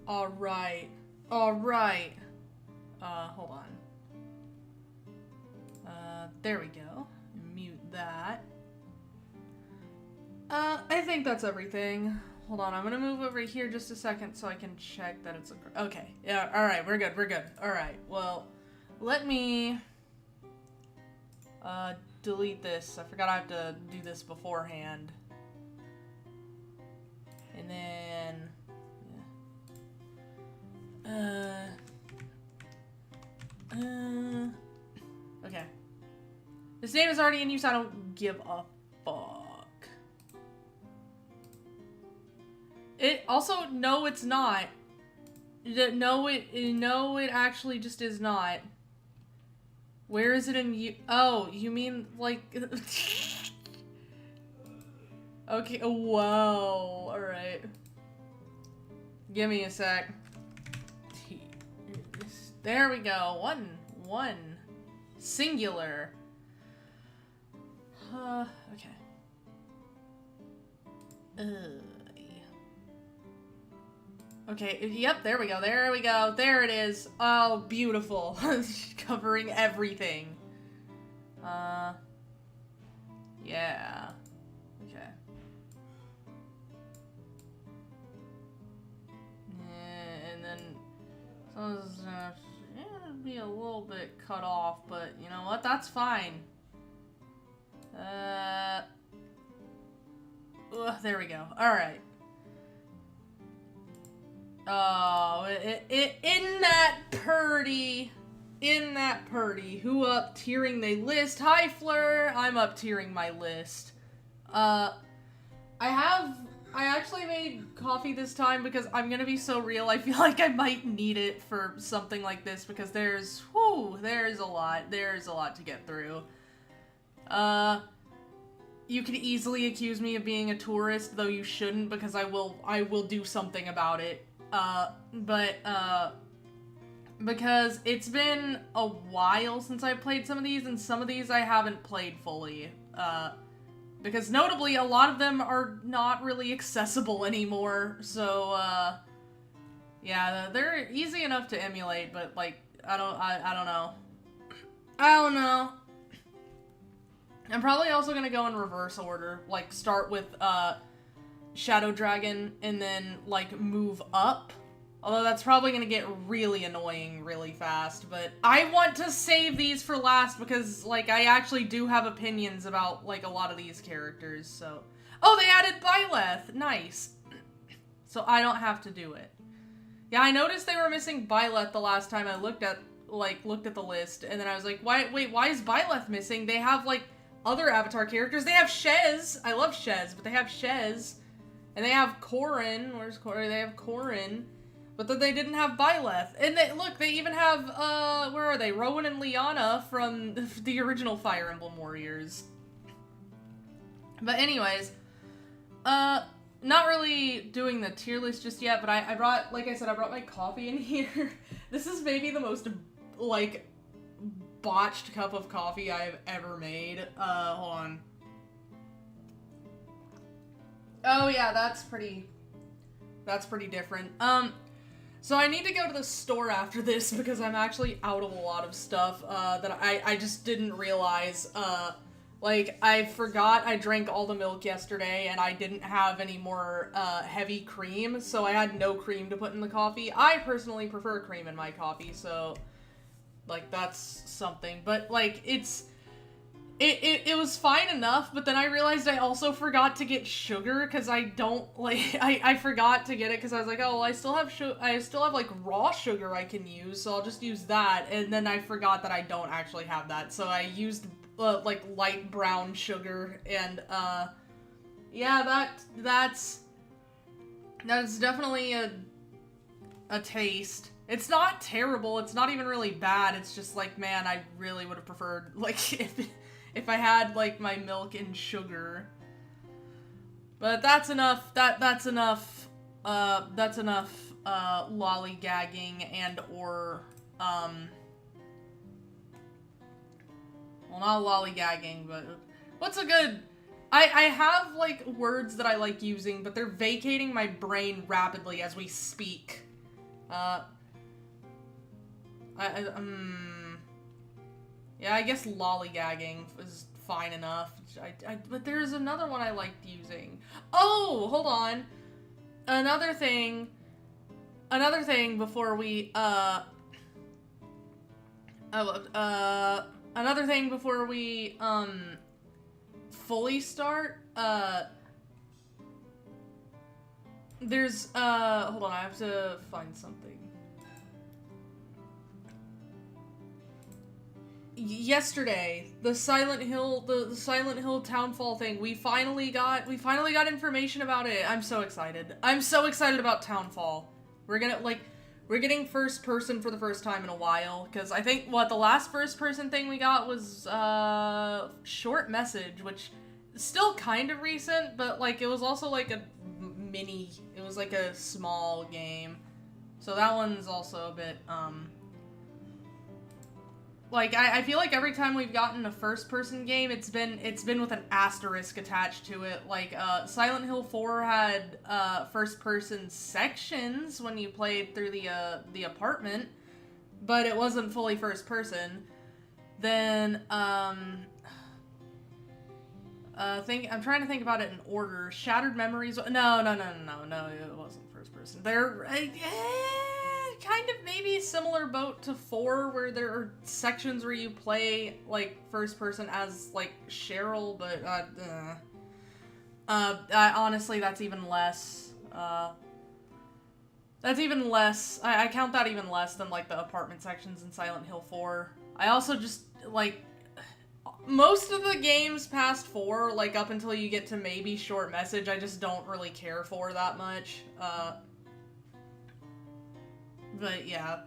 Alright. Alright. Hold on. There we go. Mute that. I think that's everything. Hold on, I'm gonna move over here just a second so I can check that it's okay. Yeah, alright, we're good, we're good. Alright, well, let me delete this. I forgot I have to do this beforehand. And then okay. This name is already in use, I don't give a fuck. It also, no, it's not. No, it actually just is not. Where is it in you? Oh, you mean like? Okay. Whoa. All right. Give me a sec. There we go. One. Singular. Okay. Okay, yep, there we go, there we go, there it is. Oh, beautiful. Covering everything. Yeah. Okay. And then, so this is gonna be a little bit cut off, but you know what, that's fine. There we go, alright. Oh, in that purdy, who up tiering they list? Hi, Fleur, I'm up tiering my list. I actually made coffee this time because I'm gonna be so real, I feel like I might need it for something like this because there's a lot to get through. You could easily accuse me of being a tourist, though you shouldn't because I will do something about it. Because it's been a while since I played some of these, and some of these I haven't played fully, because notably a lot of them are not really accessible anymore, so, yeah, they're easy enough to emulate, but, like, I don't know. I'm probably also gonna go in reverse order, like, start with, Shadow Dragon, and then, like, move up. Although that's probably gonna get really annoying really fast, but I want to save these for last because, like, I actually do have opinions about, like, a lot of these characters, so... Oh, they added Byleth! Nice. So I don't have to do it. Yeah, I noticed they were missing Byleth the last time I looked at the list, and then I was like, wait, why is Byleth missing? They have, like, other Avatar characters. They have Shez! I love Shez, but they have Shez. And they have Corrin. Where's Corrin? They have Corrin. But then they didn't have Byleth. And look, they even have, where are they? Rowan and Liana from the original Fire Emblem Warriors. But anyways, not really doing the tier list just yet, but I brought, like I said, I brought my coffee in here. This is maybe the most, like, botched cup of coffee I've ever made. Hold on. Oh yeah, that's pretty different. So I need to go to the store after this because I'm actually out of a lot of stuff, that I just didn't realize. Like, I forgot I drank all the milk yesterday and I didn't have any more, heavy cream, so I had no cream to put in the coffee. I personally prefer cream in my coffee, so, like, that's something. But, like, it was fine enough, but then I realized I also forgot to get sugar, because I don't, like, I forgot to get it, because I was like, oh, well, I still have, like, raw sugar I can use, so I'll just use that, and then I forgot that I don't actually have that, so I used, like, light brown sugar, and, yeah, that's definitely a taste. It's not terrible, it's not even really bad, it's just like, man, I really would have preferred, like, if I had, like, my milk and sugar. But that's enough, that's enough lollygagging and or, well, not lollygagging, but what's a good, I have, like, words that I like using, but they're vacating my brain rapidly as we speak. Yeah, I guess lollygagging is fine enough. But there's another one I liked using. Oh, hold on. Another thing before we, another thing before we, fully start, there's, hold on, I have to find something. Yesterday, the Silent Hill Townfall thing, we finally got information about it. I'm so excited. I'm so excited about Townfall. We're getting first person for the first time in a while, because I think, the last first person thing we got was, Short Message, which is still kind of recent, but, it was also, it was, a small game. So that one's also a bit, I feel like every time we've gotten a first-person game, it's been with an asterisk attached to it. Silent Hill 4 had, first-person sections when you played through the apartment, but it wasn't fully first-person. Then, I'm trying to think about it in order. Shattered Memories, no, it wasn't first-person. They're, kind of maybe similar boat to 4, where there are sections where you play, first person as, Cheryl, but, honestly, that's even less, I count that even less than, the apartment sections in Silent Hill 4. I also just, most of the games past 4, up until you get to maybe Short Message, I just don't really care for that much, but yeah.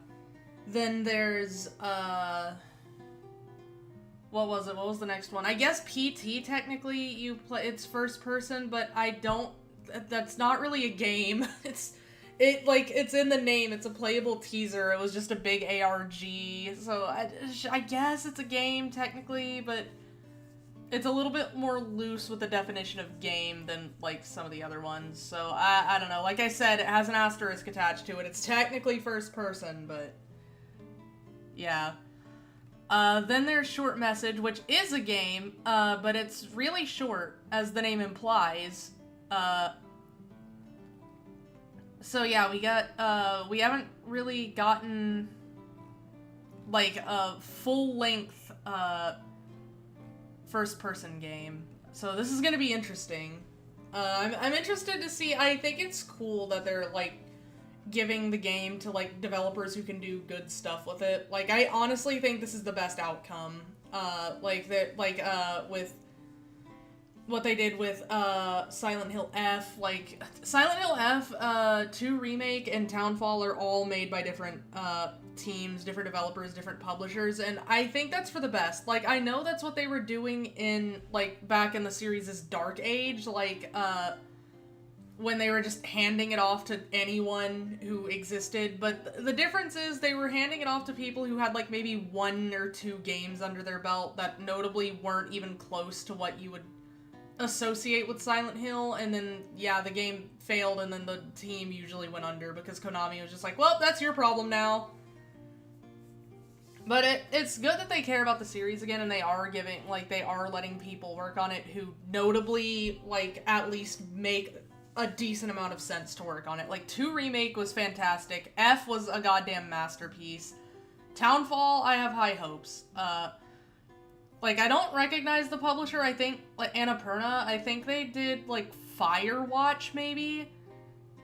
Then there's, what was it? What was the next one? I guess PT, technically, you play, it's first person, but that's not really a game. It's in the name, it's a playable teaser, it was just a big ARG, so I guess it's a game, technically, but it's a little bit more loose with the definition of game than, some of the other ones, so I don't know. Like I said, it has an asterisk attached to it. It's technically first person, but yeah. Then there's Short Message, which is a game, but it's really short, as the name implies. So yeah, we haven't really gotten, a full-length, first-person game. So this is gonna be interesting. I'm interested to see. I think it's cool that they're, giving the game to, developers who can do good stuff with it. I honestly think this is the best outcome. With what they did with, Silent Hill F. Silent Hill F, 2 Remake and Townfall are all made by different, teams, different developers, different publishers, and I think that's for the best. I know that's what they were doing in, back in the series' Dark Age, when they were just handing it off to anyone who existed, but the difference is they were handing it off to people who had, maybe 1 or 2 games under their belt that notably weren't even close to what you would associate with Silent Hill, and then, yeah, the game failed, and then the team usually went under, because Konami was just well, that's your problem now. But it's good that they care about the series again, and they are giving, they are letting people work on it who notably, at least make a decent amount of sense to work on it. 2 Remake was fantastic. F was a goddamn masterpiece. Townfall, I have high hopes. I don't recognize the publisher. I think, Annapurna, I think they did, Firewatch, maybe?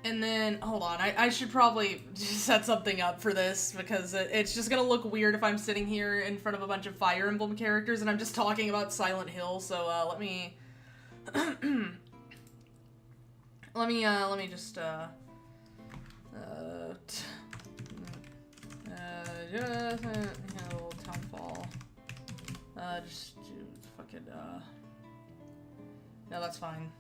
And then, hold on, I should probably set something up for this, because it's just gonna look weird if I'm sitting here in front of a bunch of Fire Emblem characters and I'm just talking about Silent Hill, so, let me... let me just, Townfall. Just fucking, no, that's fine.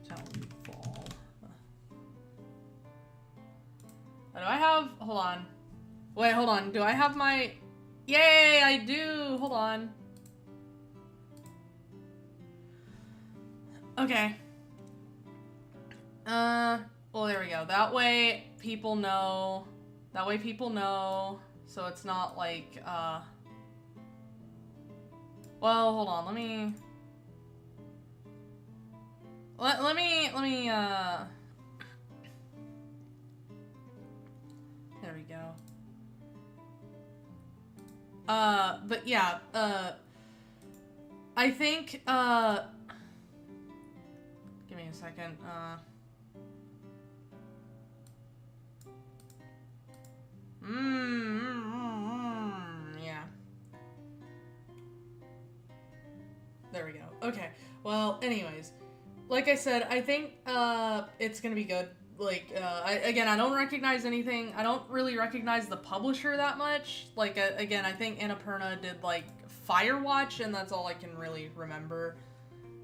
Townfall. Do I have, hold on. Wait, hold on, do I have my, yay, I do, hold on. Okay. Well, Well, there we go. That way people know. That way people know. So it's not like, well, hold on. Let me, there we go. But yeah, I think, give me a second, yeah. There we go. Okay. Well, anyways, like I said, I think, it's gonna be good. Like, I don't recognize anything. I don't really recognize the publisher that much. Like, again, I think Annapurna did, like, Firewatch, and that's all I can really remember.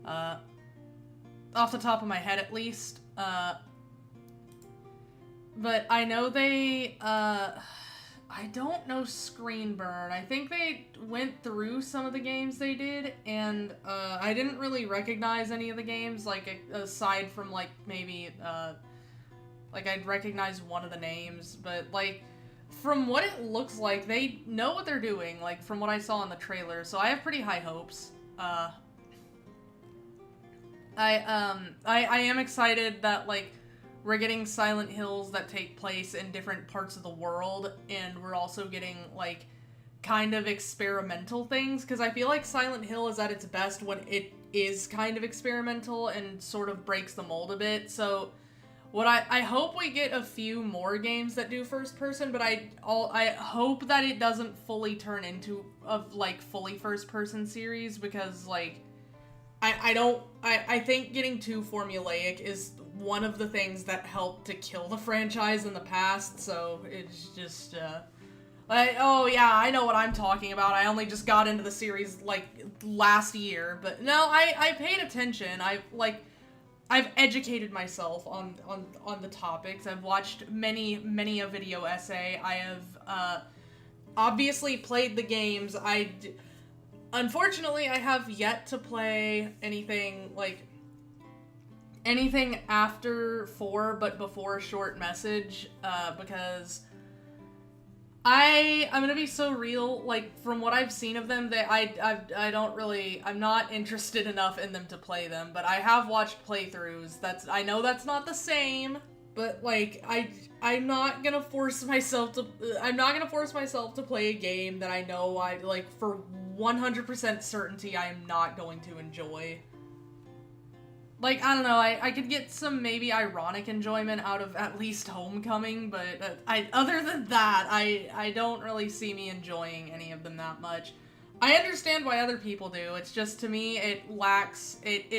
Off the top of my head, at least. But I know they, I don't know Screenburn. I think they went through some of the games they did, and, I didn't really recognize any of the games, like, aside from, like, maybe, like, I'd recognize one of the names, but, like, from what it looks like, they know what they're doing, like, from what I saw in the trailer, so I have pretty high hopes. I am excited that, like, we're getting Silent Hills that take place in different parts of the world, and we're also getting, like, kind of experimental things, because I feel like Silent Hill is at its best when it is kind of experimental and sort of breaks the mold a bit, so what I hope we get a few more games that do first person, but I hope that it doesn't fully turn into a, like, fully first person series, because, like, I think getting too formulaic is one of the things that helped to kill the franchise in the past, so it's just, like, oh yeah, I know what I'm talking about. I only just got into the series, like, last year, but no, I paid attention. I've educated myself on the topics. I've watched many a video essay. I have, obviously played the games. Unfortunately, I have yet to play anything after 4, but before Short Message, because I'm gonna be so real, like, from what I've seen of them, I'm not interested enough in them to play them, but I have watched playthroughs. I know that's not the same, but, like, I'm not gonna force myself to play a game that I know for 100% certainty I am not going to enjoy. Like, I don't know, I could get some maybe ironic enjoyment out of at least Homecoming, but other than that, I don't really see me enjoying any of them that much. I understand why other people do. It's just, to me, it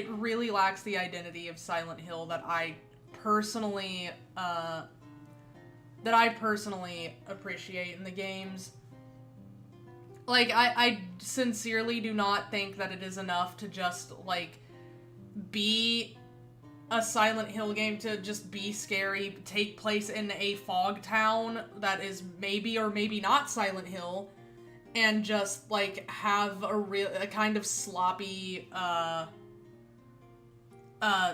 really lacks the identity of Silent Hill that I personally appreciate in the games. Like, I sincerely do not think that it is enough to just, like, be a Silent Hill game, to just be scary, take place in a fog town that is maybe or maybe not Silent Hill, and just, like, have a kind of sloppy,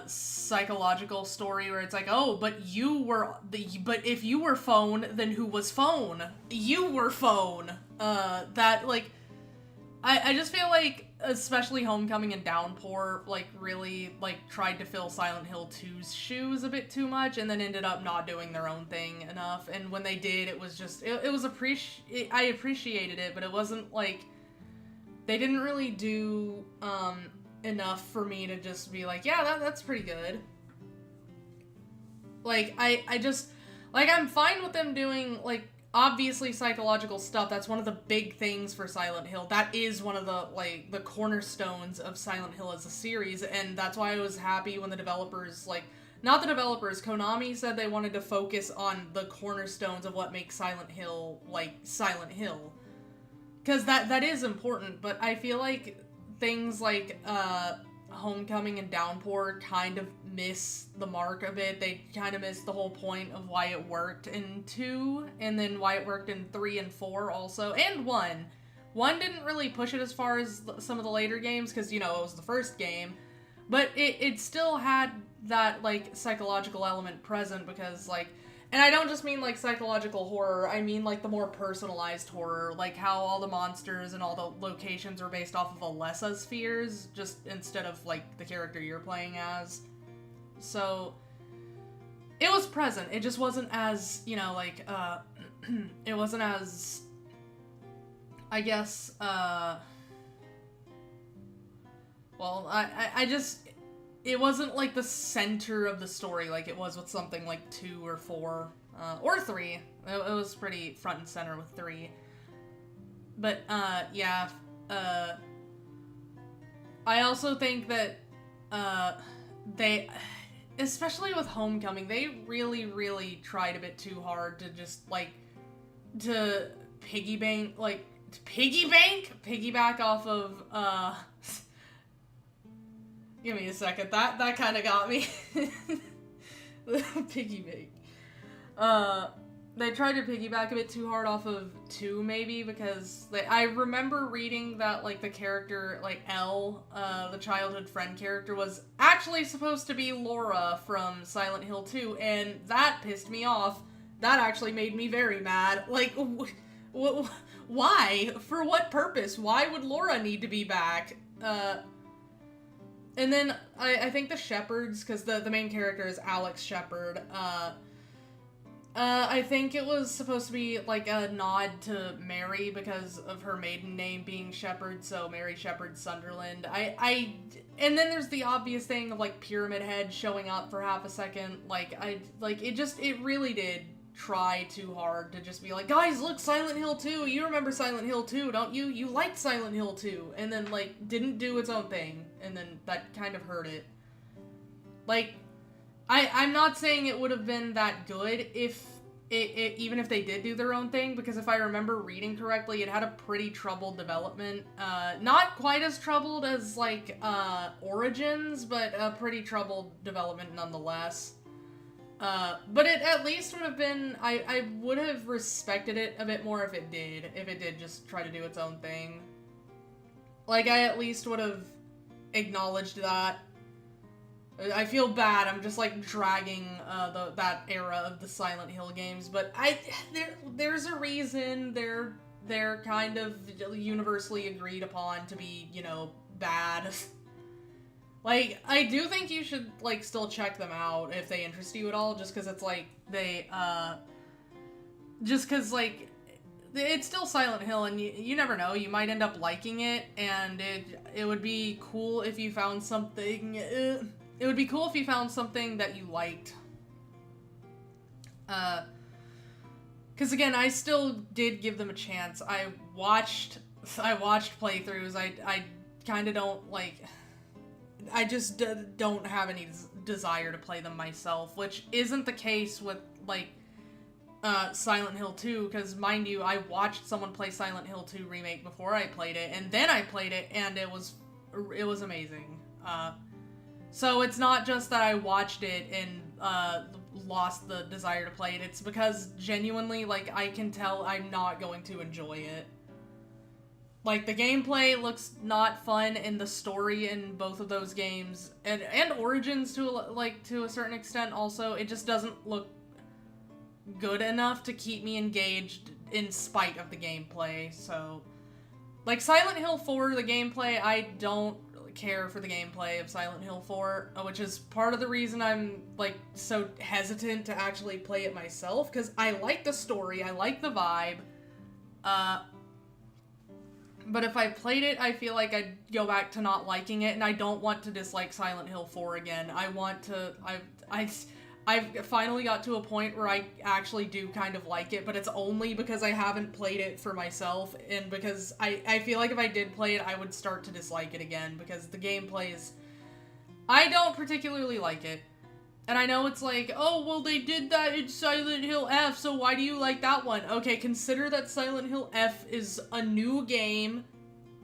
psychological story where it's like, oh, but if you were Phone, then who was Phone? You were Phone! That, like, I just feel like, especially Homecoming and Downpour, like, really, like, tried to fill Silent Hill 2's shoes a bit too much, and then ended up not doing their own thing enough, and when they did, it was just, I appreciated it, but it wasn't, like, they didn't really do, enough for me to just be like, yeah, that's pretty good. Like, I just, like, I'm fine with them doing, like, obviously psychological stuff. That's one of the big things for Silent Hill. That is one of the, like, the cornerstones of Silent Hill as a series, and that's why I was happy when the developers, like, not the developers, Konami said they wanted to focus on the cornerstones of what makes Silent Hill, like, Silent Hill. Because that is important, but I feel like things like, Homecoming and Downpour kind of miss the mark a bit. They kind of miss the whole point of why it worked in 2, and then why it worked in 3 and 4 also, and 1. 1 didn't really push it as far as some of the later games, because, you know, it was the first game, But it still had that, like, psychological element present because, like, and I don't just mean, like, psychological horror, I mean, like, the more personalized horror, like how all the monsters and all the locations are based off of Alessa's spheres, just instead of, like, the character you're playing as. So, it was present, it just wasn't as, you know, like, it wasn't as, I guess, well, I just, it wasn't, like, the center of the story like it was with something like 2 or 4, or 3. It was pretty front and center with 3. But, yeah, I also think that, they, especially with Homecoming, they really, really tried a bit too hard to just, like, to piggyback off of, give me a second, that kind of got me. Piggyback. They tried to piggyback a bit too hard off of 2, maybe, because I remember reading that, like, the character, like, Elle, the childhood friend character, was actually supposed to be Laura from Silent Hill 2, and that pissed me off. That actually made me very mad. Like, why? For what purpose? Why would Laura need to be back? And then, I think the Shepherds, because the main character is Alex Shepard, I think it was supposed to be, like, a nod to Mary because of her maiden name being Shepard, so Mary Shepard Sunderland. And then there's the obvious thing of, like, Pyramid Head showing up for half a second. It really did try too hard to just be like, guys, look, Silent Hill 2, you remember Silent Hill 2, don't you? You liked Silent Hill 2, and then, like, didn't do its own thing, and then that kind of hurt it. Like, I'm not saying it would have been that good if even if they did do their own thing, because if I remember reading correctly, it had a pretty troubled development. Not quite as troubled as, like, Origins, but a pretty troubled development nonetheless. But it at least would have been, I would have respected it a bit more if it did just try to do its own thing. Like, I at least would have acknowledged that. I feel bad, I'm just, like, dragging, that era of the Silent Hill games, but there's a reason they're kind of universally agreed upon to be, you know, bad. Like, I do think you should, like, still check them out if they interest you at all, just because it's, like, just because, like, it's still Silent Hill, and you never know, you might end up liking it, and it would be cool if you found something, it would be cool if you found something that you liked. Because again, I still did give them a chance. I watched playthroughs, I kind of don't, like, I just don't have any desire to play them myself, which isn't the case with, like, Silent Hill 2, because, mind you, I watched someone play Silent Hill 2 Remake before I played it, and then I played it, and it was amazing. So it's not just that I watched it and, lost the desire to play it, it's because, genuinely, like, I can tell I'm not going to enjoy it. Like, the gameplay looks not fun, and the story in both of those games, and Origins to a certain extent also, it just doesn't look good enough to keep me engaged in spite of the gameplay, so... Like, Silent Hill 4, the gameplay, I don't care for the gameplay of Silent Hill 4, which is part of the reason I'm, like, so hesitant to actually play it myself, because I like the story, I like the vibe, but if I played it, I feel like I'd go back to not liking it, and I don't want to dislike Silent Hill 4 again. I want to... I've finally got to a point where I actually do kind of like it, but it's only because I haven't played it for myself, and because I feel like if I did play it, I would start to dislike it again, because the gameplay is... I don't particularly like it. And I know it's like, oh, well, they did that in Silent Hill F, so why do you like that one? Okay, consider that Silent Hill F is a new game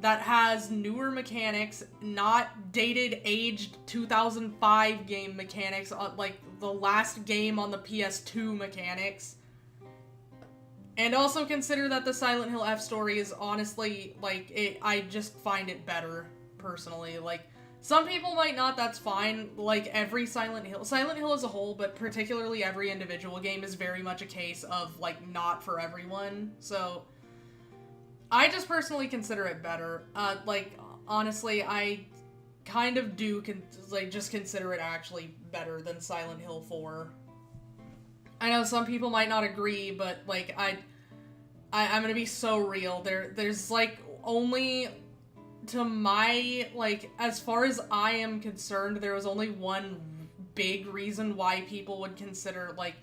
that has newer mechanics, not dated, aged 2005 game mechanics, like the last game on the PS2 mechanics. And also consider that the Silent Hill F story is honestly, like, I just find it better, personally. Like, Some people might not, that's fine. Like, every Silent Hill as a whole, but particularly every individual game is very much a case of, like, not for everyone. So, I just personally consider it better. Like, honestly, I kind of do, just consider it actually better than Silent Hill 4. I know some people might not agree, but, like, I'm gonna be so real. There's, like, only... To my, like, as far as I am concerned, there was only one big reason why people would consider, like,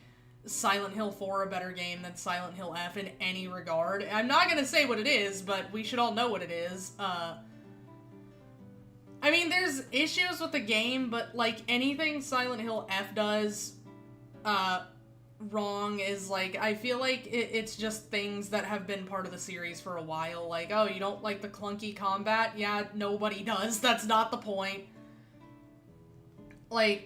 Silent Hill 4 a better game than Silent Hill F in any regard. I'm not gonna say what it is, but we should all know what it is. I mean, there's issues with the game, but, like, anything Silent Hill F does, wrong is, like, I feel like it's just things that have been part of the series for a while. Like, oh, you don't like the clunky combat? Yeah, nobody does. That's not the point. Like,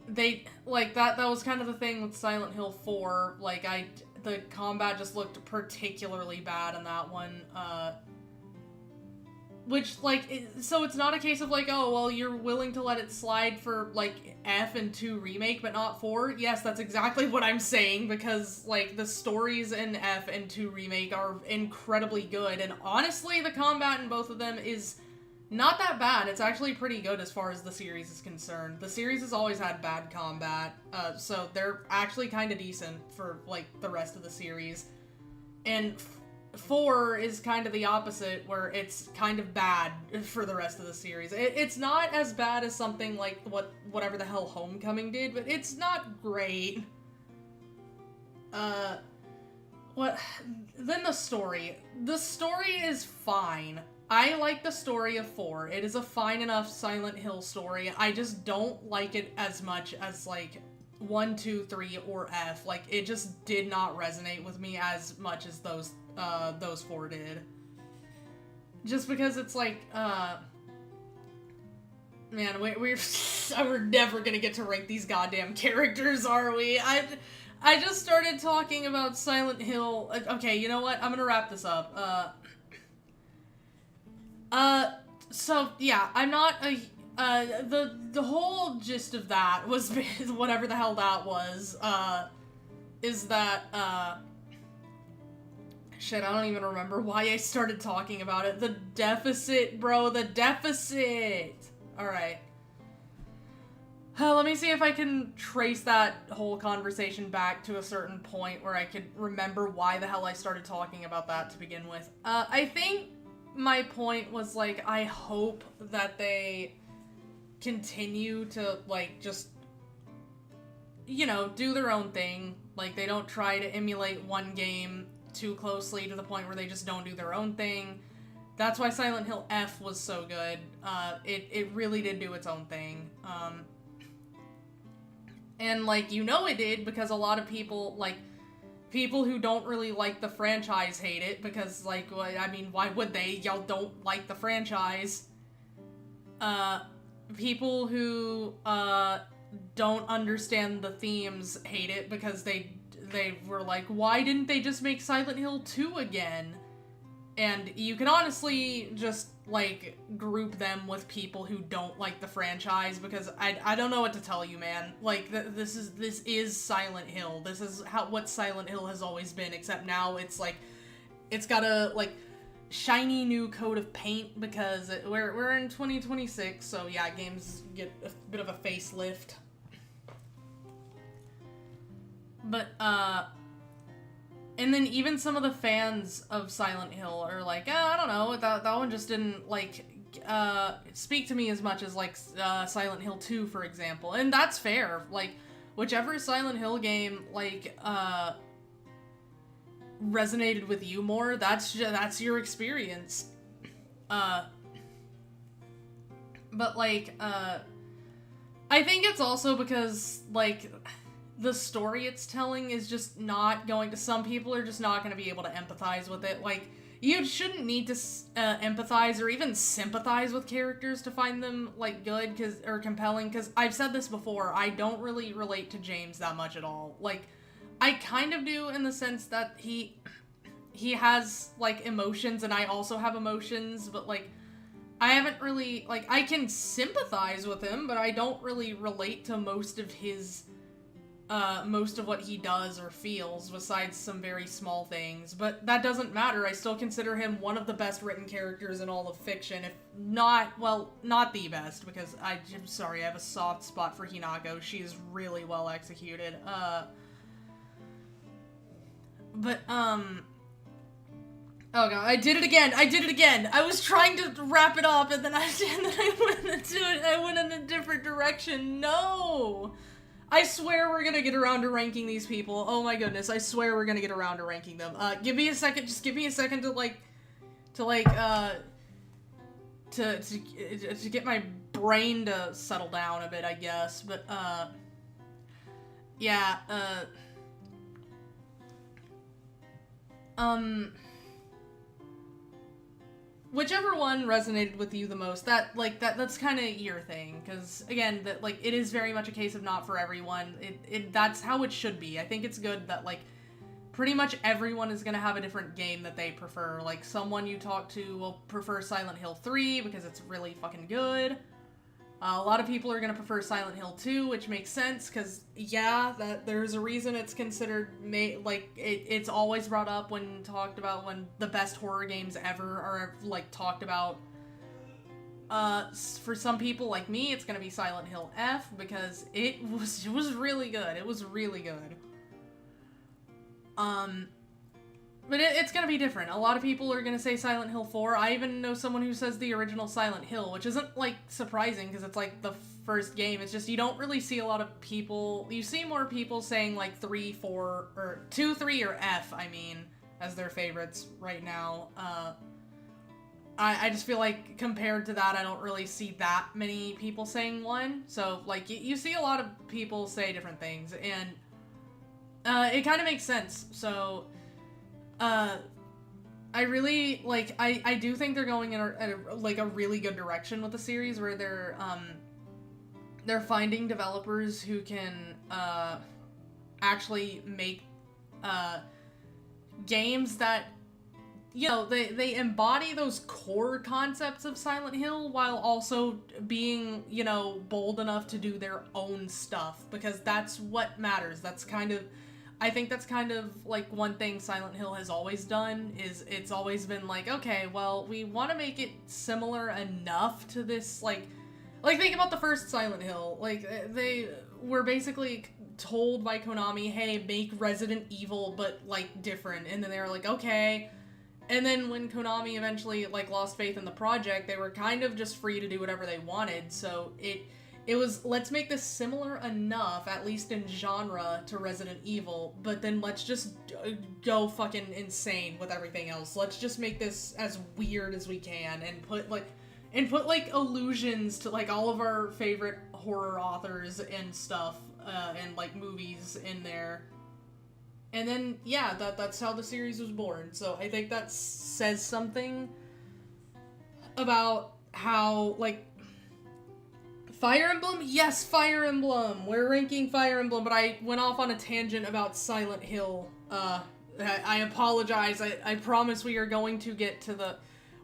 they, like, that was kind of the thing with Silent Hill 4. Like, the combat just looked particularly bad in that one, which, like, so it's not a case of, like, oh, well, you're willing to let it slide for, like, F and 2 Remake, but not 4? Yes, that's exactly what I'm saying, because, like, the stories in F and 2 Remake are incredibly good, and honestly, the combat in both of them is not that bad. It's actually pretty good as far as the series is concerned. The series has always had bad combat, so they're actually kind of decent for, like, the rest of the series. And 4 is kind of the opposite, where it's kind of bad for the rest of the series. It's not as bad as something like whatever the hell Homecoming did, but it's not great. Then the story. The story is fine. I like the story of 4. It is a fine enough Silent Hill story. I just don't like it as much as, like, 1, 2, 3, or F. Like, it just did not resonate with me as much as those 4 did. Just because it's like, man, we're never gonna get to rank these goddamn characters, are we? I just started talking about Silent Hill. Okay, you know what? I'm gonna wrap this up. So, yeah, I'm not the whole gist of that was, whatever the hell that was, is that, shit, I don't even remember why I started talking about it. The deficit, bro, the deficit! Alright. Let me see if I can trace that whole conversation back to a certain point where I could remember why the hell I started talking about that to begin with. I think my point was, like, I hope that they continue to, like, just, you know, do their own thing. Like, they don't try to emulate one game too closely to the point where they just don't do their own thing. That's why Silent Hill F was so good. It really did do its own thing. And, like, you know it did, because a lot of people, like, people who don't really like the franchise hate it, because, like, I mean, why would they? Y'all don't like the franchise. People who, don't understand the themes hate it, because they were like, why didn't they just make Silent Hill 2 again? And you can honestly just, like, group them with people who don't like the franchise, because I don't know what to tell you, man. Like, this is Silent Hill. This is what Silent Hill has always been, except now it's, like, it's got a, like, shiny new coat of paint, because we're in 2026, so yeah, games get a bit of a facelift. But, and then even some of the fans of Silent Hill are like, I don't know, that one just didn't, like, speak to me as much as, like, Silent Hill 2, for example. And that's fair. Like, whichever Silent Hill game, like, resonated with you more, that's your experience. But, like, I think it's also because, like, the story it's telling is just not going to... Some people are just not going to be able to empathize with it. Like, you shouldn't need to empathize or even sympathize with characters to find them, like, good or compelling, because I've said this before, I don't really relate to James that much at all. Like, I kind of do in the sense that he has, like, emotions, and I also have emotions, but, like, I haven't really, like, I can sympathize with him, but I don't really relate to most of what he does or feels, besides some very small things. But that doesn't matter. I still consider him one of the best written characters in all of fiction, if not, well, not the best, because I'm sorry, I have a soft spot for Hinako. She is really well executed. Oh god, I did it again! I was trying to wrap it up, and then I went in a different direction. No! I swear we're gonna get around to ranking these people. Oh my goodness, I swear we're gonna get around to ranking them. Give me a second, just give me a second to get my brain to settle down a bit, I guess. But, yeah, whichever one resonated with you the most, that's kind of your thing, because, again, it is very much a case of not for everyone. That's how it should be. I think it's good that, like, pretty much everyone is gonna have a different game that they prefer. Like, someone you talk to will prefer Silent Hill 3, because it's really fucking good. A lot of people are gonna prefer Silent Hill 2, which makes sense, because, yeah, there's a reason it's considered, it's always brought up when talked about when the best horror games ever are, like, talked about. For some people like me, it's gonna be Silent Hill F, because it was really good. It was really good. But it's gonna be different. A lot of people are gonna say Silent Hill 4. I even know someone who says the original Silent Hill, which isn't, like, surprising, because it's, like, the first game. It's just you don't really see a lot of people... You see more people saying, like, 3, 4, or 2, 3, or F, I mean, as their favorites right now. I just feel like, compared to that, I don't really see that many people saying 1. So, like, you see a lot of people say different things, and it kind of makes sense. So... I really, like, I do think they're going in a really good direction with the series, where they're finding developers who can, actually make, games that, you know, they embody those core concepts of Silent Hill while also being, you know, bold enough to do their own stuff, because that's what matters. I think that's kind of, like, one thing Silent Hill has always done, is it's always been like, okay, well, we want to make it similar enough to this, like, think about the first Silent Hill. Like, they were basically told by Konami, hey, make Resident Evil, but, like, different, and then they were like, okay, and then when Konami eventually, like, lost faith in the project, they were kind of just free to do whatever they wanted, so it was, let's make this similar enough, at least in genre, to Resident Evil, but then let's just go fucking insane with everything else. Let's just make this as weird as we can, and put allusions to, like, all of our favorite horror authors and stuff, and, like, movies in there. And then, yeah, that's how the series was born. So I think that says something about how, like, Fire Emblem? Yes, Fire Emblem! We're ranking Fire Emblem, but I went off on a tangent about Silent Hill. I apologize. I promise we are going to get to the...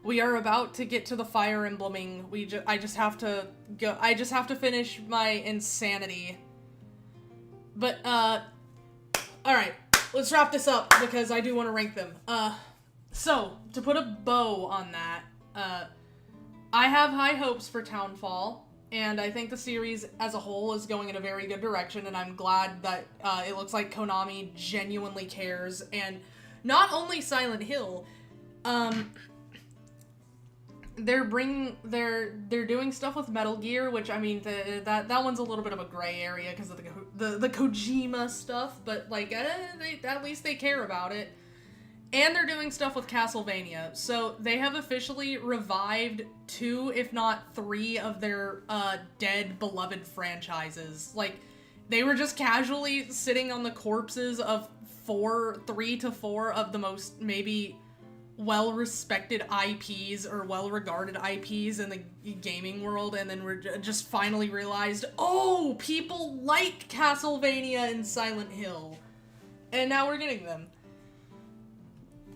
We are about to get to the Fire Embleming. I just have to go... I just have to finish my insanity. But, alright. Let's wrap this up, because I do want to rank them. So, to put a bow on that, I have high hopes for Townfall. And I think the series as a whole is going in a very good direction, and I'm glad that it looks like Konami genuinely cares. And not only Silent Hill, they're doing stuff with Metal Gear, which, I mean, that one's a little bit of a gray area because of the Kojima stuff, but, like, at least they care about it. And they're doing stuff with Castlevania. So they have officially revived 2, if not 3, of their dead, beloved franchises. Like, they were just casually sitting on the corpses of 3 to 4 of the most, maybe, well-respected IPs or well-regarded IPs in the gaming world, and then we're just finally realized, oh, people like Castlevania and Silent Hill. And now we're getting them.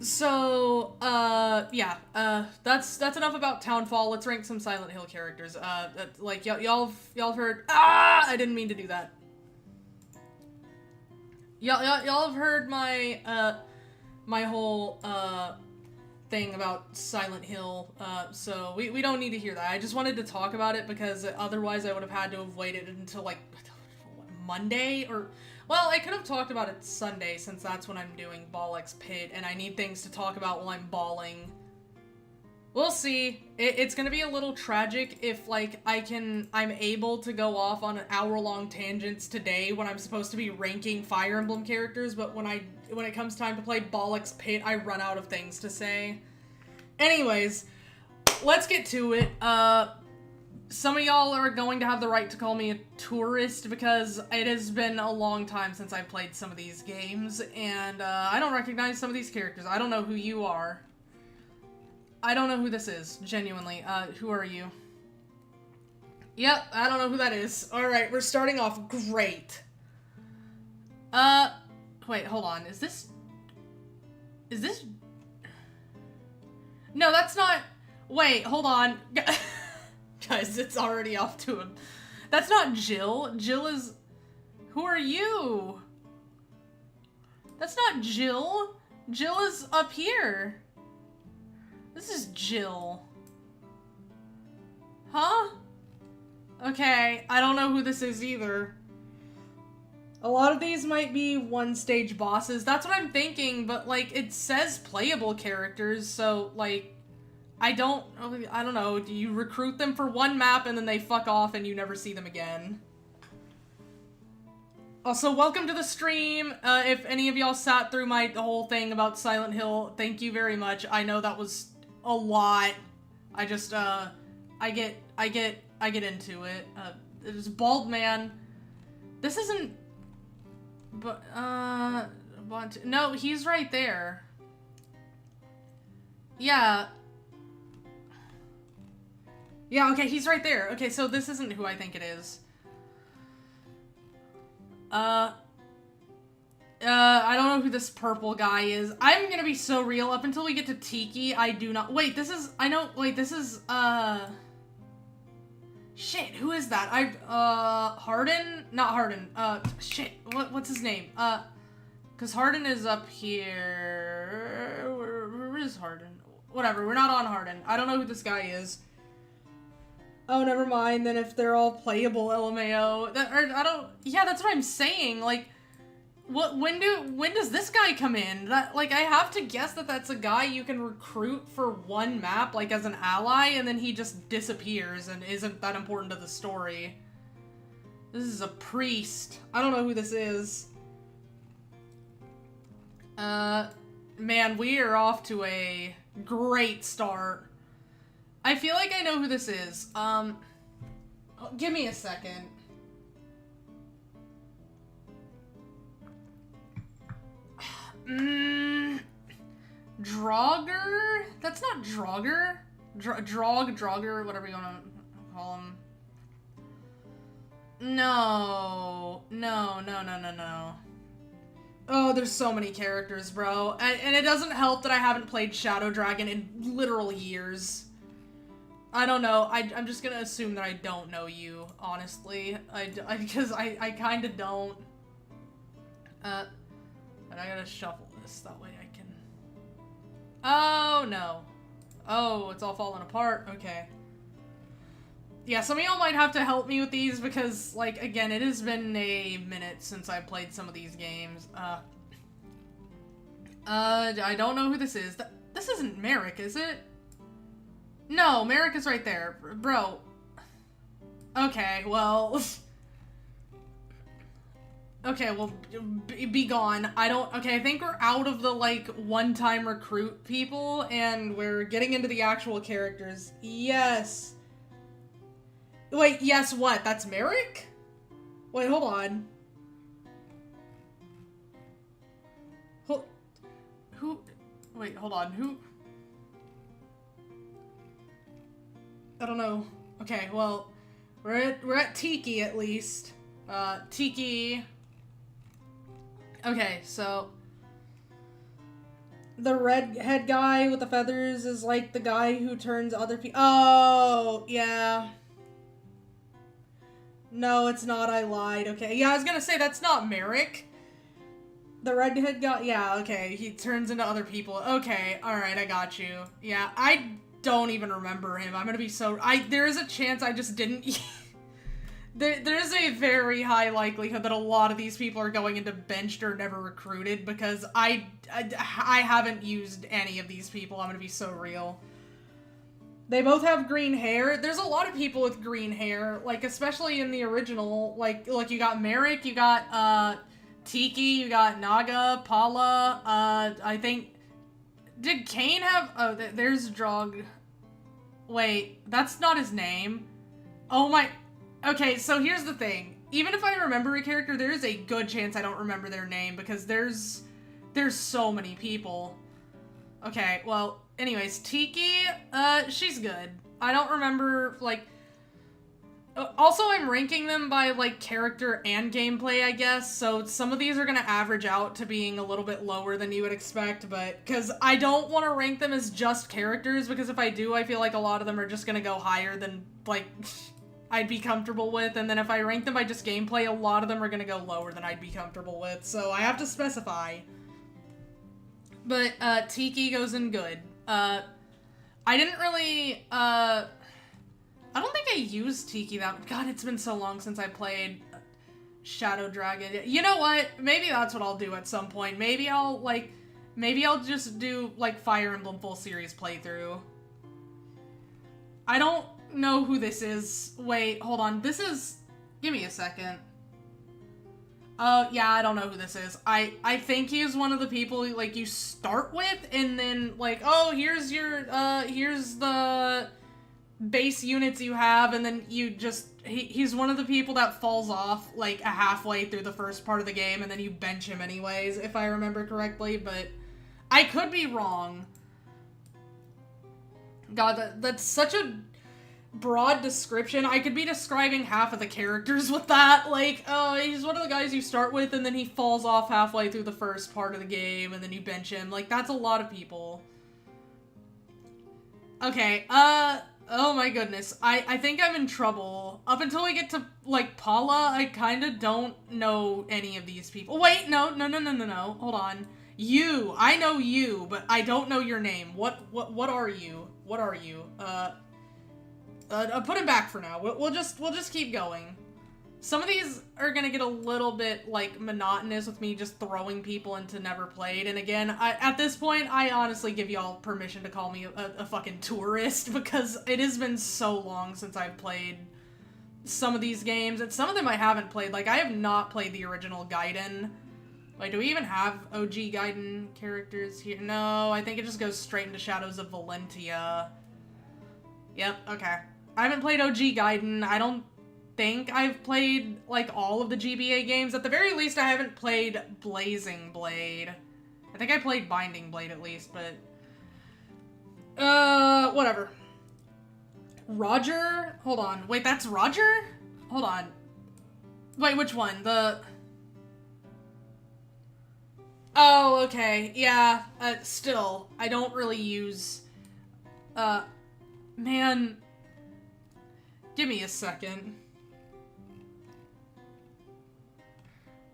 So, yeah, that's enough about Townfall. Let's rank some Silent Hill characters. Like, y'all have heard, I didn't mean to do that. Y'all have heard my, my whole, thing about Silent Hill, so we don't need to hear that. I just wanted to talk about it because otherwise I would have had to have waited until, like, Monday, or... Well, I could have talked about it Sunday, since that's when I'm doing Byleth's Pit, and I need things to talk about while I'm balling. We'll see. It's gonna be a little tragic if, like, I'm able to go off on hour-long tangents today when I'm supposed to be ranking Fire Emblem characters, but when it comes time to play Byleth's Pit, I run out of things to say. Anyways, let's get to it. Some of y'all are going to have the right to call me a tourist because it has been a long time since I played some of these games, and I don't recognize some of these characters. I don't know who you are. I don't know who this is, genuinely. Who are you? Yep, I don't know who that is. Alright, we're starting off great. Wait, hold on. Is this... No, that's not... Wait, hold on. Guys, it's already off to him. That's not Jill. Jill is... Who are you? That's not Jill. Jill is up here. This is Jill. Huh? Okay, I don't know who this is either. A lot of these might be one-stage bosses. That's what I'm thinking, but, like, it says playable characters, so, like... I don't know, do you recruit them for one map and then they fuck off and you never see them again? Also, welcome to the stream. If any of y'all sat through my whole thing about Silent Hill, thank you very much. I know that was a lot. I just, I get into it. It was Bald Man. This isn't... But, no, he's right there. Yeah. Yeah, okay, he's right there. Okay, so this isn't who I think it is. I don't know who this purple guy is. I'm gonna be so real. Up until we get to Tiki, I do not... Wait, this is... I know... Wait, this is, Shit, who is that? Hardin? Not Hardin. Shit. What's his name? Because Hardin is up here... Where is Hardin? Whatever, we're not on Hardin. I don't know who this guy is. Oh, never mind, then if they're all playable, LMAO. Yeah, that's what I'm saying, like, when does this guy come in? Like, I have to guess that that's a guy you can recruit for one map, like, as an ally, and then he just disappears and isn't that important to the story. This is a priest. I don't know who this is. Man, we are off to a great start. I feel like I know who this is. Give me a second. Draugr? That's not Draugr. Draugr, whatever you want to call him. No. Oh, there's so many characters, bro. And it doesn't help that I haven't played Shadow Dragon in literal years. I don't know. I'm just gonna assume that I don't know you, honestly. Because I kind of don't. But I gotta shuffle this, that way I can... Oh, no. Oh, it's all falling apart. Okay. Yeah, some of y'all might have to help me with these because, like, again, it has been a minute since I played some of these games. I don't know who this is. This isn't Merrick, is it? No, Merrick is right there. Bro. Okay, well... Okay, well, be gone. Okay, I think we're out of the, like, one-time recruit people, and we're getting into the actual characters. Yes. Wait, yes what? That's Merrick? Wait, hold on. Who? Wait, hold on. Who? I don't know. Okay, well, we're at Tiki at least. Tiki. Okay, so The redhead guy with the feathers is like the guy who turns other people. Oh, yeah. No, it's not. I lied. Okay. Yeah, I was gonna say that's not Merrick. The redhead guy. Yeah, okay. He turns into other people. Okay. Alright, I got you. Yeah, I don't even remember him. I'm gonna be so. There is a chance I just didn't. There's a very high likelihood that a lot of these people are going into benched or never recruited because I haven't used any of these people. I'm gonna be so real. They both have green hair. There's a lot of people with green hair, like especially in the original. Like you got Merrick, you got Tiki, you got Naga, Paula. I think did Kane have? Oh, there's Drog. Wait, that's not his name. Oh my. Okay, so here's the thing. Even if I remember a character, there is a good chance I don't remember their name because there's so many people. Okay, well, anyways, Tiki, she's good. I don't remember, like... Also, I'm ranking them by, like, character and gameplay, I guess, so some of these are gonna average out to being a little bit lower than you would expect, but... Because I don't want to rank them as just characters, because if I do, I feel like a lot of them are just gonna go higher than, like... I'd be comfortable with, and then if I rank them by just gameplay, a lot of them are gonna go lower than I'd be comfortable with, so I have to specify. But, Tiki goes in good. I didn't really, I don't think I used Tiki that much. God, it's been so long since I played Shadow Dragon. You know what? Maybe that's what I'll do at some point. Maybe I'll just do, like, Fire Emblem full series playthrough. I don't know who this is. Wait, hold on. This is... Give me a second. Yeah, I don't know who this is. I think he's one of the people, like, you start with, and then, like, oh, here's your, here's the base units you have, and then you just... He's one of the people that falls off, like, halfway through the first part of the game, and then you bench him anyways, if I remember correctly, but I could be wrong. God, that's such a broad description. I could be describing half of the characters with that. Like, oh, he's one of the guys you start with, and then he falls off halfway through the first part of the game, and then you bench him. Like, that's a lot of people. Okay, oh my goodness. I think I'm in trouble. Up until we get to, like, Paula, I kinda don't know any of these people. Wait, no. Hold on. You. I know you, but I don't know your name. What are you? What are you? Put him back for now. We'll just keep going. Some of these are gonna get a little bit, like, monotonous with me just throwing people into never played. And again, at this point, I honestly give y'all permission to call me a fucking tourist because it has been so long since I've played some of these games. And some of them I haven't played. Like, I have not played the original Gaiden. Wait, do we even have OG Gaiden characters here? No, I think it just goes straight into Shadows of Valentia. Yep, okay. I haven't played OG Gaiden. I don't think I've played, like, all of the GBA games. At the very least, I haven't played Blazing Blade. I think I played Binding Blade at least, but... whatever. Roger? Hold on. Wait, that's Roger? Hold on. Wait, which one? The... Oh, okay. Yeah, still, I don't really use... Man... Give me a second.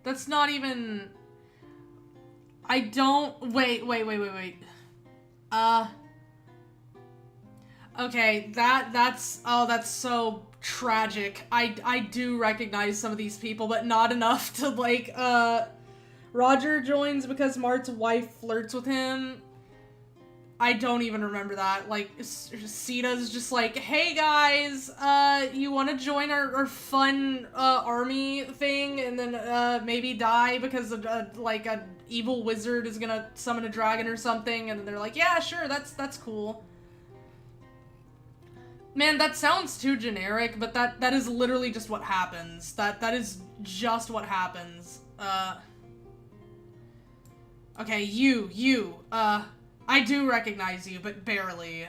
That's not even... I don't... Wait. Okay, that's... Oh, that's so tragic. I do recognize some of these people, but not enough to, like, Roger joins because Mart's wife flirts with him. I don't even remember that. Like, Sita's just like, hey guys, you want to join our fun, army thing? And then, maybe die because, like, an evil wizard is gonna summon a dragon or something? And then they're like, yeah, sure, that's cool. Man, that sounds too generic, but that is literally just what happens. That is just what happens. Okay, you, I do recognize you, but barely.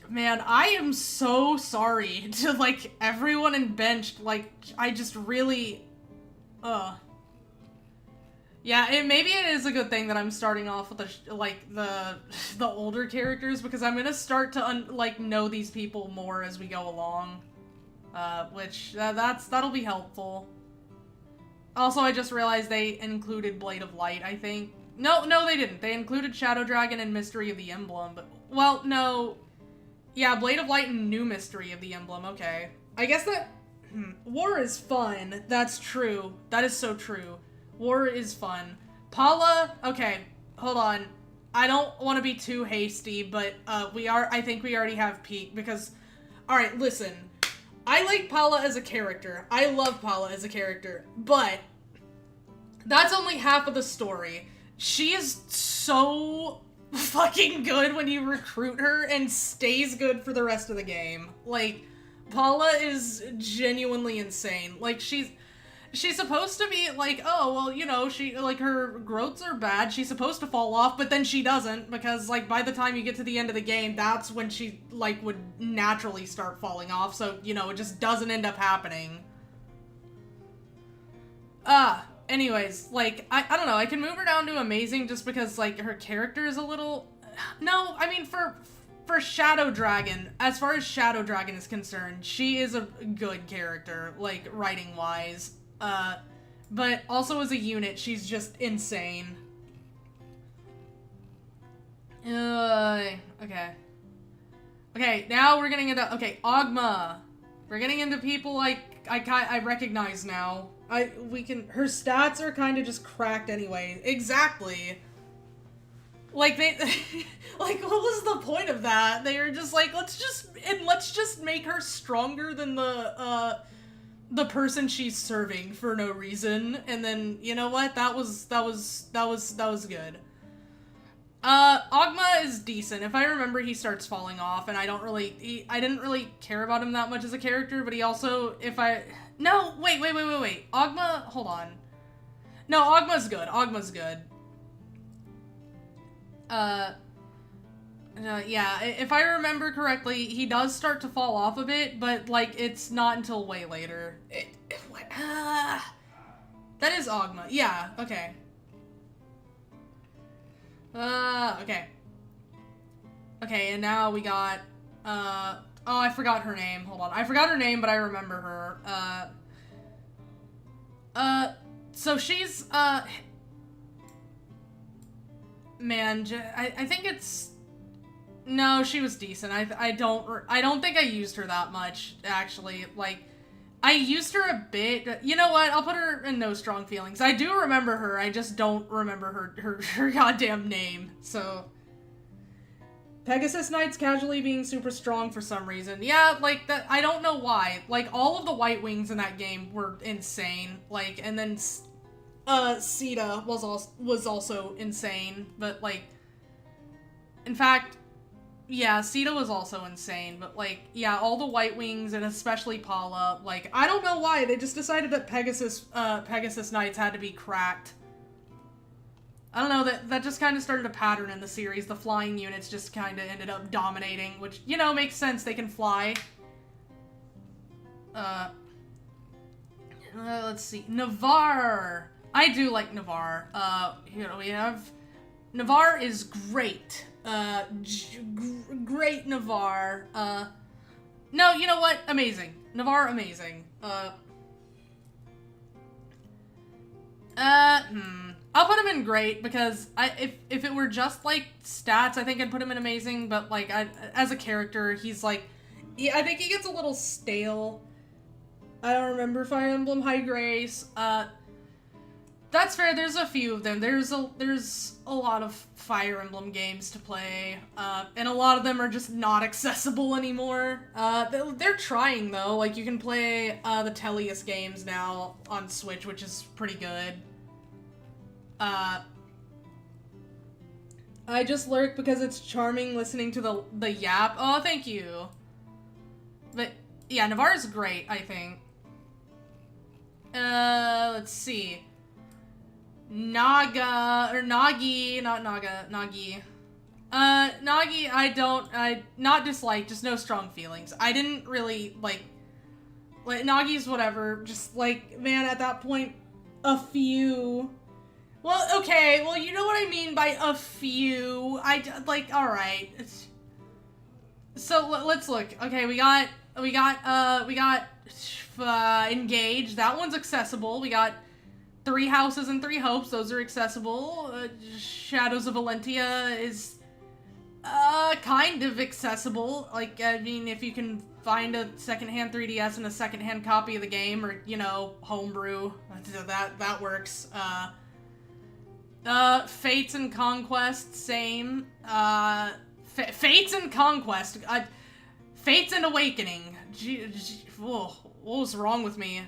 Man, I am so sorry to, like, everyone in Benched. Like, I just really... Yeah, maybe it is a good thing that I'm starting off with the older characters, because I'm gonna start to know these people more as we go along, which that'll be helpful. Also, I just realized they included Blade of Light, I think. No, they didn't. They included Shadow Dragon and Mystery of the Emblem, but well, no, yeah, Blade of Light and New Mystery of the Emblem. Okay, I guess that War is fun. That's true. That is so true. War is fun. Paula, okay, hold on. I don't want to be too hasty, but I think we already have peak, because, alright, listen. I like Paula as a character. I love Paula as a character, but that's only half of the story. She is so fucking good when you recruit her and stays good for the rest of the game. Like, Paula is genuinely insane. Like, she's supposed to be like, oh, well, you know, she, like, her growths are bad, she's supposed to fall off, but then she doesn't, because, like, by the time you get to the end of the game, that's when she, like, would naturally start falling off, so, you know, it just doesn't end up happening. Anyways, like, I don't know, I can move her down to amazing just because, like, her character is a little... No, I mean, for Shadow Dragon, as far as Shadow Dragon is concerned, she is a good character, like, writing-wise. But also as a unit, she's just insane. Okay. Okay, now we're getting into... Okay, Ogma. We're getting into people, like, I recognize now. Her stats are kind of just cracked anyway. Exactly. Like, they... like, what was the point of that? They were just like, let's just make her stronger than the person she's serving for no reason. And then, you know what? That was good. Ogma is decent. If I remember, he starts falling off, and I didn't really care about him that much as a character, but he also, no, wait. Ogma, hold on. No, Ogma's good. Yeah, if I remember correctly, he does start to fall off a bit, but, like, it's not until way later. That is Ogma. Yeah, okay. Okay. Okay, and now we got, oh, I forgot her name. Hold on. I forgot her name, but I remember her. So she's, man, I think it's... No, she was decent. I don't think I used her that much, actually. Like, I used her a bit. You know what? I'll put her in no strong feelings. I do remember her. I just don't remember her goddamn name. So, Pegasus Knights casually being super strong for some reason. Yeah, like, that. I don't know why. Like, all of the White Wings in that game were insane. Like, and then Sita was also insane. But, like, in fact... Yeah, Sita was also insane, but, like, yeah, all the White Wings, and especially Paula, like, I don't know why, they just decided that Pegasus Knights had to be cracked. I don't know, that just kind of started a pattern in the series. The flying units just kind of ended up dominating, which, you know, makes sense, they can fly. Let's see, Navarre! I do like Navarre. You know, we have... Navarre is great. Great Navarre. No, you know what? Amazing. Navarre, amazing. I'll put him in great, because if it were just, like, stats, I think I'd put him in amazing, but, like, as a character, he's, like, I think he gets a little stale. I don't remember Fire Emblem High Grace. That's fair, there's a few of them. There's a lot of Fire Emblem games to play, and a lot of them are just not accessible anymore. They're trying, though. Like, you can play the Tellius games now on Switch, which is pretty good. I just lurk because it's charming listening to the yap. Oh, thank you. But, yeah, Navarre's great, I think. Let's see. Nagi, not dislike, just no strong feelings. I didn't really, like, Nagi's whatever, just, like, man, at that point, a few, well, Okay, well, you know what I mean by a few. Like, alright. So, let's look. Okay, we got Engage. That one's accessible. We got 3 Houses and 3 Hopes. Those are accessible. Shadows of Valentia is, kind of accessible. Like, I mean, if you can find a secondhand 3DS and a secondhand copy of the game, or, you know, homebrew, that works. Fates and Conquest, same. Fates and Conquest. Fates and Awakening. Whoa, what was wrong with me?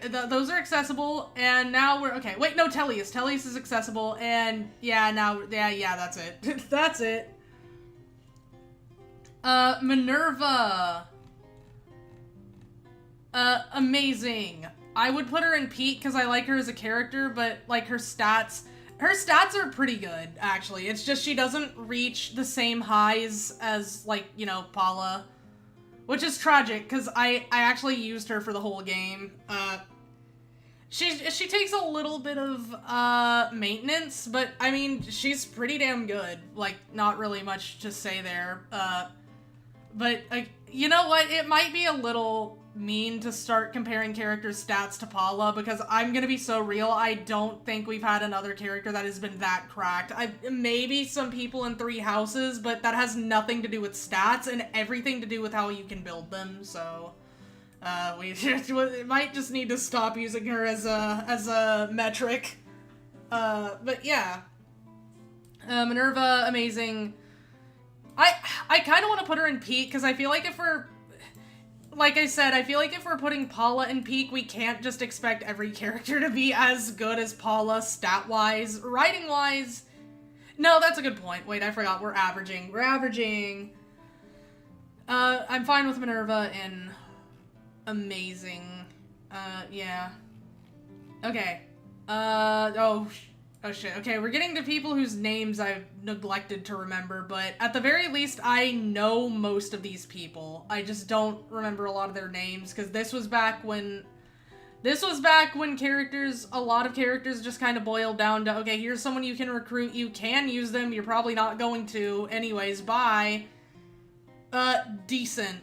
Those are accessible, and now we're... Okay, wait, no, Tellius. Tellius is accessible, and yeah, now... Yeah, that's it. That's it. Minerva. Amazing. I would put her in Pete because I like her as a character, but, like, her stats are pretty good, actually. It's just she doesn't reach the same highs as, like, you know, Paula. Which is tragic, because I actually used her for the whole game. She takes a little bit of, maintenance, but, I mean, she's pretty damn good. Like, not really much to say there. But, you know what? It might be a little mean to start comparing characters' stats to Paula, because I'm gonna be so real, I don't think we've had another character that has been that cracked. Maybe some people in 3 Houses, but that has nothing to do with stats and everything to do with how you can build them, so... we might just need to stop using her as a metric. But yeah. Minerva, amazing. I kind of want to put her in Peak, because I feel like if we're... Like I said, I feel like if we're putting Paula in Peak, we can't just expect every character to be as good as Paula stat-wise. Writing-wise... No, that's a good point. Wait, I forgot. We're averaging. We're averaging. I'm fine with Minerva in amazing. Yeah. Okay. Oh shit. Okay, we're getting to people whose names I've neglected to remember, but at the very least, I know most of these people. I just don't remember a lot of their names, because this was back when characters, a lot of characters just kind of boiled down to, okay, here's someone you can recruit, you can use them, you're probably not going to, anyways, bye. Decent.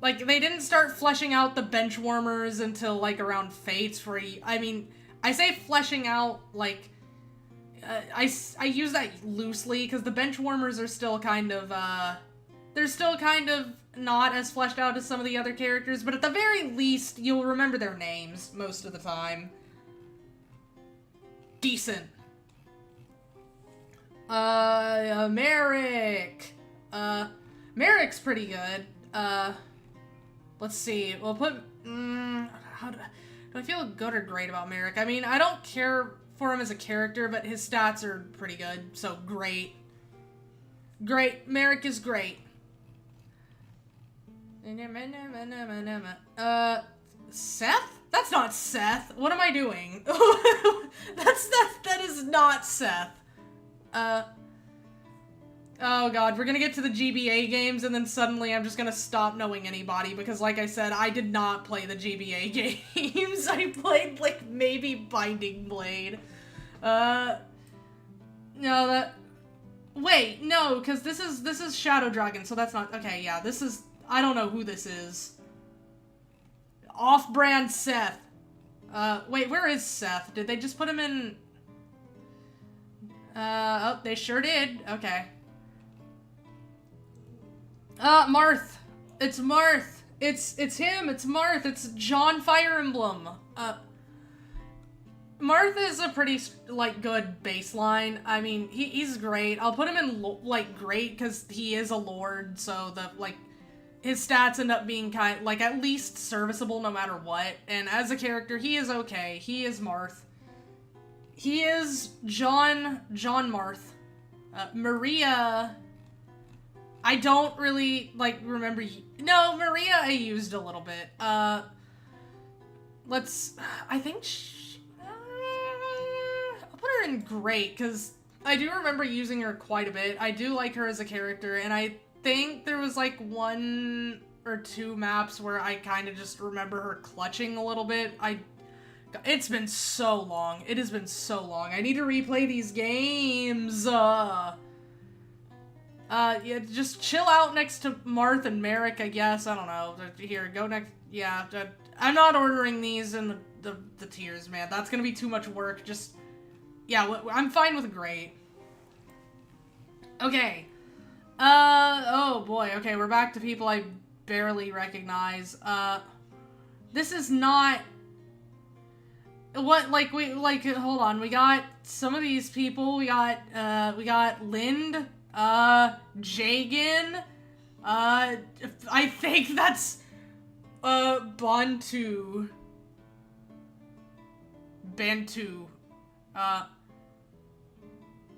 Like, they didn't start fleshing out the bench warmers until, like, around Fates, where I mean... I say fleshing out, like, I use that loosely, because the bench warmers are still kind of, they're still kind of not as fleshed out as some of the other characters, but at the very least, you'll remember their names most of the time. Decent. Merrick. Merrick's pretty good. Let's see, we'll put, do I feel good or great about Merrick? I mean, I don't care for him as a character, but his stats are pretty good, so great. Great. Merrick is great. Seth? That's not Seth. What am I doing? That is not Seth. Oh god, we're gonna get to the GBA games, and then suddenly I'm just gonna stop knowing anybody, because like I said, I did not play the GBA games. I played, like, maybe Binding Blade. No, that... Wait, no, because this is Shadow Dragon, so that's not... Okay, yeah, this is... I don't know who this is. Off-brand Seth. Wait, where is Seth? Did they just put him in... Oh, they sure did. Okay. Marth. It's Marth. It's him. It's Marth. It's John Fire Emblem. Marth is a pretty, like, good baseline. I mean, he's great. I'll put him in, like, great, because he is a lord, so the, like, his stats end up being like, at least serviceable no matter what. And as a character, he is okay. He is Marth. He is John Marth. Maria... I don't really, like, remember... No, Maria I used a little bit. I think I'll put her in great, because I do remember using her quite a bit. I do like her as a character, and I think there was, like, 1 or 2 maps where I kind of just remember her clutching a little bit. I It's been so long. It has been so long. I need to replay these games. Yeah, just chill out next to Marth and Merrick, I guess. I don't know. Here, go next. Yeah, I'm not ordering these in the tiers, man. That's gonna be too much work. Just, yeah, I'm fine with great. Okay. Oh boy. Okay, we're back to people I barely recognize. This is not... What, hold on. We got some of these people. We got Lind, Jagan, I think that's, Bantu,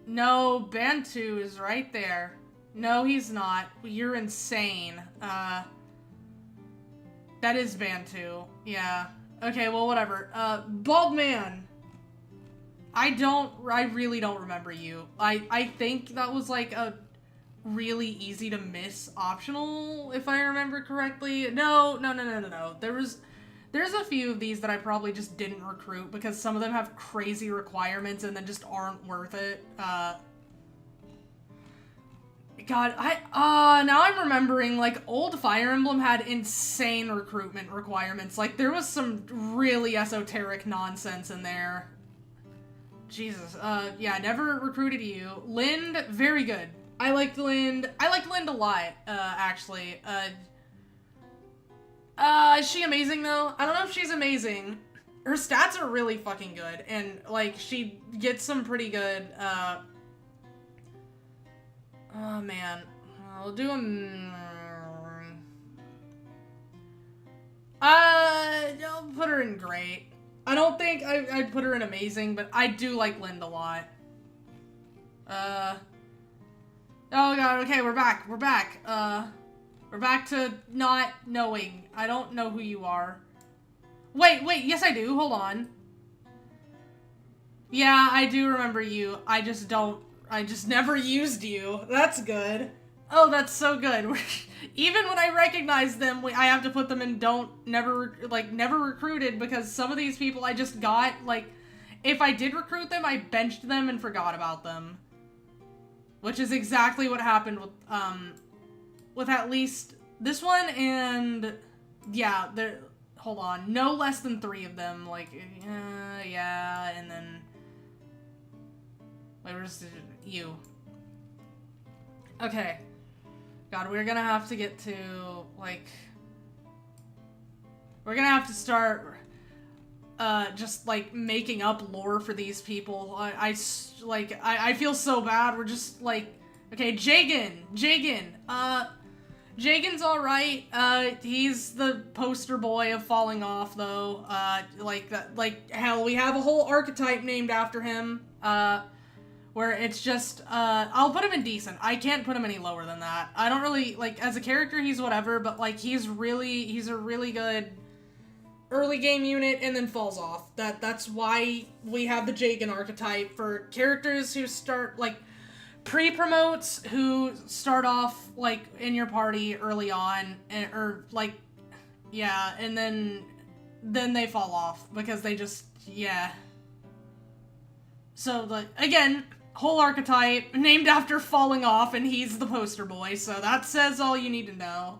no, Bantu is right there. No, he's not. You're insane. That is Bantu. Yeah. Okay, well, whatever. Bald Man. I really don't remember you. I think that was, like, a really easy to miss optional, if I remember correctly. No. There's a few of these that I probably just didn't recruit because some of them have crazy requirements and then just aren't worth it. God, now I'm remembering, like, old Fire Emblem had insane recruitment requirements. Like, there was some really esoteric nonsense in there. Jesus, yeah, never recruited you. Lind, very good. I liked Lind a lot, actually. Is she amazing, though? I don't know if she's amazing. Her stats are really fucking good, and, like, she gets some pretty good, oh, man. I'll do I'll put her in great. I don't think I'd put her in amazing, but I do like Lind a lot. Oh god, okay, we're back. We're back to not knowing. I don't know who you are. Wait, yes I do, hold on. Yeah, I do remember you. I just never used you. That's good. Oh, that's so good. Even when I recognize them, I have to put them in never recruited, because some of these people I just got, like, if I did recruit them, I benched them and forgot about them. Which is exactly what happened with at least this one and, yeah, hold on, no less than 3 of them, like, yeah, and then, where's you? Okay. God, we're gonna have to get to, like... We're gonna have to start, just, like, making up lore for these people. I feel so bad. We're just, like... Okay, Jagan! Jagan's alright. He's the poster boy of falling off, though. Hell, we have a whole archetype named after him. Where it's just, I'll put him in decent. I can't put him any lower than that. I don't really, like, as a character, he's whatever, but, like, he's a really good early game unit and then falls off. That's why we have the Jagan archetype for characters who start, like, pre-promotes who start off, like, in your party early on, or, like, yeah, and then they fall off because they just, yeah. So, like, again, whole archetype named after falling off, and he's the poster boy, so that says all you need to know.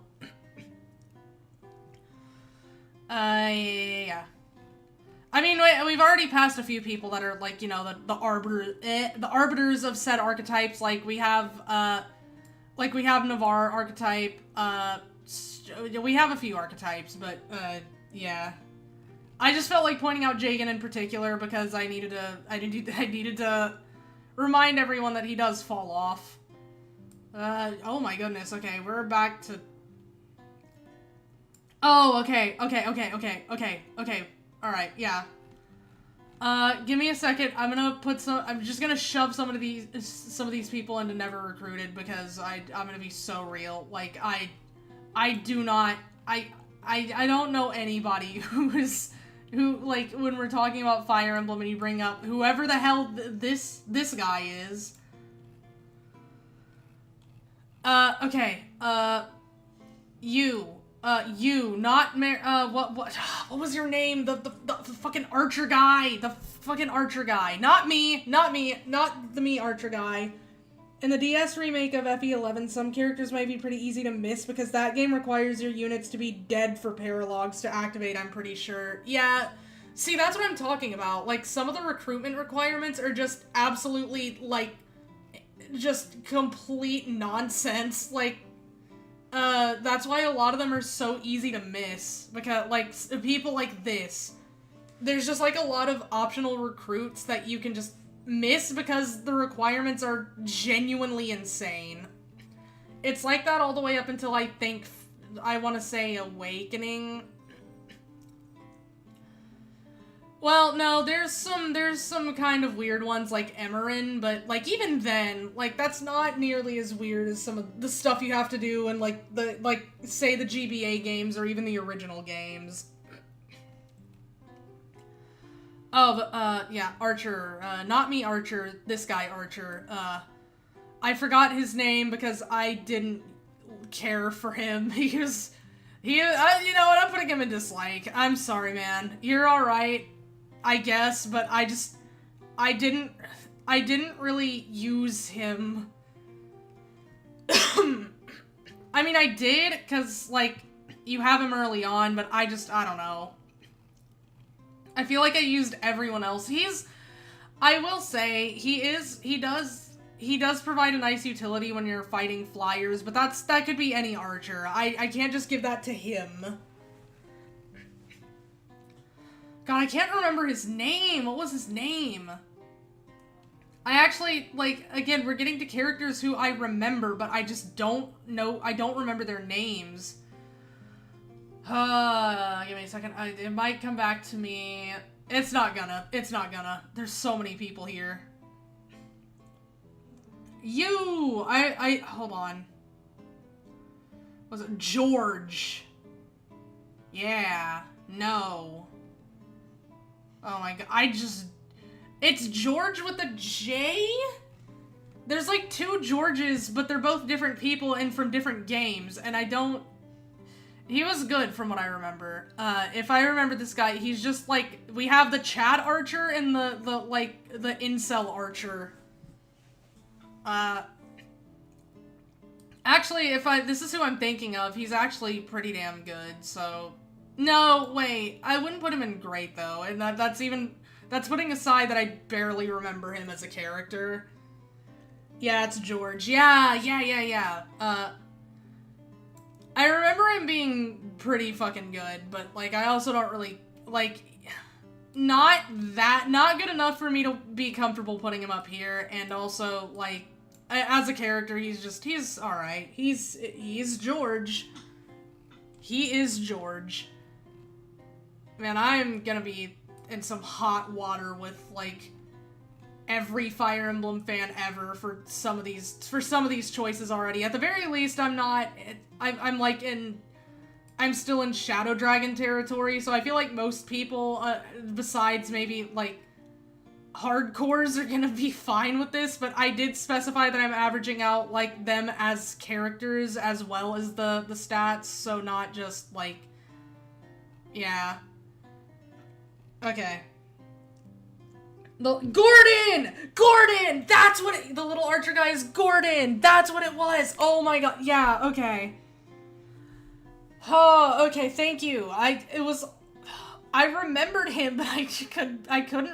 Yeah. I mean, we've already passed a few people that are, like, you know, the arbiters of said archetypes. Like, we have Navarre archetype, we have a few archetypes, but, yeah. I just felt like pointing out Jagan in particular because I needed to remind everyone that he does fall off. Oh my goodness, okay, we're back to... Oh, okay, alright, yeah. Give me a second, I'm just gonna shove some of these people into never recruited because I'm gonna be so real. Like, I don't know anybody who, like, when we're talking about Fire Emblem and you bring up whoever the hell this guy is. Okay, you, You, not what was your name? The fucking archer guy. The fucking archer guy. Not me. Not the me archer guy. In the DS remake of FE11, some characters might be pretty easy to miss because that game requires your units to be dead for paralogs to activate, I'm pretty sure. Yeah, see, that's what I'm talking about. Like, some of the recruitment requirements are just absolutely, like, just complete nonsense. Like, that's why a lot of them are so easy to miss. Because, like, people like this, there's just, like, a lot of optional recruits that you can just miss because the requirements are genuinely insane. It's like that all the way up until I want to say Awakening. Well, no, there's some kind of weird ones like Emerin, but like even then, like that's not nearly as weird as some of the stuff you have to do in like say the GBA games or even the original games. Oh, yeah, Archer, not me Archer, this guy Archer, I forgot his name because I didn't care for him. You know what, I'm putting him in dislike. I'm sorry, man. You're alright, I guess, but I didn't really use him. I mean, I did, cause, like, you have him early on, but I don't know. I feel like I used everyone else. I will say, he does provide a nice utility when you're fighting flyers, but that could be any archer. I can't just give that to him. God, I can't remember his name. What was his name? I actually, like, again, we're getting to characters who I remember, but I just don't know, I don't remember their names. Give me a second. It might come back to me. It's not gonna. There's so many people here. Hold on. Was it George? Yeah. No. Oh my god. It's George with a J? There's like two Georges, but they're both different people and from different games, and he was good from what I remember. If I remember this guy, he's just like, we have the Chad Archer and the Incel Archer. Actually, this is who I'm thinking of, he's actually pretty damn good, so. No, wait, I wouldn't put him in great though, and that's putting aside that I barely remember him as a character. Yeah, it's George. Yeah. I remember him being pretty fucking good, but, like, I also don't really, like, not good enough for me to be comfortable putting him up here, and also, like, as a character, he's alright. He's George. He is George. Man, I'm gonna be in some hot water with, like, every Fire Emblem fan ever for some of these choices already. At the very least, I'm still in Shadow Dragon territory, so I feel like most people, besides maybe, like, hardcores are gonna be fine with this, but I did specify that I'm averaging out, like, them as characters as well as the stats, so not just, like, yeah. Okay. Gordon! That's what the little archer guy is Gordon! That's what it was! Oh my god, yeah, okay. Oh, okay, thank you. I remembered him, but I couldn't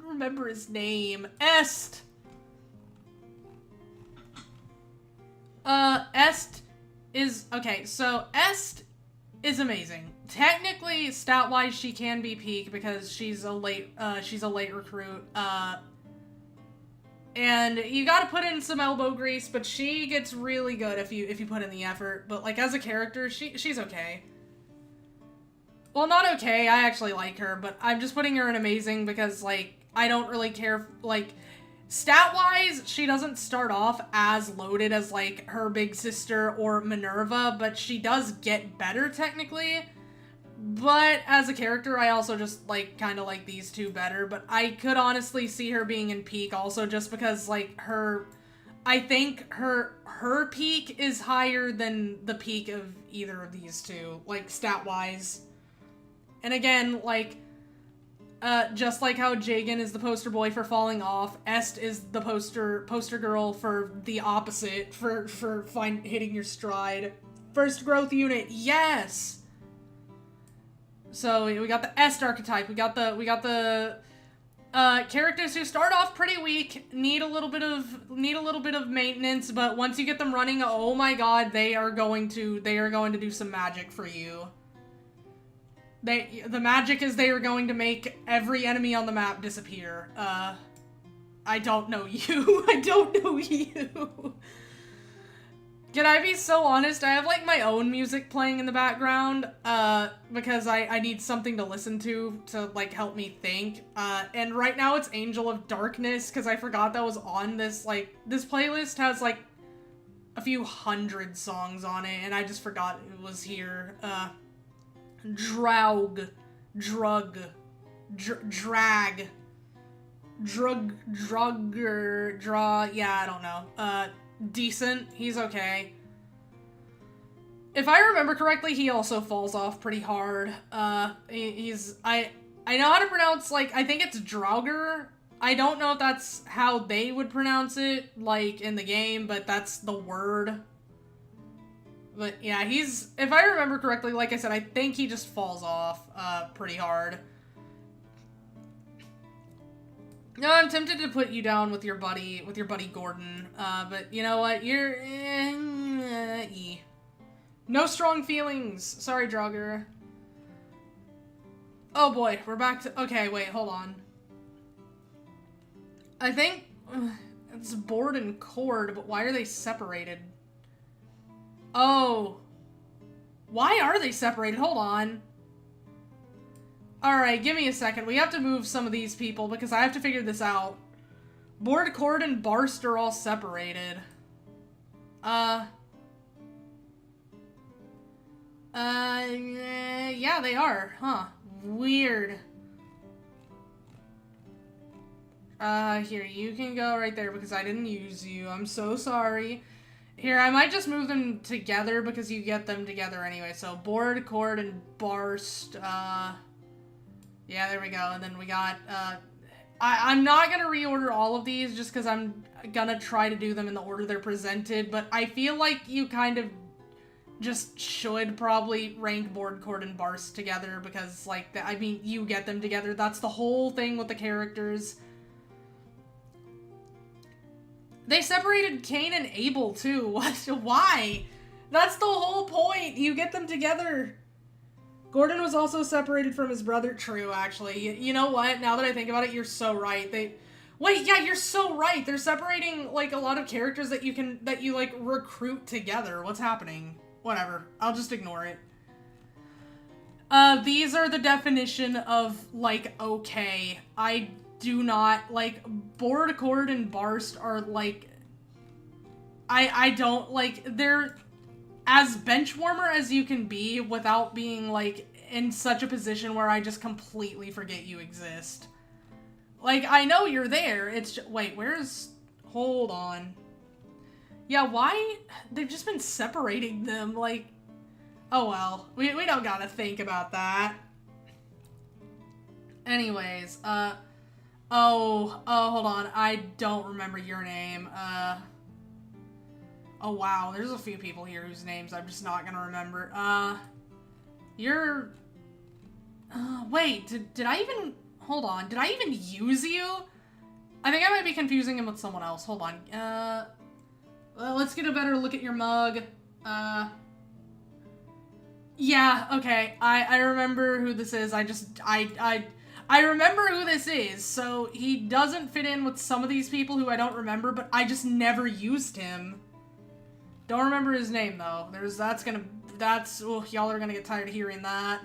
remember his name. Est is, okay, so Est is amazing. Technically, stat-wise, she can be peak because she's a late recruit. And you gotta put in some elbow grease, but she gets really good if you put in the effort. But, like, as a character, she's okay. Well, not okay, I actually like her, but I'm just putting her in amazing because, like, I don't really care, like, stat-wise, she doesn't start off as loaded as, like, her big sister or Minerva, but she does get better, technically. But as a character, I also just, like, kind of like these two better, but I could honestly see her being in peak also just because, like, her I think her peak is higher than the peak of either of these two, like, stat-wise. And again, like, just like how Jagen is the poster boy for falling off, Est is the poster girl for the opposite, for hitting your stride. First growth unit, yes! So we got the Est archetype, we got the characters who start off pretty weak, need a little bit of maintenance, but once you get them running, oh my god, they are going to do some magic for you. The magic is they are going to make every enemy on the map disappear. I don't know you. I don't know you. Can I be so honest? I have, like, my own music playing in the background, because I need something to listen to, like, help me think. And right now it's Angel of Darkness, because I forgot that was on this, like, this playlist has, like, a few hundred songs on it, and I just forgot it was here. Drag, drugger, yeah, I don't know. Decent, he's okay. If I remember correctly, he also falls off pretty hard. I know how to pronounce, like, I think it's Draugr. I don't know if that's how they would pronounce it, like, in the game, but that's the word. But yeah, if I remember correctly, like I said, I think he just falls off, pretty hard. No, I'm tempted to put you down with your buddy Gordon, but you know what, you're, no strong feelings. Sorry, Draugr. Oh boy, we're back to, okay, wait, hold on. I think, it's Board and Cord, but why are they separated? Oh. Why are they separated? Hold on. Alright, give me a second. We have to move some of these people because I have to figure this out. Board, Cord, and Barst are all separated. Yeah, they are. Huh. Weird. Here, you can go right there because I didn't use you. I'm so sorry. Here, I might just move them together because you get them together anyway. So, Board, Cord, and Barst, yeah, there we go. And then we got, I'm not gonna reorder all of these just because I'm gonna try to do them in the order they're presented, but I feel like you kind of just should probably rank Board, Cord, and Barst together because, like, I mean, you get them together. That's the whole thing with the characters. They separated Cain and Abel, too. What? Why? That's the whole point. You get them together. Gordon was also separated from his brother. True, actually. You know what? Now that I think about it, you're so right. Wait, yeah, you're so right. They're separating, like, a lot of characters that you, like, recruit together. What's happening? Whatever. I'll just ignore it. These are the definition of, like, okay. I do not, like, Board, Cord, and Barst are, like, I don't, like, they're as benchwarmer as you can be without being, like, in such a position where I just completely forget you exist. Like, I know you're there, it's just, wait, hold on. Yeah, why? They've just been separating them, like, oh well, we don't gotta think about that. Anyways, oh, hold on. I don't remember your name. Oh wow, there's a few people here whose names I'm just not gonna remember. Wait, did I even, hold on, did I even use you? I think I might be confusing him with someone else. Hold on. Let's get a better look at your mug. Yeah, okay. I remember who this is. I remember who this is, so he doesn't fit in with some of these people who I don't remember, but I just never used him. Don't remember his name, though. Y'all are gonna get tired of hearing that.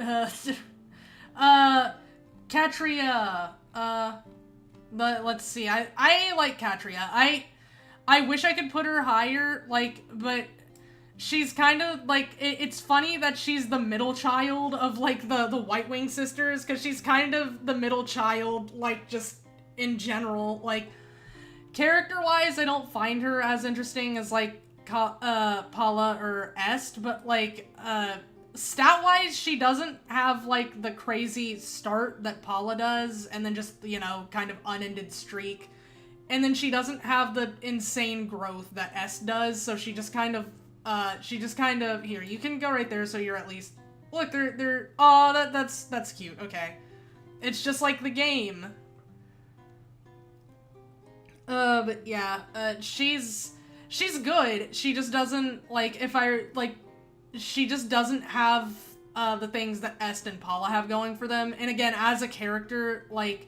Katria. But let's see, I like Katria. I wish I could put her higher, like, but she's kind of, like, it's funny that she's the middle child of, like, the White Wing sisters, because she's kind of the middle child, like, just in general. Like, character-wise, I don't find her as interesting as, like, Paula or Est, but, like, stat-wise, she doesn't have, like, the crazy start that Paula does, and then just, you know, kind of unended streak. And then she doesn't have the insane growth that Est does, so she just kind of, here, you can go right there so you're at least, look, oh, that's cute, okay. It's just like the game. But yeah, she's good. She just doesn't, like, she just doesn't have, the things that Est and Paula have going for them. And again, as a character, like,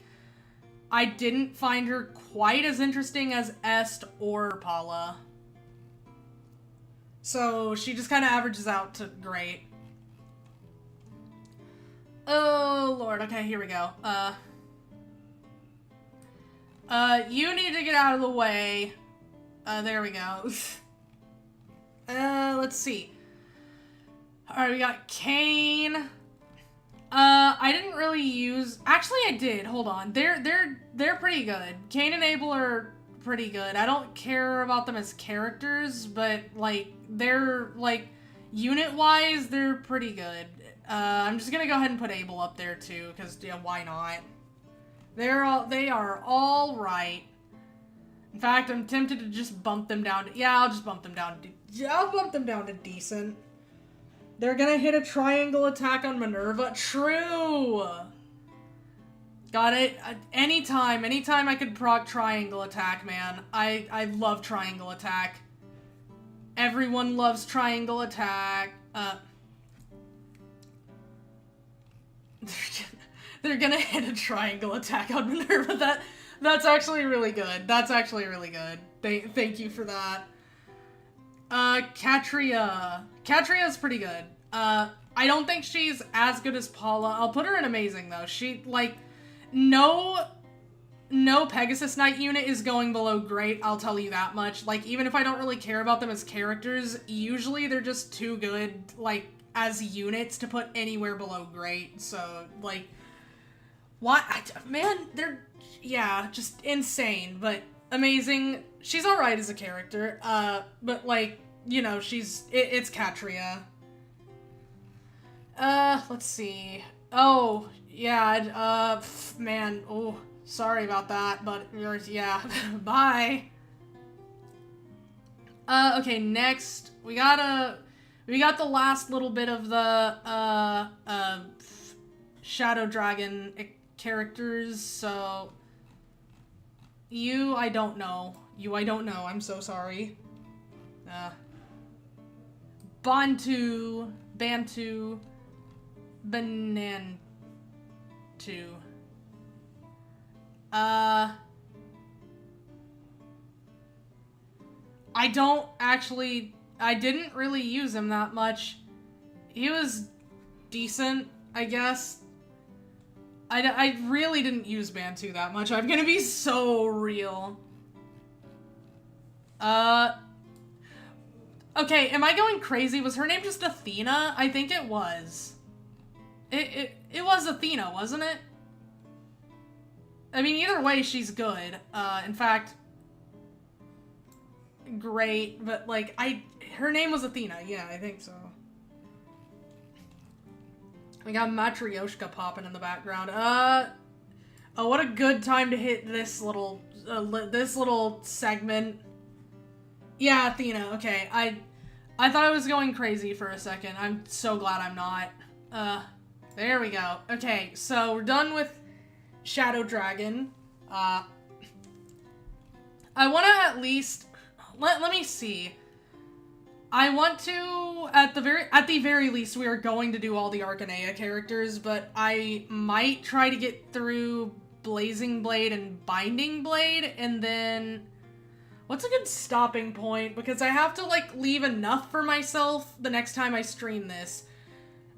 I didn't find her quite as interesting as Est or Paula. So, she just kind of averages out to great. Oh, Lord. Okay, here we go. You need to get out of the way. There we go. Let's see. Alright, we got Kane. I didn't really use... Actually, I did. Hold on. They're pretty good. Kane and Abel are pretty good. I don't care about them as characters, but, like, they're, like, unit-wise, they're pretty good. I'm just gonna go ahead and put Abel up there, too, because, yeah, why not? They are all right. In fact, I'm tempted to just bump them down to... Yeah, I'll just bump them down to... I'll bump them down to decent. They're gonna hit a triangle attack on Minerva. True! Got it. Anytime I could proc triangle attack, man. I love triangle attack. Everyone loves triangle attack. They're gonna hit a triangle attack on Minerva. That's actually really good. That's actually really good. Thank you for that. Katria. Katria's pretty good. I don't think she's as good as Paula. I'll put her in amazing, though. She, like, no Pegasus Knight unit is going below great, I'll tell you that much. Like, even if I don't really care about them as characters, usually they're just too good, like, as units to put anywhere below great. So, like, what? Man, they're, yeah, just insane, but amazing. She's alright as a character, but, like, you know, it's Katria. Let's see. Oh, yeah, man, oh, sorry about that, but, yeah, bye. Okay, next, we got the last little bit of the, Shadow Dragon characters, so, I don't know, I'm so sorry. Bantu, Banantu. I didn't really use him that much. He was decent, I guess. I really didn't use Bantu that much. I'm gonna be so real. Okay, am I going crazy? Was her name just Athena? I think it was. It was Athena, wasn't it? I mean, either way, she's good. In fact, great, but, like, her name was Athena. Yeah, I think so. We got Matryoshka popping in the background. Oh, what a good time to hit this little segment. Yeah, Athena, okay. I thought I was going crazy for a second. I'm so glad I'm not. There we go. Okay, so we're done with Shadow Dragon. I want to at least... Let me see. I want to, at the very least, we are going to do all the Arcanea characters, but I might try to get through Blazing Blade and Binding Blade, and then... What's a good stopping point? Because I have to, like, leave enough for myself the next time I stream this.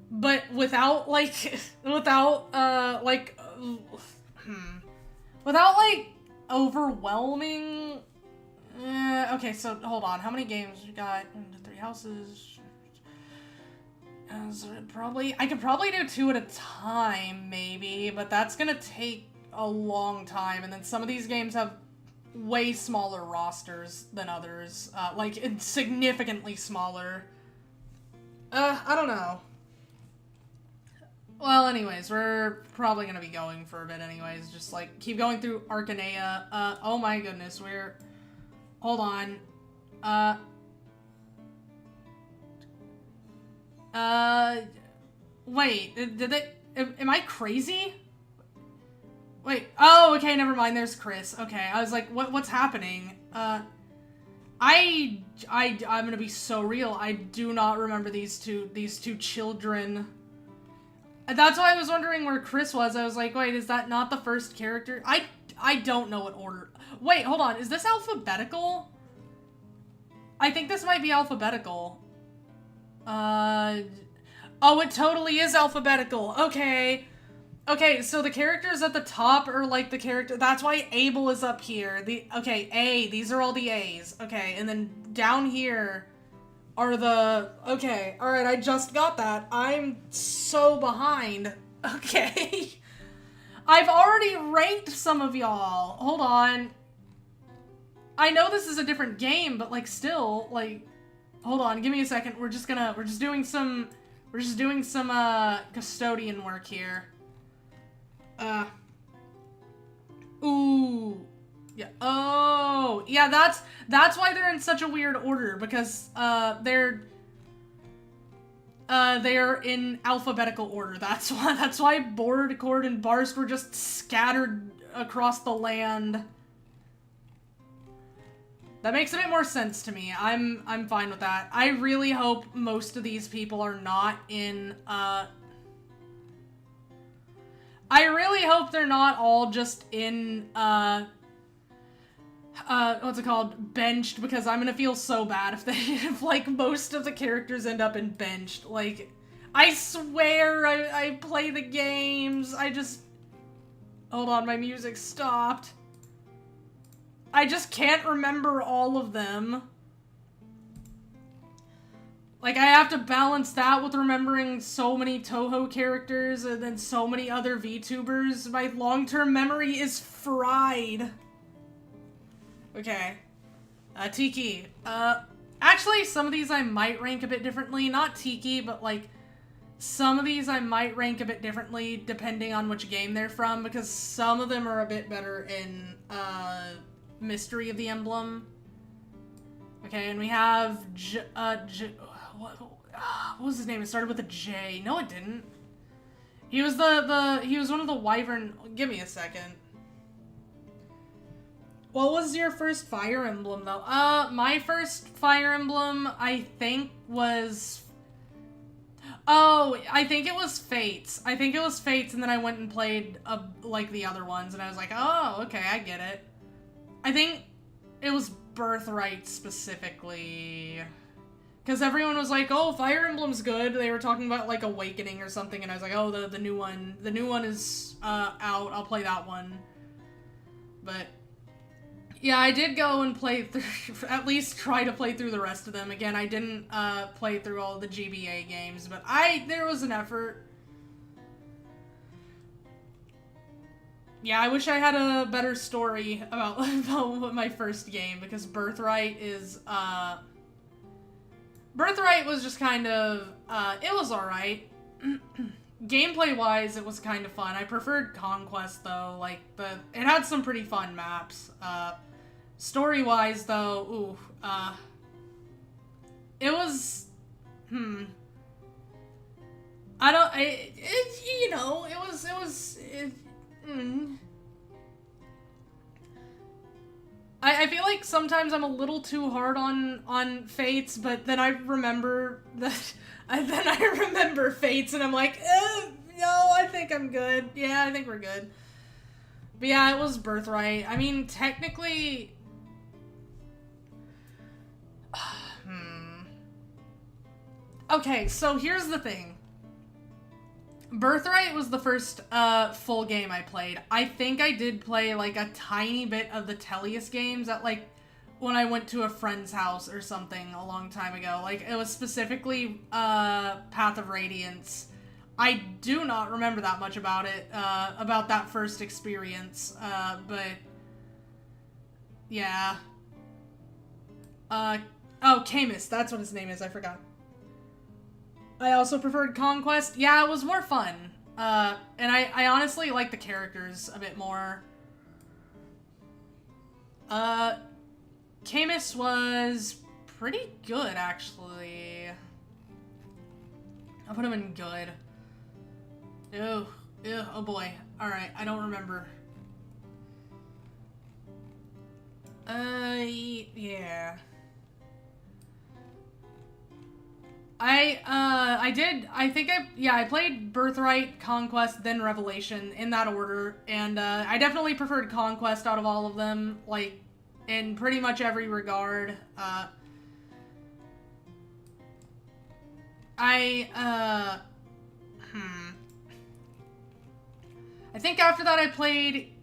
But without, like, without, overwhelming... okay, so, hold on. How many games? We got 3 houses... so I could probably do 2 at a time, maybe, but that's gonna take a long time, and then some of these games have way smaller rosters than others. Like, significantly smaller. I don't know. Well, anyways, we're probably gonna be going for a bit anyways. Just, like, keep going through Arcanea. Oh my goodness, hold on. Wait, did they... Am I crazy? Wait, oh, okay, never mind, there's Chris. Okay, I was like, what's happening? I'm gonna be so real, I do not remember these two children. That's why I was wondering where Chris was. I was like, wait, is that not the first character? I don't know what order. Wait, hold on, is this alphabetical? I think this might be alphabetical. Oh, it totally is alphabetical. Okay. Okay, so the characters at the top are like the character. That's why Abel is up here. Okay, A. These are all the A's. Okay, and then down here are the... Okay, alright, I just got that. I'm so behind. Okay. I've already ranked some of y'all. Hold on. I know this is a different game, but, like, still, like... Hold on, give me a second. We're just doing some custodian work here. Ooh. Yeah. Oh, yeah, that's why they're in such a weird order, because, they're in alphabetical order. That's why Board, Cord, and Barst were just scattered across the land. That makes a bit more sense to me. I'm fine with that. I really hope most of these people are not in, I really hope they're not all just in, what's it called? Benched, because I'm gonna feel so bad if like, most of the characters end up in benched. Like, I swear I play the games. Hold on, my music stopped. I just can't remember all of them. Like, I have to balance that with remembering so many Toho characters and then so many other VTubers. My long-term memory is fried. Okay. Tiki. Actually, some of these I might rank a bit differently. Not Tiki, but, like, some of these I might rank a bit differently depending on which game they're from, because some of them are a bit better in, Mystery of the Emblem. Okay, and we have what was his name? It started with a J. No, it didn't. He was he was one of the Wyvern... Give me a second. What was your first Fire Emblem, though? My first Fire Emblem, I think, was... Oh, I think it was Fates. I think it was Fates, and then I went and played, like, the other ones, and I was like, oh, okay, I get it. I think it was Birthright, specifically. Because everyone was like, oh, Fire Emblem's good. They were talking about, like, Awakening or something, and I was like, oh, the new one. The new one is, out. I'll play that one. But... yeah, I did go and play through, at least try to play through the rest of them. Again, I didn't, play through all the GBA games, but there was an effort. Yeah, I wish I had a better story about my first game, because Birthright is, Birthright was just kind of, it was alright. Gameplay-wise, it was kind of fun. I preferred Conquest, though. Like, it had some pretty fun maps. Story-wise, though, it was, I feel like sometimes I'm a little too hard on Fates, but then I remember that, then I remember Fates, and I'm like, no, I think I'm good. Yeah, I think we're good. But yeah, it was Birthright. I mean, technically... Okay, so here's the thing. Birthright was the first full game I played. I think I did play like a tiny bit of the Tellius games at like when I went to a friend's house or something a long time ago. Like it was specifically Path of Radiance. I do not remember that much about it, about that first experience, but Yeah. Oh, Camus, that's what his name is, I forgot. I also preferred Conquest. Yeah, it was more fun. And I honestly like the characters a bit more. Camus was pretty good, actually. I'll put him in good. Ew, ew, oh boy. Alright, I don't remember. Yeah. I played Birthright, Conquest, then Revelation, in that order, and, I definitely preferred Conquest out of all of them, like, in pretty much every regard. I think after that I played,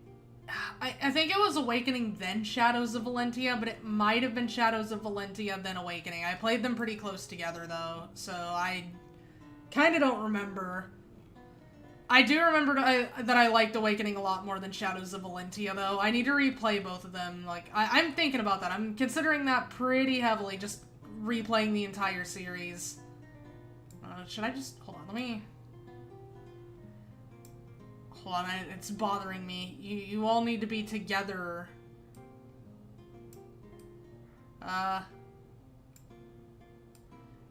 I think it was Awakening then Shadows of Valentia, but it might have been Shadows of Valentia then Awakening. I played them pretty close together though, so I kind of don't remember. I do remember that I liked Awakening a lot more than Shadows of Valentia though. I need to replay both of them. Like, I'm thinking about that. I'm considering that pretty heavily, just replaying the entire series. Should I just, hold on, let me... Hold on, it's bothering me. You all need to be together.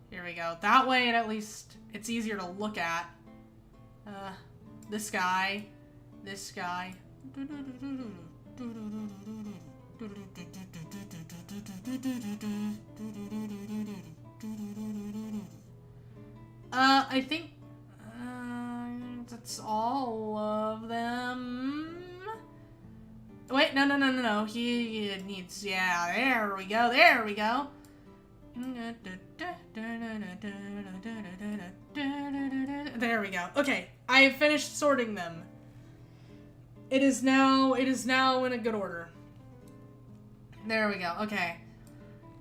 Here we go. That way, at least, it's easier to look at. This guy. This guy. I think that's all of them. Wait, no. He needs, yeah, there we go, there we go. There we go. Okay, I have finished sorting them. It is now in a good order. There we go, okay.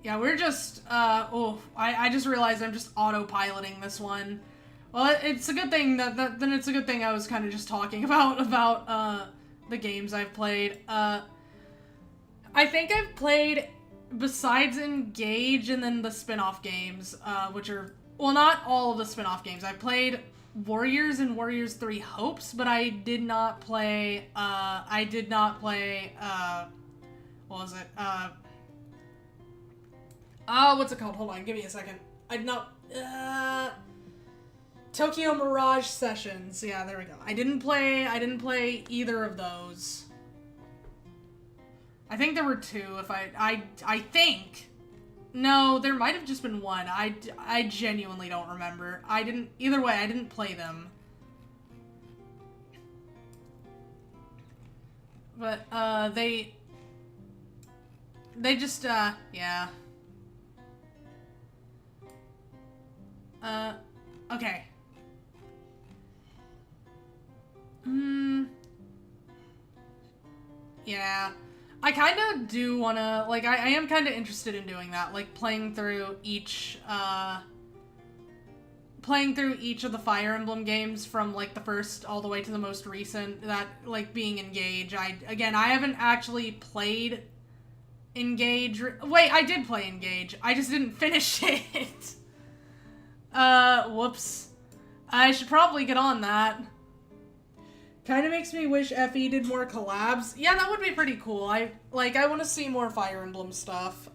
Yeah, we're just, I just realized I'm just autopiloting this one. Well, it's a good thing then it's a good thing I was kind of just talking about, the games I've played. I think I've played, besides Engage and then the spin-off games, which are, well, not all of the spin-off games. I played Warriors and Warriors 3 Hopes, but I did not play, what was it, what's it called? Hold on, give me a second. I did not, Tokyo Mirage Sessions. Yeah, there we go. I didn't play either of those. I think there were two, if I think. No, there might have just been one. I genuinely don't remember. Either way, I didn't play them. But, they just, yeah. Okay. Yeah. I kind of do want to, like, I am kind of interested in doing that, like, playing through each of the Fire Emblem games from, like, the first all the way to the most recent, that, like, being Engage. I haven't actually played Engage. Wait, I did play Engage. I just didn't finish it. Whoops. I should probably get on that. Kind of makes me wish FE did more collabs. Yeah, that would be pretty cool. I want to see more Fire Emblem stuff.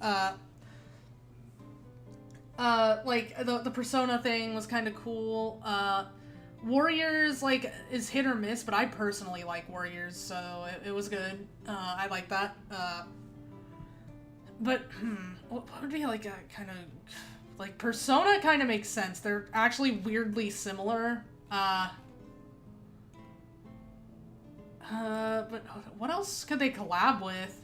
Like, the Persona thing was kind of cool. Warriors, like, is hit or miss, but I personally like Warriors, so it was good. I like that. But, what would be, like, a kind of... Like, Persona kind of makes sense. They're actually weirdly similar. But what else could they collab with?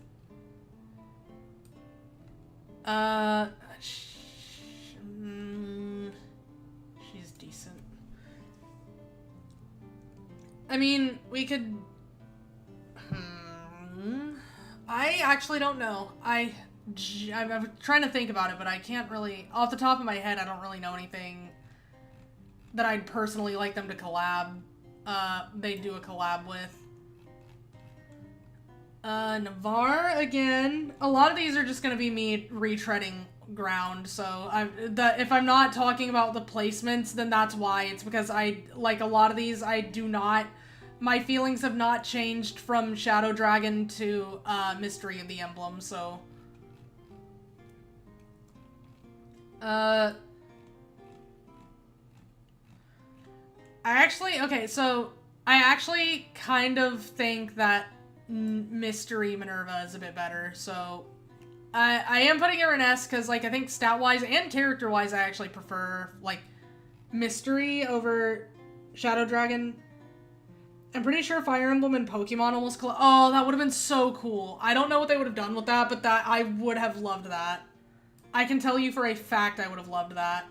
She's decent. I mean, we could... I actually don't know. I'm trying to think about it, but I can't really... Off the top of my head, I don't really know anything that I'd personally like them to collab. They do a collab with. Navarre again. A lot of these are just gonna be me retreading ground, so if I'm not talking about the placements, then that's why. It's because like a lot of these, my feelings have not changed from Shadow Dragon to, Mystery of the Emblem, so. I actually kind of think that Mystery Minerva is a bit better, so I am putting her in S because, like, I think stat-wise and character-wise I actually prefer, like, Mystery over Shadow Dragon. I'm pretty sure Fire Emblem and Pokemon almost oh, that would have been so cool. I don't know what they would have done with that, but I would have loved that. I can tell you for a fact I would have loved that.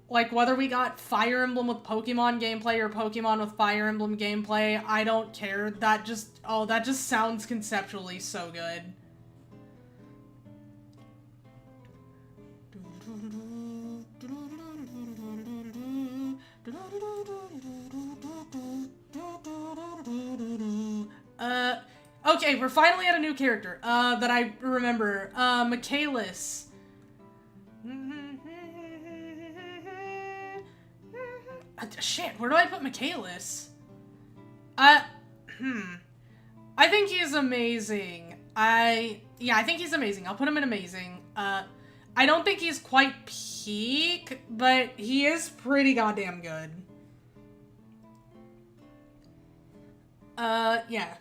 Like, whether we got Fire Emblem with Pokemon gameplay or Pokemon with Fire Emblem gameplay, I don't care. That just sounds conceptually so good. Okay, we're finally at a new character, that I remember. Michaelis. Shit, where do I put Michaelis? I think he's amazing. I think he's amazing. I'll put him in amazing. I don't think he's quite peak, but he is pretty goddamn good. Yeah.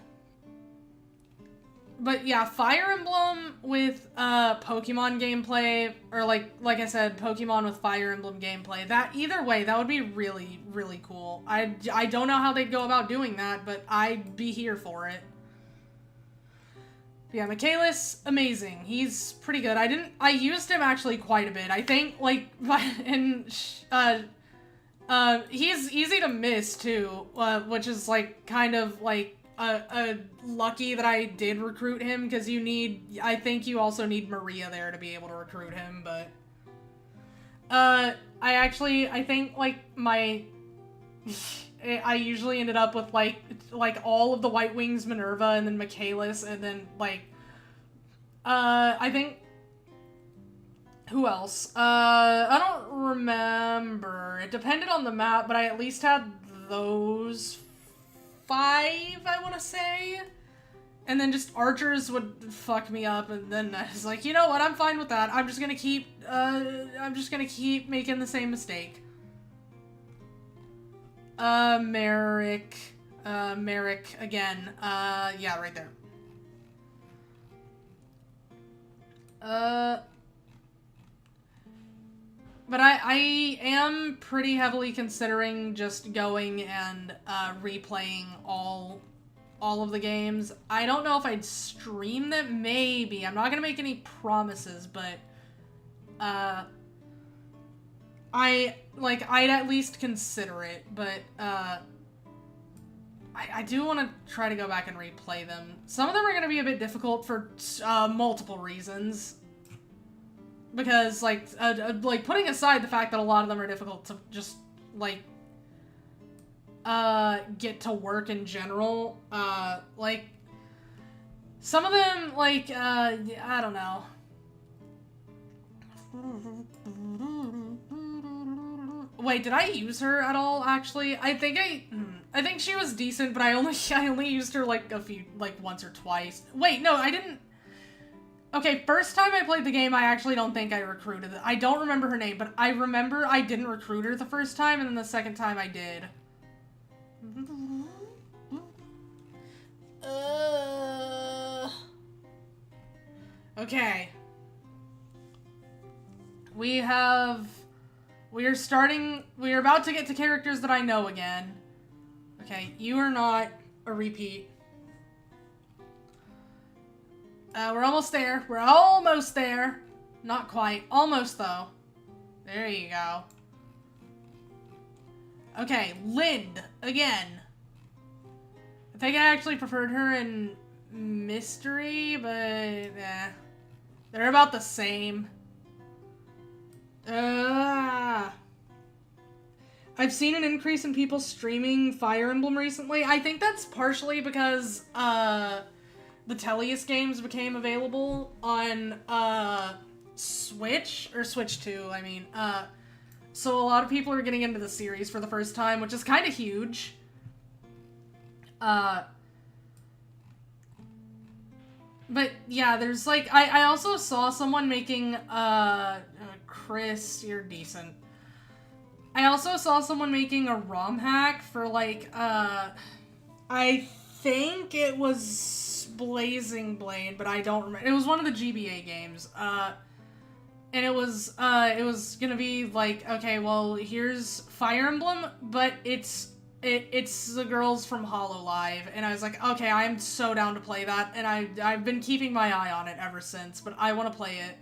But yeah, Fire Emblem with, Pokemon gameplay, or like I said, Pokemon with Fire Emblem gameplay, either way, that would be really, really cool. I don't know how they'd go about doing that, but I'd be here for it. But yeah, Michaelis, amazing. He's pretty good. I used him actually quite a bit. I think, like, he's easy to miss, too, which is, like, kind of, like, lucky that I did recruit him, because I think you also need Maria there to be able to recruit him, but, I think, like, I usually ended up with, like, all of the White Wings Minerva, and then Michaelis, and then, like, I think, who else? I don't remember. It depended on the map, but I at least had those 5, I want to say. And then just archers would fuck me up, and then I was like, you know what, I'm fine with that. I'm just gonna keep making the same mistake. Merrick again. Yeah, right there. But I am pretty heavily considering just going and, replaying all of the games. I don't know if I'd stream them, maybe. I'm not gonna make any promises, but, I'd at least consider it, but, I do want to try to go back and replay them. Some of them are going to be a bit difficult for, multiple reasons. Because, like, putting aside the fact that a lot of them are difficult to just, like, get to work in general, like, some of them, like, I don't know. Wait, did I use her at all, actually? I think she was decent, but I only used her, like, once or twice. Wait, no, I didn't. Okay, first time I played the game, I actually don't think I recruited her. I don't remember her name, but I remember I didn't recruit her the first time, and then the second time I did. Okay. We are about to get to characters that I know again. Okay, you are not a repeat. We're almost there. We're almost there. Not quite. Almost, though. There you go. Okay, Lind, again. I think I actually preferred her in Mystery, but, eh. They're about the same. I I've seen an increase in people streaming Fire Emblem recently. I think that's partially because, the Tellius games became available on, Switch, or Switch 2, I mean, so a lot of people are getting into the series for the first time, which is kind of huge. But yeah, there's like, I also saw someone making, Chris, you're decent. I also saw someone making a ROM hack for like, I think it was Blazing Blade, but I don't remember. It was one of the GBA games, and it was gonna be like, okay, well, here's Fire Emblem, but it's the girls from Hololive, and I was like, okay, I'm so down to play that, and I've been keeping my eye on it ever since, but I want to play it.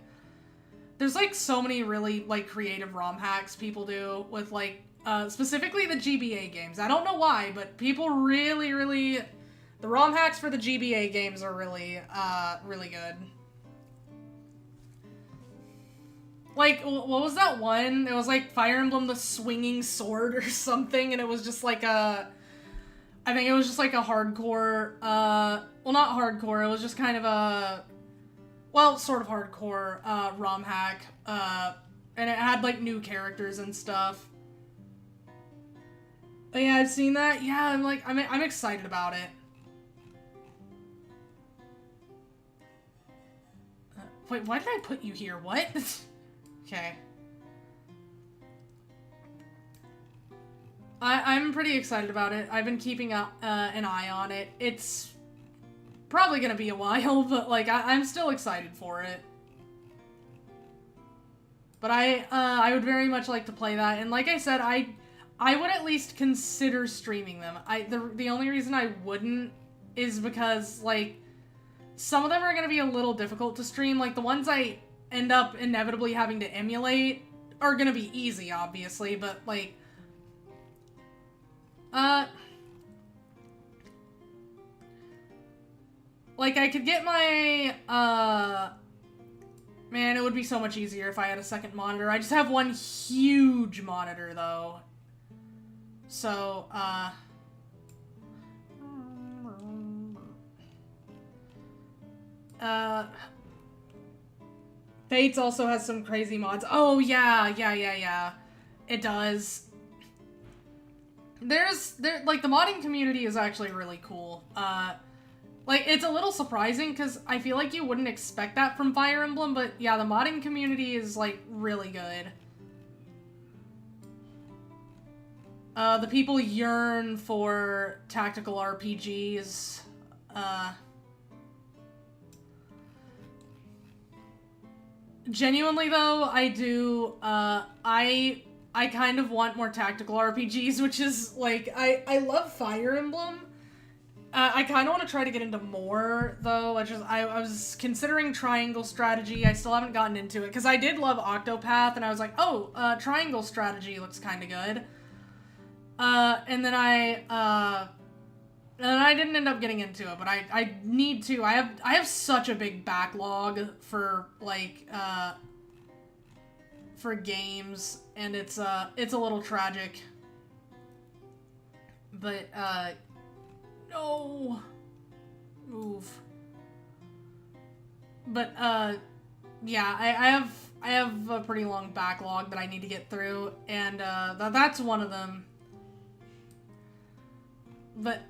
There's, like, so many really, like, creative ROM hacks people do with, like, specifically the GBA games. I don't know why, but people really, the ROM hacks for the GBA games are really, really good. Like, what was that one? It was, like, Fire Emblem the Swinging Sword or something, and it was just, like, I think it was just, like, a hardcore, well, not hardcore, it was just kind of a... Well, sort of hardcore, ROM hack, and it had, like, new characters and stuff. But yeah, I've seen that. Yeah, I'm excited about it. Wait, why did I put you here? What? Okay. I'm pretty excited about it. I've been keeping an eye on it. It's probably gonna be a while, but, like, I'm still excited for it. But I would very much like to play that, and like I said, I would at least consider streaming them. The only reason I wouldn't is because, like, some of them are gonna be a little difficult to stream. Like, the ones I end up inevitably having to emulate are gonna be easy, obviously, but, like, like, I could get my, man, it would be so much easier if I had a second monitor. I just have one huge monitor, though. So, Fates also has some crazy mods. Oh, yeah. It does. Like, the modding community is actually really cool. Like, it's a little surprising, because I feel like you wouldn't expect that from Fire Emblem, but yeah, the modding community is, like, really good. The people yearn for tactical RPGs. Genuinely, though, I do, I kind of want more tactical RPGs, which is, like, I love Fire Emblem. I kind of want to try to get into more, though. I was considering triangle strategy. I still haven't gotten into it, because I did love Octopath, and I was like, oh, triangle strategy looks kind of good. And then I didn't end up getting into it, but I need to. I have such a big backlog for, like, for games, and it's a little tragic. But, no! Move. But, yeah, I have a pretty long backlog that I need to get through, and, that's one of them. But,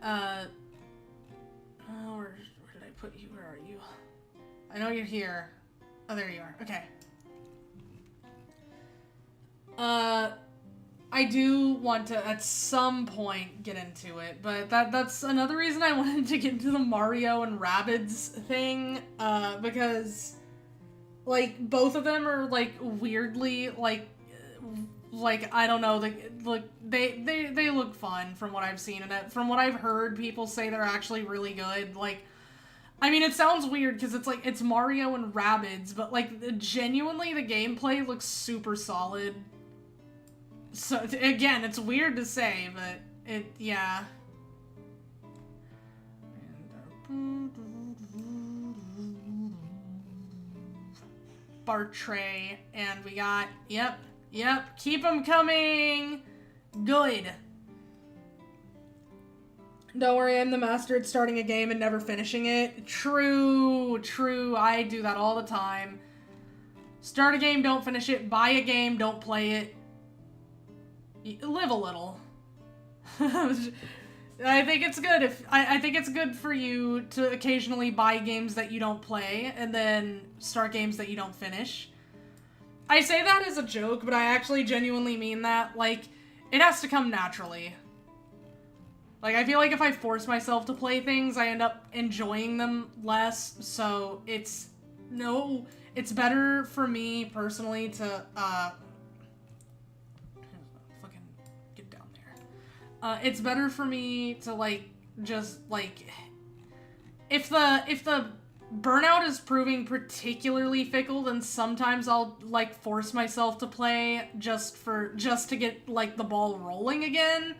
where did I put you? Where are you? I know you're here. Oh, there you are. Okay. I do want to, at some point, get into it, but that's another reason I wanted to get into the Mario and Rabbids thing, because, like, both of them are, like, weirdly, like, I don't know, they look fun from what I've seen, and from what I've heard, people say they're actually really good. Like, I mean, it sounds weird, because it's, like, it's Mario and Rabbids, but, like, genuinely, the gameplay looks super solid. So, again, it's weird to say, but yeah. Bartray, and we got, yep, keep them coming! Good. Don't worry, I'm the master at starting a game and never finishing it. True, true. I do that all the time. Start a game, don't finish it. Buy a game, don't play it. Live a little. I think it's good I think it's good for you to occasionally buy games that you don't play and then start games that you don't finish. I say that as a joke, but I actually genuinely mean that. Like, it has to come naturally. Like, I feel like if I force myself to play things, I end up enjoying them less, so it's better for me personally to fucking get down there. It's better for me to like just like if the burnout is proving particularly fickle, then sometimes I'll like force myself to play just to get like the ball rolling again.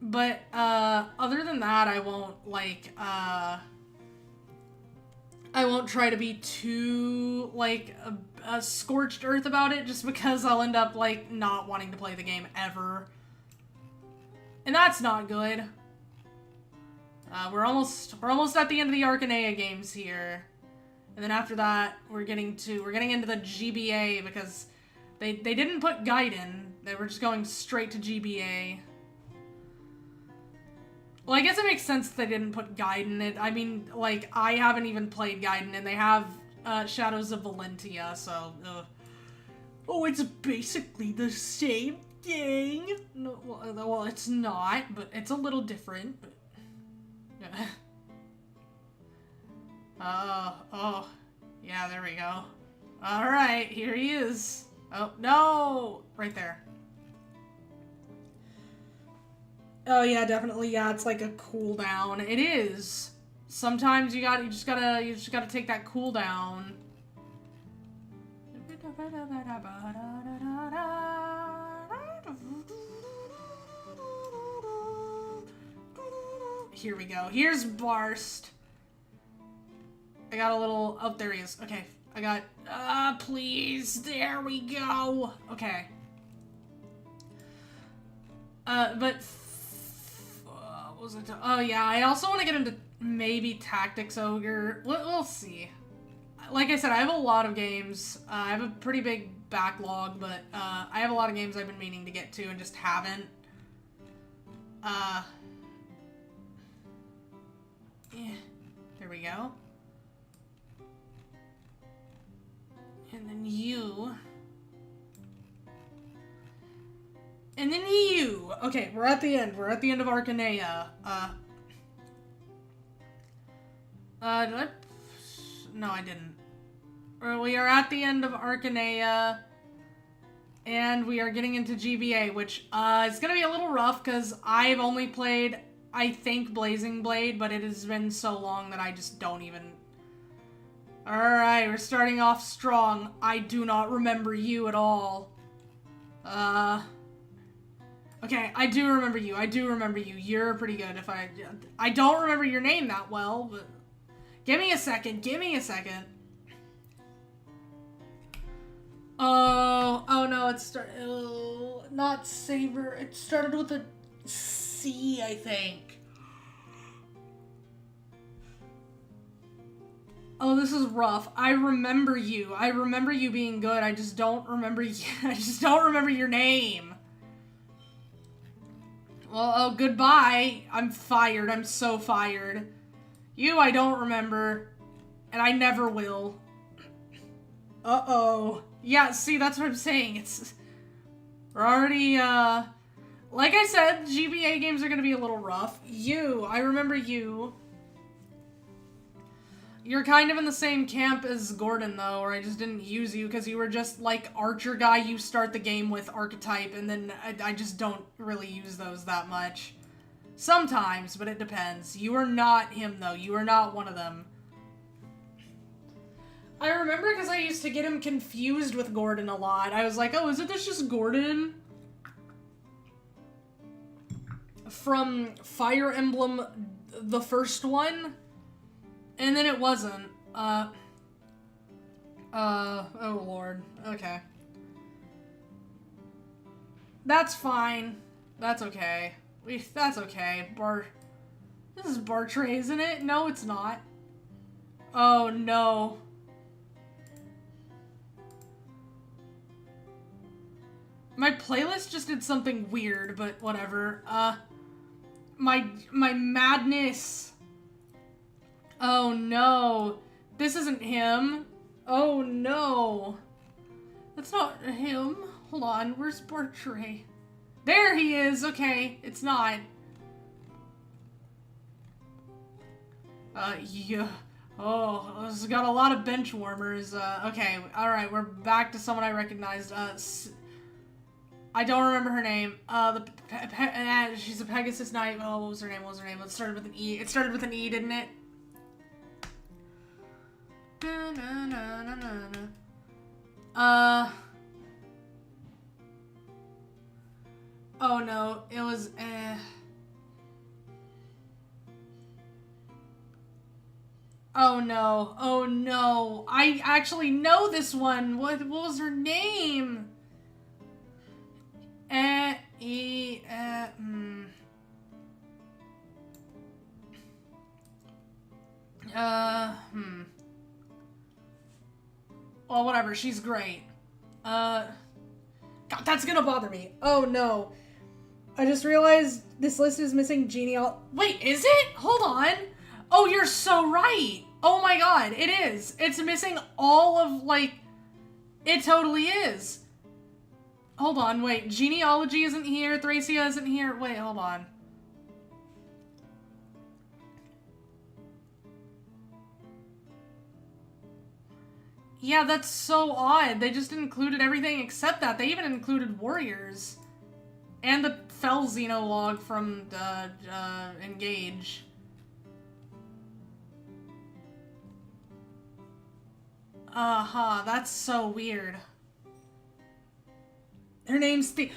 But other than that, I won't like I won't try to be too like a scorched earth about it, just because I'll end up like not wanting to play the game ever. And that's not good. We're almost at the end of the Arcanea games here. And then after that, we're getting into the GBA, because they didn't put Gaiden. They were just going straight to GBA. Well, I guess it makes sense that they didn't put Gaiden. I mean, like, I haven't even played Gaiden, and they have Shadows of Valentia, so... Oh, it's basically the same thing! No, well, it's not, but it's a little different. But... oh, yeah, there we go. Alright, here he is. Oh, no! Right there. Oh yeah, definitely. Yeah, it's like a cooldown. It is. Sometimes you just gotta take that cooldown. Here we go. Here's Barst. I got a little... Oh, there he is. Okay. I got... please. There we go. Okay. But... what was it? Oh, yeah. I also want to get into maybe Tactics Ogre. We'll see. Like I said, I have a lot of games. I have a pretty big backlog, but I have a lot of games I've been meaning to get to and just haven't. Yeah. There we go. And then you. And then you. Okay, we're at the end. We're at the end of Arcanea. Did I? No, I didn't. We are at the end of Arcanea. And we are getting into GBA, which, is gonna be a little rough, because I've only played, I think, Blazing Blade, but it has been so long that I just don't even... Alright, we're starting off strong. I do not remember you at all. Okay, I do remember you. I do remember you. You're pretty good. I don't remember your name that well, but... Give me a second. Give me a second. Oh no, not Saber. It started with a C, I think. Oh, this is rough. I remember you. I remember you being good. I just don't remember you. I just don't remember your name. Well, oh, goodbye. I'm fired. I'm so fired. You, I don't remember. And I never will. Uh-oh. Yeah, see, that's what I'm saying. We're already, like I said, GBA games are gonna be a little rough. You, I remember you. You're kind of in the same camp as Gordon, though, or I just didn't use you because you were just, like, Archer guy you start the game with archetype, and then I just don't really use those that much. Sometimes, but it depends. You are not him, though. You are not one of them. I remember because I used to get him confused with Gordon a lot. I was like, oh, isn't this just Gordon? From Fire Emblem, the first one? And then it wasn't. Oh lord. Okay. That's fine. That's okay. That's okay. This is Bartray, isn't it? No, it's not. Oh, no. My playlist just did something weird, but whatever. My madness. Oh, no. This isn't him. Oh, no. That's not him. Hold on. Where's Bartray? There he is. Okay. It's not. Yeah. Oh, this has got a lot of bench warmers. Okay. Alright. We're back to someone I recognized. I don't remember her name. She's a Pegasus Knight. Oh, what was her name? What was her name? It started with an E. It started with an E, didn't it? Oh no, it was, Oh no, oh no. I actually know this one. What was her name? Well, whatever, she's great. God, that's gonna bother me. Oh no. I just realized this list is missing genealogy. Wait, is it? Hold on. Oh, you're so right. Oh my god, it is. It's missing all of, like, it totally is. Hold on, wait. Genealogy isn't here. Thracia isn't here. Wait, hold on. Yeah, that's so odd. They just included everything except that. They even included warriors. And the Fell Xeno log from Engage. That's so weird. Her name's Thea!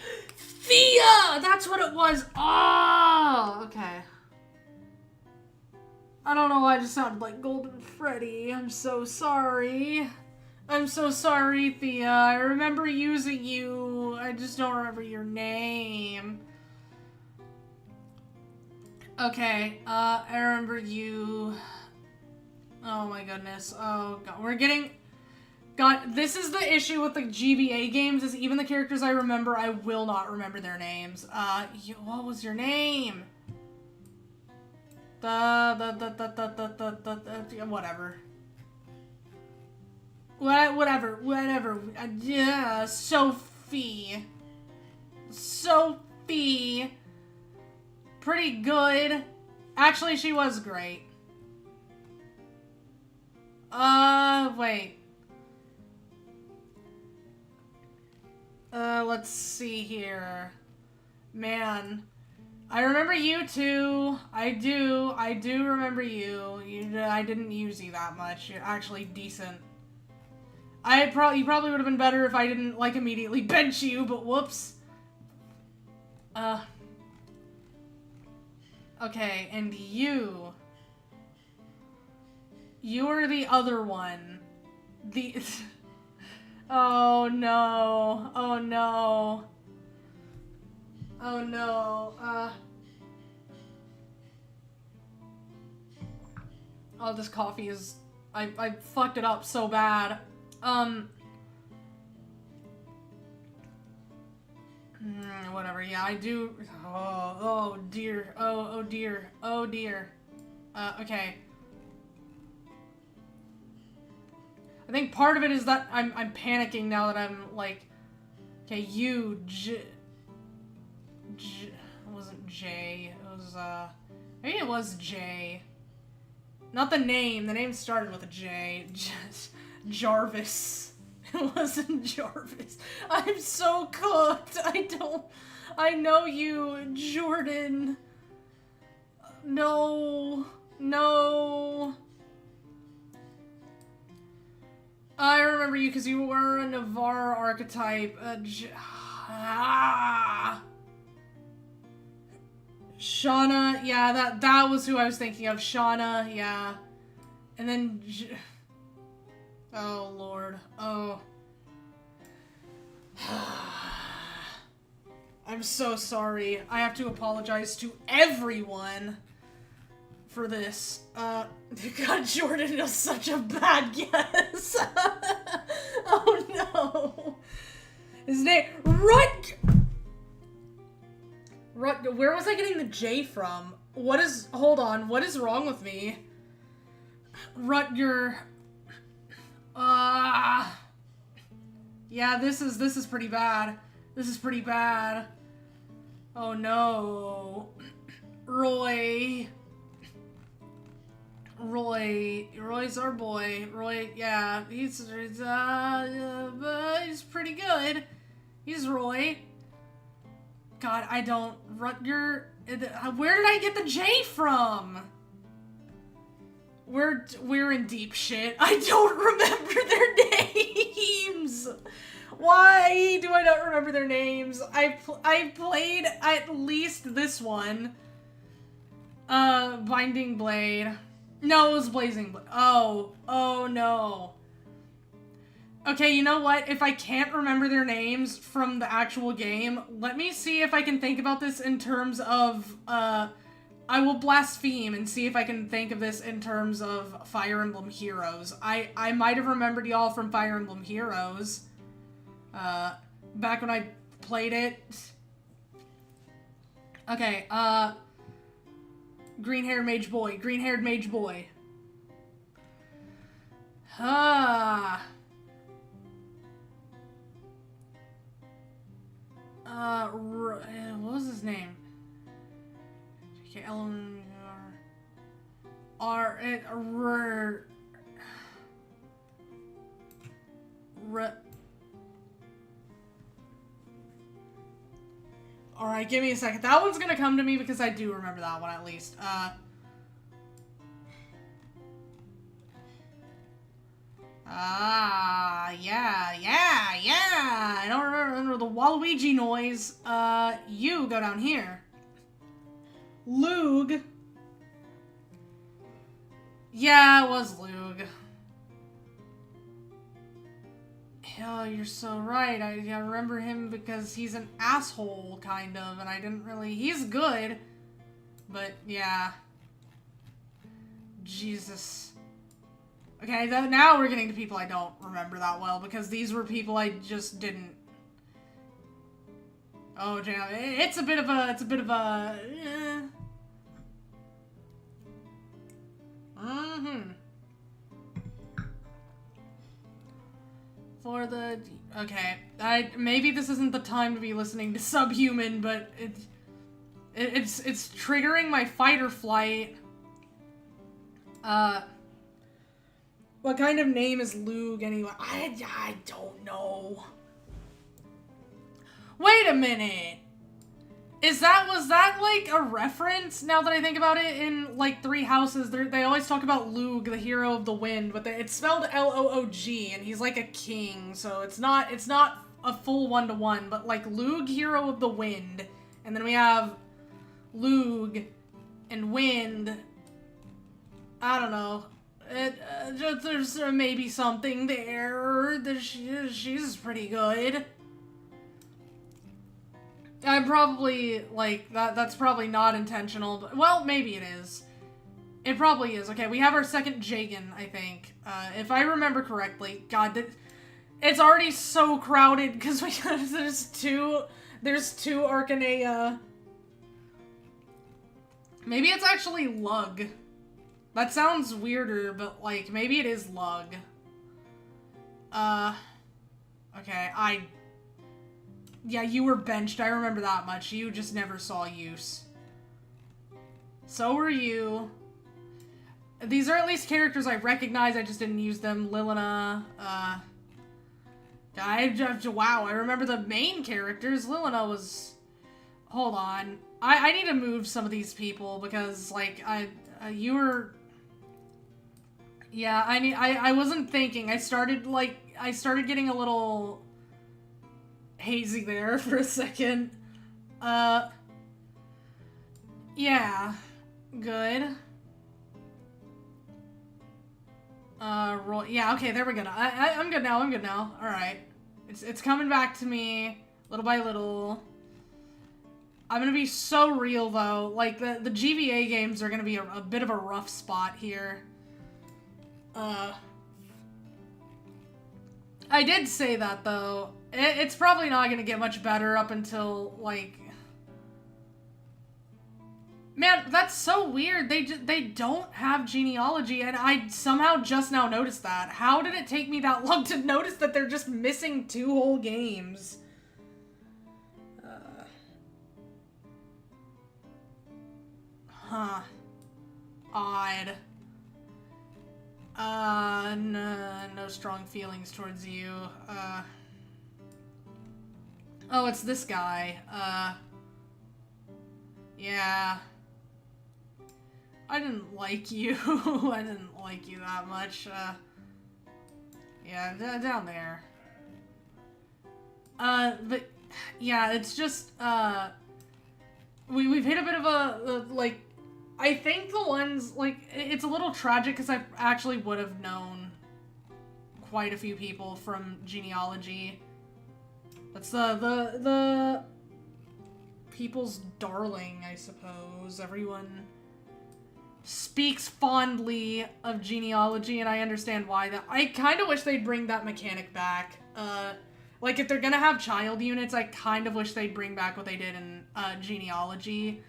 That's what it was! Oh! Okay. I don't know why I just sounded like Golden Freddy. I'm so sorry. I'm so sorry, Thea. I remember using you. I just don't remember your name. Okay, I remember you. Oh my goodness. Oh god. We're getting... God, this is the issue with the GBA games, is even the characters I remember, I will not remember their names. What was your name? Whatever. Whatever. Yeah, Sophie. Sophie. Pretty good. Actually, she was great. Wait. Let's see here. Man. I remember you too. I do remember you. I didn't use you that much. You're actually decent. You probably would have been better if I didn't, like, immediately bench you, but whoops. Okay, and you. You're the other one. Oh no. Oh no. Oh no. Oh, this coffee is... I fucked it up so bad. Whatever, yeah, I do... Oh dear. Oh dear. Oh dear. Okay. I think part of it is that I'm panicking now that I'm, like... Okay, you... It wasn't J. It was, maybe it was J. Not the name. The name started with a J. Jarvis. It wasn't Jarvis. I'm so cooked. I know you, Jordan. No. No. I remember you because you were a Navarre archetype. Shauna, yeah, that was who I was thinking of. Shauna, yeah. And then... Oh, Lord. Oh. I'm so sorry. I have to apologize to everyone for this. God, Jordan is such a bad guess. Oh no. His name, where was I getting the J from? Hold on, what is wrong with me? Rutger. Yeah, this is pretty bad. This is pretty bad. Oh no. Roy's our boy. Roy, yeah, he's pretty good. He's Roy. God, I don't, Rutger, where did I get the J from? We're in deep shit. I don't remember their names. Why do I not remember their names? I played at least this one. Binding Blade. No, it was Blazing Blade. Oh no. Okay, you know what? If I can't remember their names from the actual game, let me see if I can think about this in terms of, I will blaspheme and see if I can think of this in terms of Fire Emblem Heroes. I might have remembered y'all from Fire Emblem Heroes. Back when I played it. Okay, green-haired mage boy. Green-haired mage boy. What was his name? Okay, Alright, give me a second. That one's gonna come to me because I do remember that one at least. Yeah. I don't remember the Waluigi noise. You go down here. Lewd. Yeah, it was Lewd. Oh, you're so right. I remember him because he's an asshole, kind of, and I didn't really... He's good, but yeah. Jesus. Okay, now we're getting to people I don't remember that well, because these were people I just didn't... Oh, damn. It's a bit of a... For the... Okay. Maybe this isn't the time to be listening to Subhuman, but it's triggering my fight or flight. What kind of name is Lug anyway? I don't know. Wait a minute. Was that like a reference, now that I think about it, in like Three Houses? They always talk about Lug, the hero of the wind, but it's spelled L-O-O-G, and he's like a king, so it's not a full one-to-one, but like Lug, hero of the wind, and then we have Lug and wind. I don't know. There's maybe something there. She's pretty good. I'm probably, like, that's probably not intentional, but, well, maybe it is. It probably is. Okay, we have our second Jagan, I think. If I remember correctly. God, it's already so crowded, because there's two Arcanea. Maybe it's actually Lug. That sounds weirder, but, like, maybe it is Lug. Okay, yeah, you were benched, I remember that much. You just never saw use. So were you. These are at least characters I recognize, I just didn't use them. Lilina, wow, I remember the main characters. Lilina was... Hold on. I need to move some of these people, because, like, you were... Yeah, I wasn't thinking. I started getting a little... hazy there for a second. Yeah. Good. Roy. Yeah, okay, there we go. I'm good now, Alright. It's coming back to me, little by little. I'm gonna be so real, though. Like, the GBA games are gonna be a bit of a rough spot here. I did say that, though. It's probably not gonna get much better up until, like... Man, that's so weird. They don't have genealogy, and I somehow just now noticed that. How did it take me that long to notice that they're just missing 2 whole games? Huh. Odd. No strong feelings towards you. Oh, it's this guy. Yeah. I didn't like you. I didn't like you that much. Yeah, down there. But, yeah, it's just, we've hit a bit of a like, I think the ones, like, it's a little tragic because I actually would have known quite a few people from genealogy. That's the people's darling, I suppose. Everyone speaks fondly of genealogy, and I understand why. That I kind of wish they'd bring that mechanic back. Like, if they're gonna have child units, I kind of wish they'd bring back what they did in genealogy.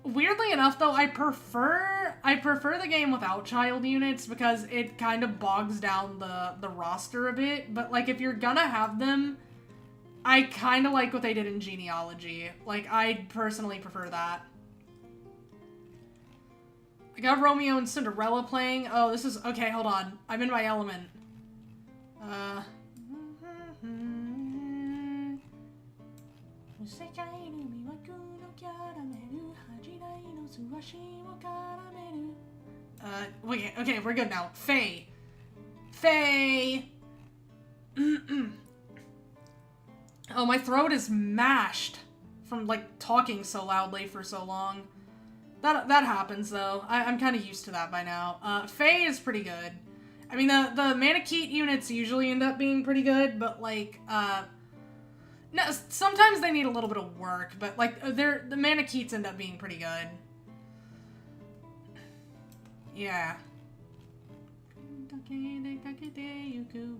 Weirdly enough, though, I prefer the game without child units because it kind of bogs down the roster a bit. But, like, if you're gonna have them, I kind of like what they did in genealogy. Like, I personally prefer that. I got Romeo and Cinderella playing. Oh, this is... Okay, hold on. I'm in my element. Okay, we're good now. Faye. Faye! Oh, my throat is mashed from, like, talking so loudly for so long. That happens, though. I'm kind of used to that by now. Faye is pretty good. I mean, the Manakete units usually end up being pretty good, but, like, no, sometimes they need a little bit of work, but, like, the Manaketes end up being pretty good. Yeah.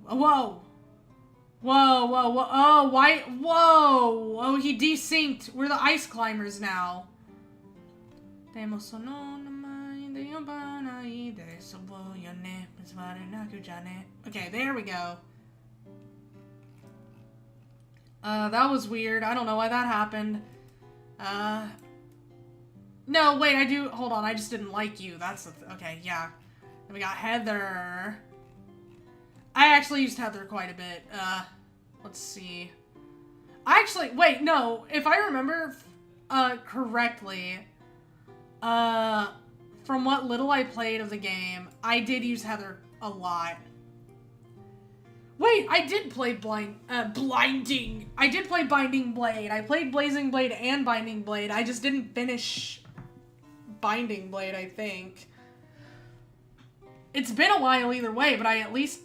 Whoa! Whoa, whoa, whoa, oh, why, whoa! Oh, he desynced. We're the ice climbers now. Okay, there we go. That was weird. I don't know why that happened. No, wait, hold on, I just didn't like you. That's okay, yeah. Then we got Heather. I actually used Heather quite a bit. Let's see. Wait, no, if I remember, correctly, from what little I played of the game, I did use Heather a lot. Wait, I did play Blinding. I did play Binding Blade. I played Blazing Blade and Binding Blade. I just didn't finish Binding Blade, I think. It's been a while either way, but I at least...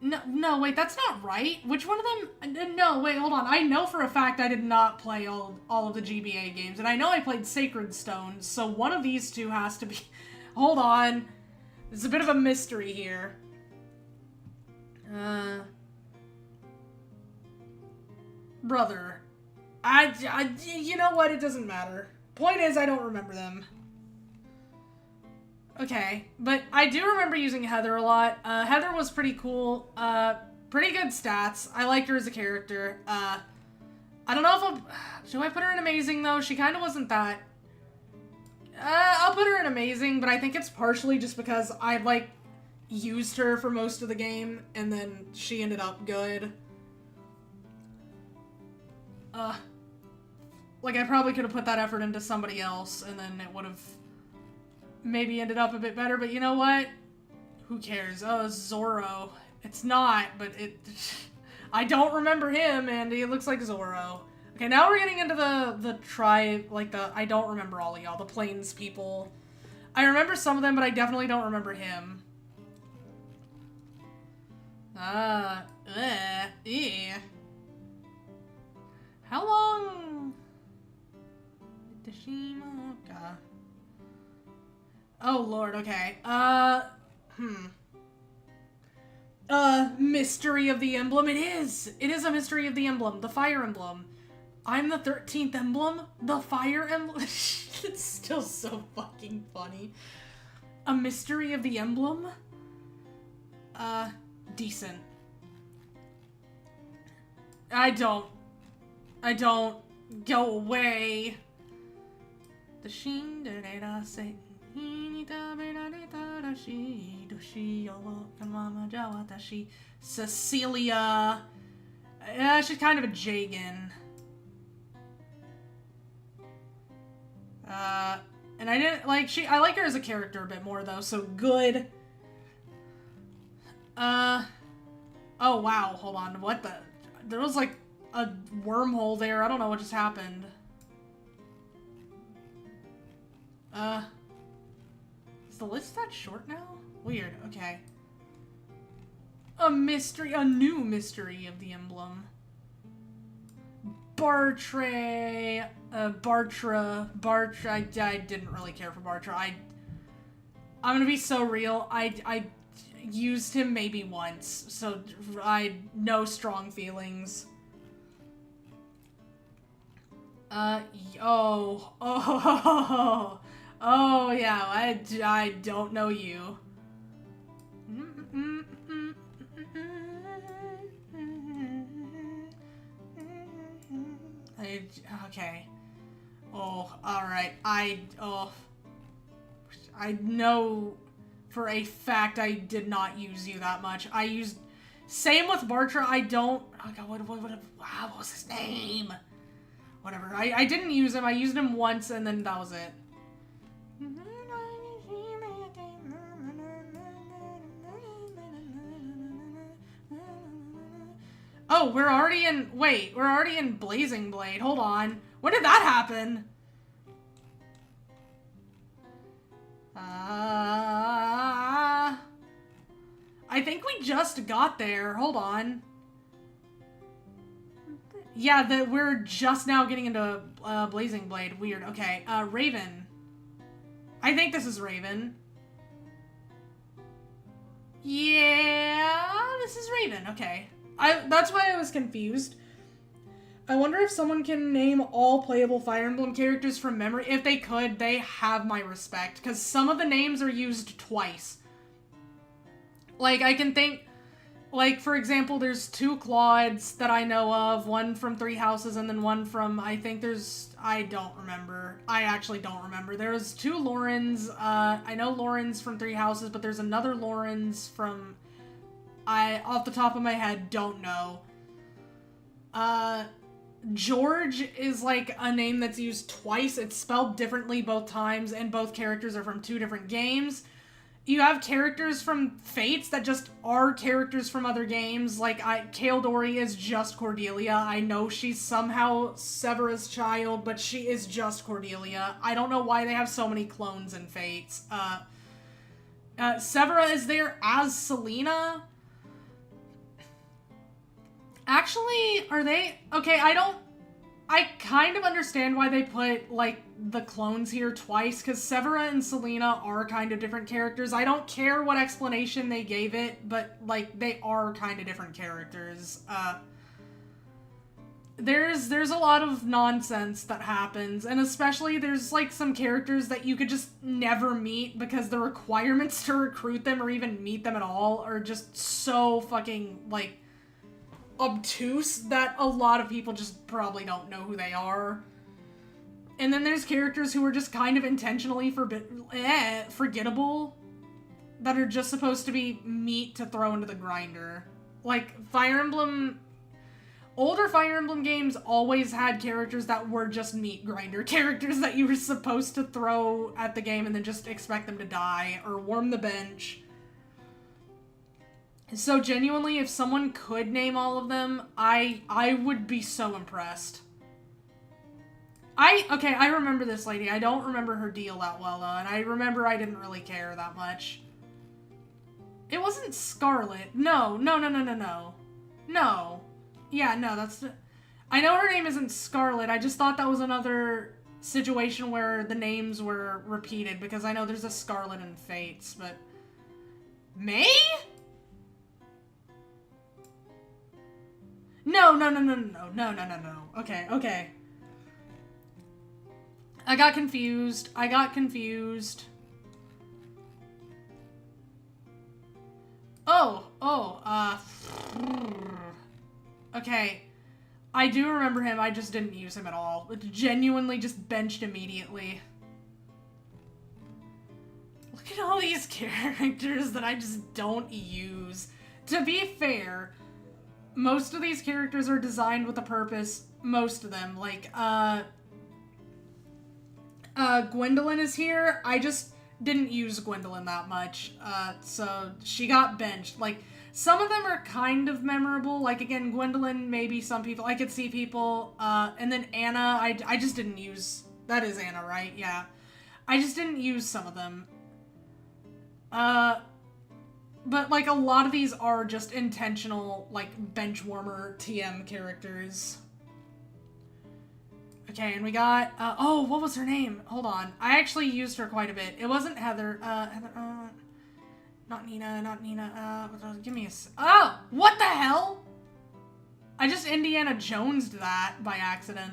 No, wait, that's not right. Which one of them? No, wait, hold on. I know for a fact I did not play all of the GBA games, and I know I played Sacred Stones, so one of these two has to be... Hold on. There's a bit of a mystery here. Brother. You know what? It doesn't matter. Point is, I don't remember them. Okay, but I do remember using Heather a lot. Heather was pretty cool. Pretty good stats. I liked her as a character. I don't know if do I put her in Amazing, though? She kind of wasn't that... I'll put her in Amazing, but I think it's partially just because I, like, used her for most of the game, and then she ended up good. Like, I probably could have put that effort into somebody else, and then it would have maybe ended up a bit better, but you know what? Who cares? Oh, Zorro. It's not, but I don't remember him, and he looks like Zorro. Okay, now we're getting into the tribe, like I don't remember all of y'all, the Plains people. I remember some of them, but I definitely don't remember him. How long? lord, okay. Mystery of the Emblem. It is! It is a Mystery of the Emblem. The Fire Emblem. I'm the 13th Emblem? The Fire Emblem? It's still so fucking funny. A Mystery of the Emblem? Decent. I don't. Go away. The Shin Dera say. Cecilia. Yeah, she's kind of a Jagan. And I didn't like I like her as a character a bit more though, so good. Oh wow, hold on, what the? There was like a wormhole there, I don't know what just happened. Is the list that short now? Weird, okay. A new mystery of the Emblem. Bartra, I didn't really care for Bartra. I'm gonna be so real, I used him maybe once, so no strong feelings. Oh yeah, I don't know you. Okay. Oh, alright. I know for a fact I did not use you that much. Same with Bartra, I don't... Oh god, what was his name? Whatever. I didn't use him. I used him once and then that was it. Oh, we're already in Blazing Blade. Hold on. When did that happen? I think we just got there. Hold on. Yeah, we're just now getting into Blazing Blade. Weird. Okay. Raven. I think this is Raven. Yeah, this is Raven. Okay. That's why I was confused. I wonder if someone can name all playable Fire Emblem characters from memory. If they could, they have my respect. Because some of the names are used twice. Like, I can think... Like, for example, there's 2 Claudes that I know of. One from 3 Houses and then one from... I think there's... I don't remember. I actually don't remember. There's 2 Laurens. I know Laurens from 3 Houses, but there's another Laurens from... off the top of my head, don't know. George is like a name that's used twice. It's spelled differently both times, and both characters are from 2 different games. You have characters from Fates that just are characters from other games. Like, Kaeldori is just Cordelia. I know she's somehow Severa's child, but she is just Cordelia. I don't know why they have so many clones in Fates. Severa is there as Selena. Actually, are they... Okay, I kind of understand why they put, like, the clones here twice, because Severa and Selena are kind of different characters. I don't care what explanation they gave it, but, like, they are kind of different characters. There's a lot of nonsense that happens, and especially there's, like, some characters that you could just never meet because the requirements to recruit them or even meet them at all are just so fucking, like... obtuse that a lot of people just probably don't know who they are. And then there's characters who are just kind of intentionally forgettable that are just supposed to be meat to throw into the grinder. Like, older Fire Emblem games always had characters that were just meat grinder. Characters that you were supposed to throw at the game and then just expect them to die or warm the bench. So genuinely, if someone could name all of them, I would be so impressed. Okay, I remember this lady. I don't remember her deal that well, though, and I remember I didn't really care that much. It wasn't Scarlet. No. No. Yeah, no, that's... I know her name isn't Scarlet. I just thought that was another situation where the names were repeated, because I know there's a Scarlet and Fates, but... May? No. Okay. I got confused. Okay. I do remember him, I just didn't use him at all. It genuinely just benched immediately. Look at all these characters that I just don't use. To be fair, most of these characters are designed with a purpose. Most of them. Like, Gwendolyn is here. I just didn't use Gwendolyn that much. So she got benched. Like, some of them are kind of memorable. Like, again, Gwendolyn, maybe some people. I could see people. And then Anna, I just didn't use... That is Anna, right? Yeah. I just didn't use some of them. But, like, a lot of these are just intentional, like, benchwarmer TM characters. Okay, and we got, oh, what was her name? Hold on. I actually used her quite a bit. It wasn't Heather, not Nina, give me a oh! What the hell? I just Indiana Jones'd that by accident.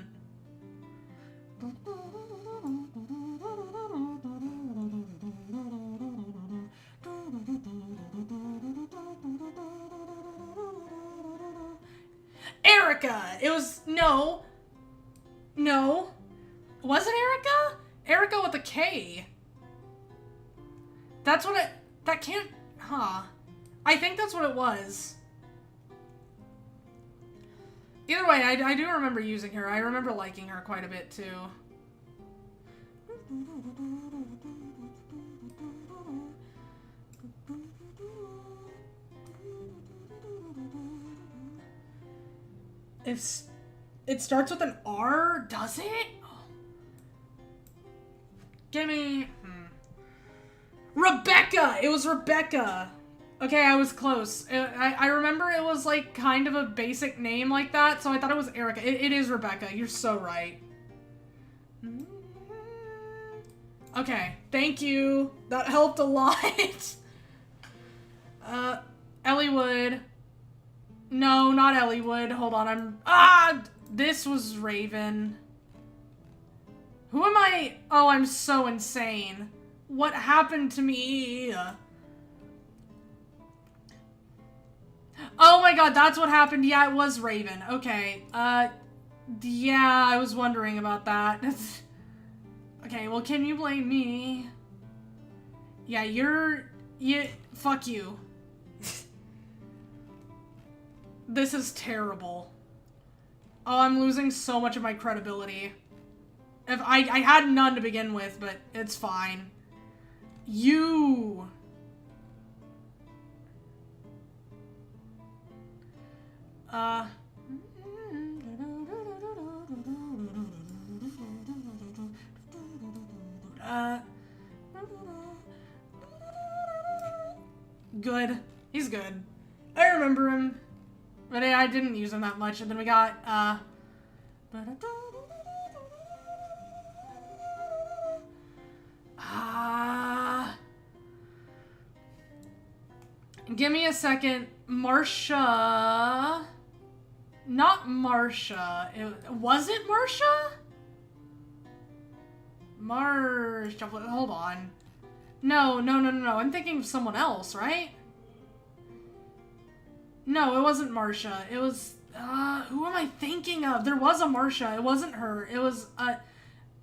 Erica! It was, no. Was it Erica? Erica with a K. That's what that can't, huh. I think that's what it was. Either way, I do remember using her. I remember liking her quite a bit, too. If it starts with an R, does it? Gimme. Rebecca! It was Rebecca. Okay, I was close. I remember it was like kind of a basic name like that, so I thought it was Erica. It is Rebecca. You're so right. Okay, thank you. That helped a lot. Ellie Wood. No, not Ellie Wood. Hold on, this was Raven. Who am I? Oh, I'm so insane. What happened to me? Oh my god, that's what happened. Yeah, it was Raven. Okay. Yeah, I was wondering about that. Okay, well, can you blame me? Yeah, fuck you. This is terrible. Oh, I'm losing so much of my credibility. If I had none to begin with, but it's fine. You. Good. He's good. I remember him. But I didn't use him that much. And then we got, give me a second. Marsha. Not Marsha. Was it Marsha? Marsha. Hold on. No. I'm thinking of someone else, right? No, it wasn't Marsha. It was, who am I thinking of? There was a Marsha. It wasn't her. It was,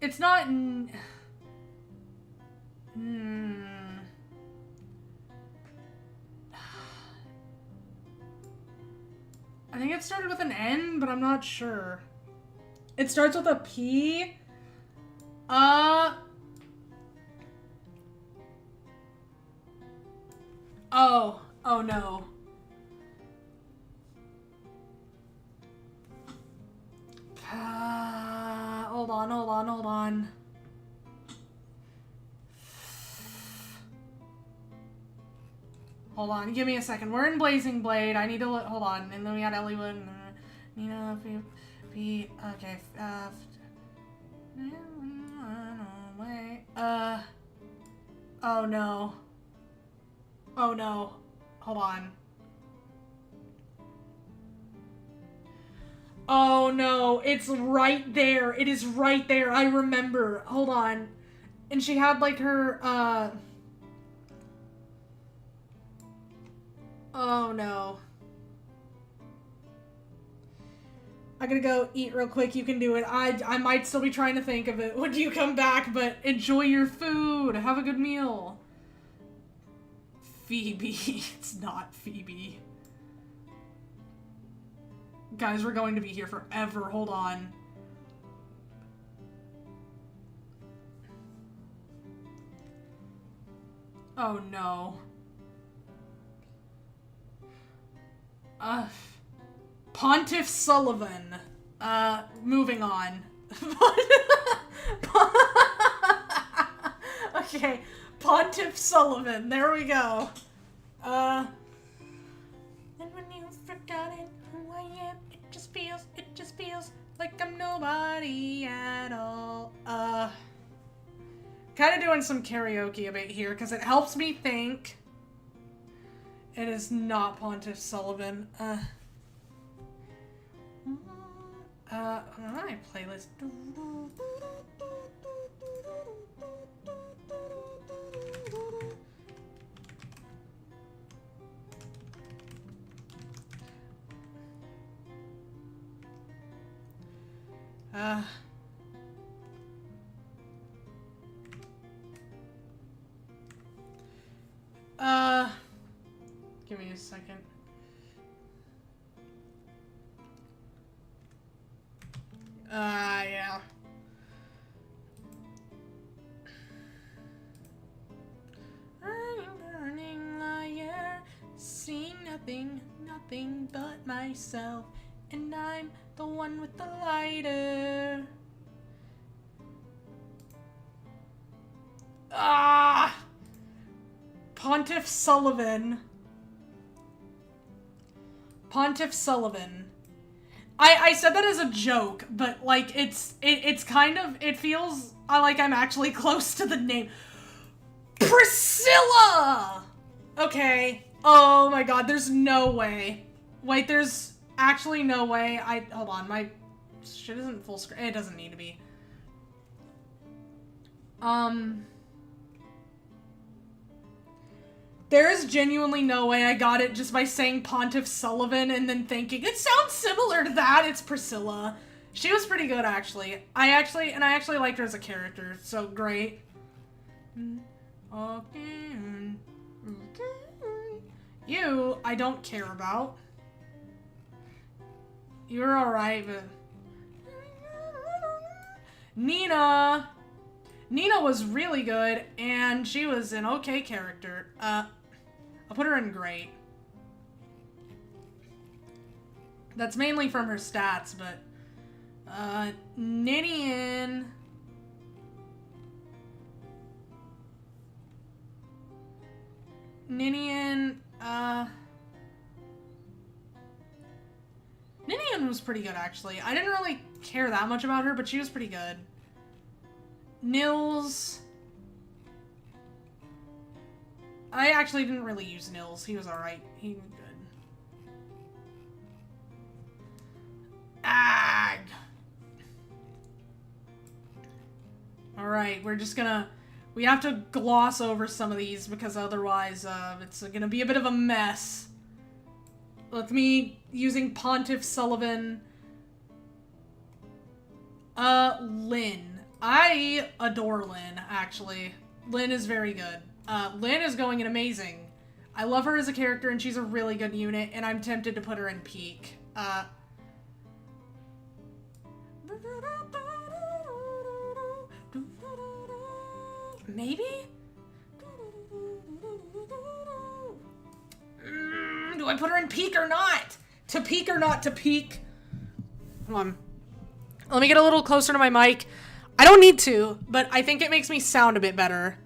it's not, I think it started with an N, but I'm not sure. It starts with a P. Oh no. Hold on. Hold on, give me a second. We're in Blazing Blade. I need to look. Hold on. And then we got Elliewood and Nina, P. Okay. Oh no. Oh no. Hold on. Oh no, it's right there. It is right there. I remember. Hold on. And she had like her, oh no. I gotta go eat real quick. You can do it. I might still be trying to think of it when you come back, but enjoy your food. Have a good meal. Phoebe. It's not Phoebe. Guys, we're going to be here forever. Hold on. Oh no. Pontiff Sullivan. Moving on. Okay, Pontiff Sullivan. There we go. And when you've forgotten who I am, it just feels like I'm nobody at all. Kind of doing some karaoke a bit here because it helps me think. It is not Pontiff Sullivan. My playlist. Give me a second. Yeah. I'm burning liar, see nothing but myself, and I'm the one with the lighter. Pontiff Sullivan. Pontiff Sullivan. I said that as a joke, but like it's kind of, it feels like I'm actually close to the name. Priscilla! Okay. Oh my god, there's no way. Wait, there's actually no way. Hold on, my shit isn't full screen. It doesn't need to be. There is genuinely no way I got it just by saying Pontiff Sullivan and then thinking, it sounds similar to that, it's Priscilla. She was pretty good, actually. I actually liked her as a character, so great. You, I don't care about. You're alright, but... Nina! Nina was really good, and she was an okay character. I'll put her in great. That's mainly from her stats, but... Ninian... Ninian was pretty good, actually. I didn't really care that much about her, but she was pretty good. Nils... I actually didn't really use Nils. He was alright. He was good. Ag! Alright, we're just gonna... We have to gloss over some of these because otherwise, it's gonna be a bit of a mess. With me using Pontiff Sullivan. Lynn. I adore Lynn, actually. Lynn is very good. Lynn is going in amazing. I love her as a character, and she's a really good unit, and I'm tempted to put her in peak. Maybe? Do I put her in peak or not? To peak or not to peak? Hold on. Let me get a little closer to my mic. I don't need to, but I think it makes me sound a bit better.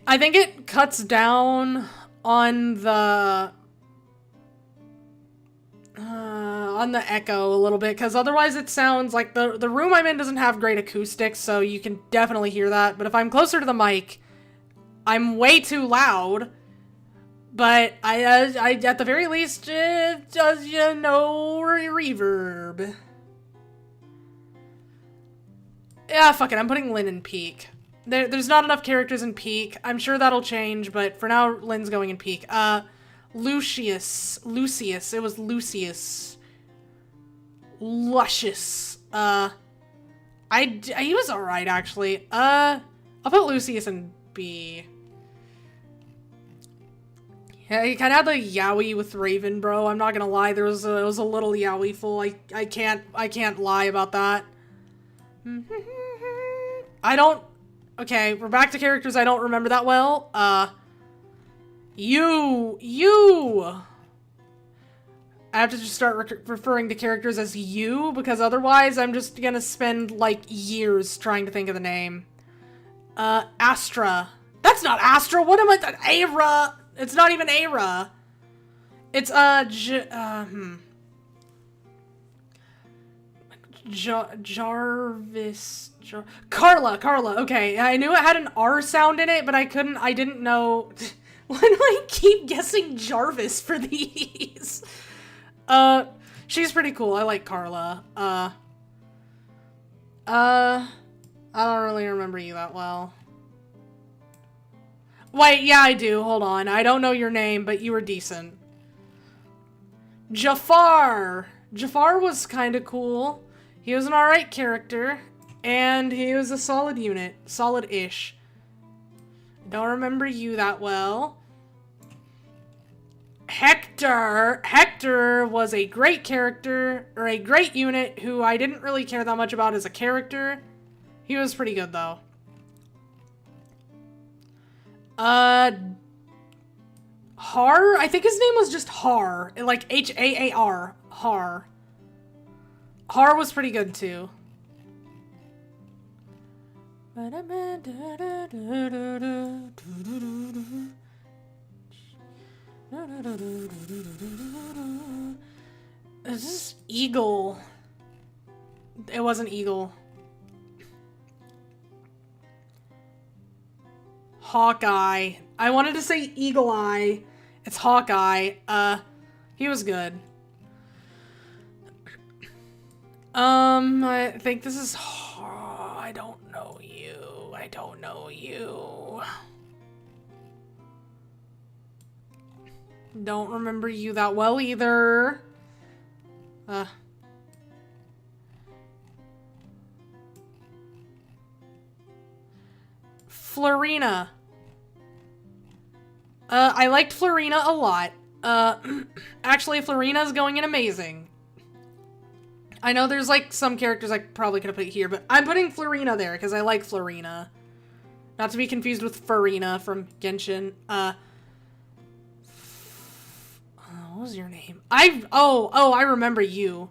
I think it cuts down on the... on the echo a little bit, because otherwise it sounds like the room I'm in doesn't have great acoustics, so you can definitely hear that. But if I'm closer to the mic, I'm way too loud. But I at the very least, it does, you know, reverb. Yeah, fuck it, I'm putting Lynn in Peak. There's not enough characters in Peak. I'm sure that'll change, but for now, Lynn's going in Peak. Lucius. It was Lucius. Luscious. He was alright, actually. I'll put Lucius in B. Yeah, he kind of had the yaoi with Raven, bro. I'm not gonna lie, it was a little yaoi-ful. I can't lie about that. Okay, we're back to characters I don't remember that well. You! I have to just start referring to characters as you, because otherwise I'm just gonna spend, like, years trying to think of the name. Astra. That's not Astra! What am I- Aira! It's not even Aira! It's, Jarvis... Carla, okay. I knew it had an R sound in it, but I didn't know... Why do I keep guessing Jarvis for these? She's pretty cool. I like Carla. I don't really remember you that well. Wait, yeah, I do. Hold on. I don't know your name, but you were decent. Jafar! Jafar was kinda cool. He was an alright character, and he was a solid unit. Solid-ish. Don't remember you that well. Hector! Hector was a great character, or a great unit, who I didn't really care that much about as a character. He was pretty good, though. Har? I think his name was just Har. Like, H-A-A-R. Har. Har was pretty good, too. Is this Eagle? It wasn't Eagle. Hawkeye. I wanted to say Eagle Eye. It's Hawkeye. He was good. I think this is... I don't know you. I don't know you. Don't remember you that well either. Florina. I liked Florina a lot. Actually, Florina's going in amazing. I know there's, like, some characters I probably could have put here, but I'm putting Florina there, because I like Florina. Not to be confused with Farina from Genshin. What was your name? I remember you.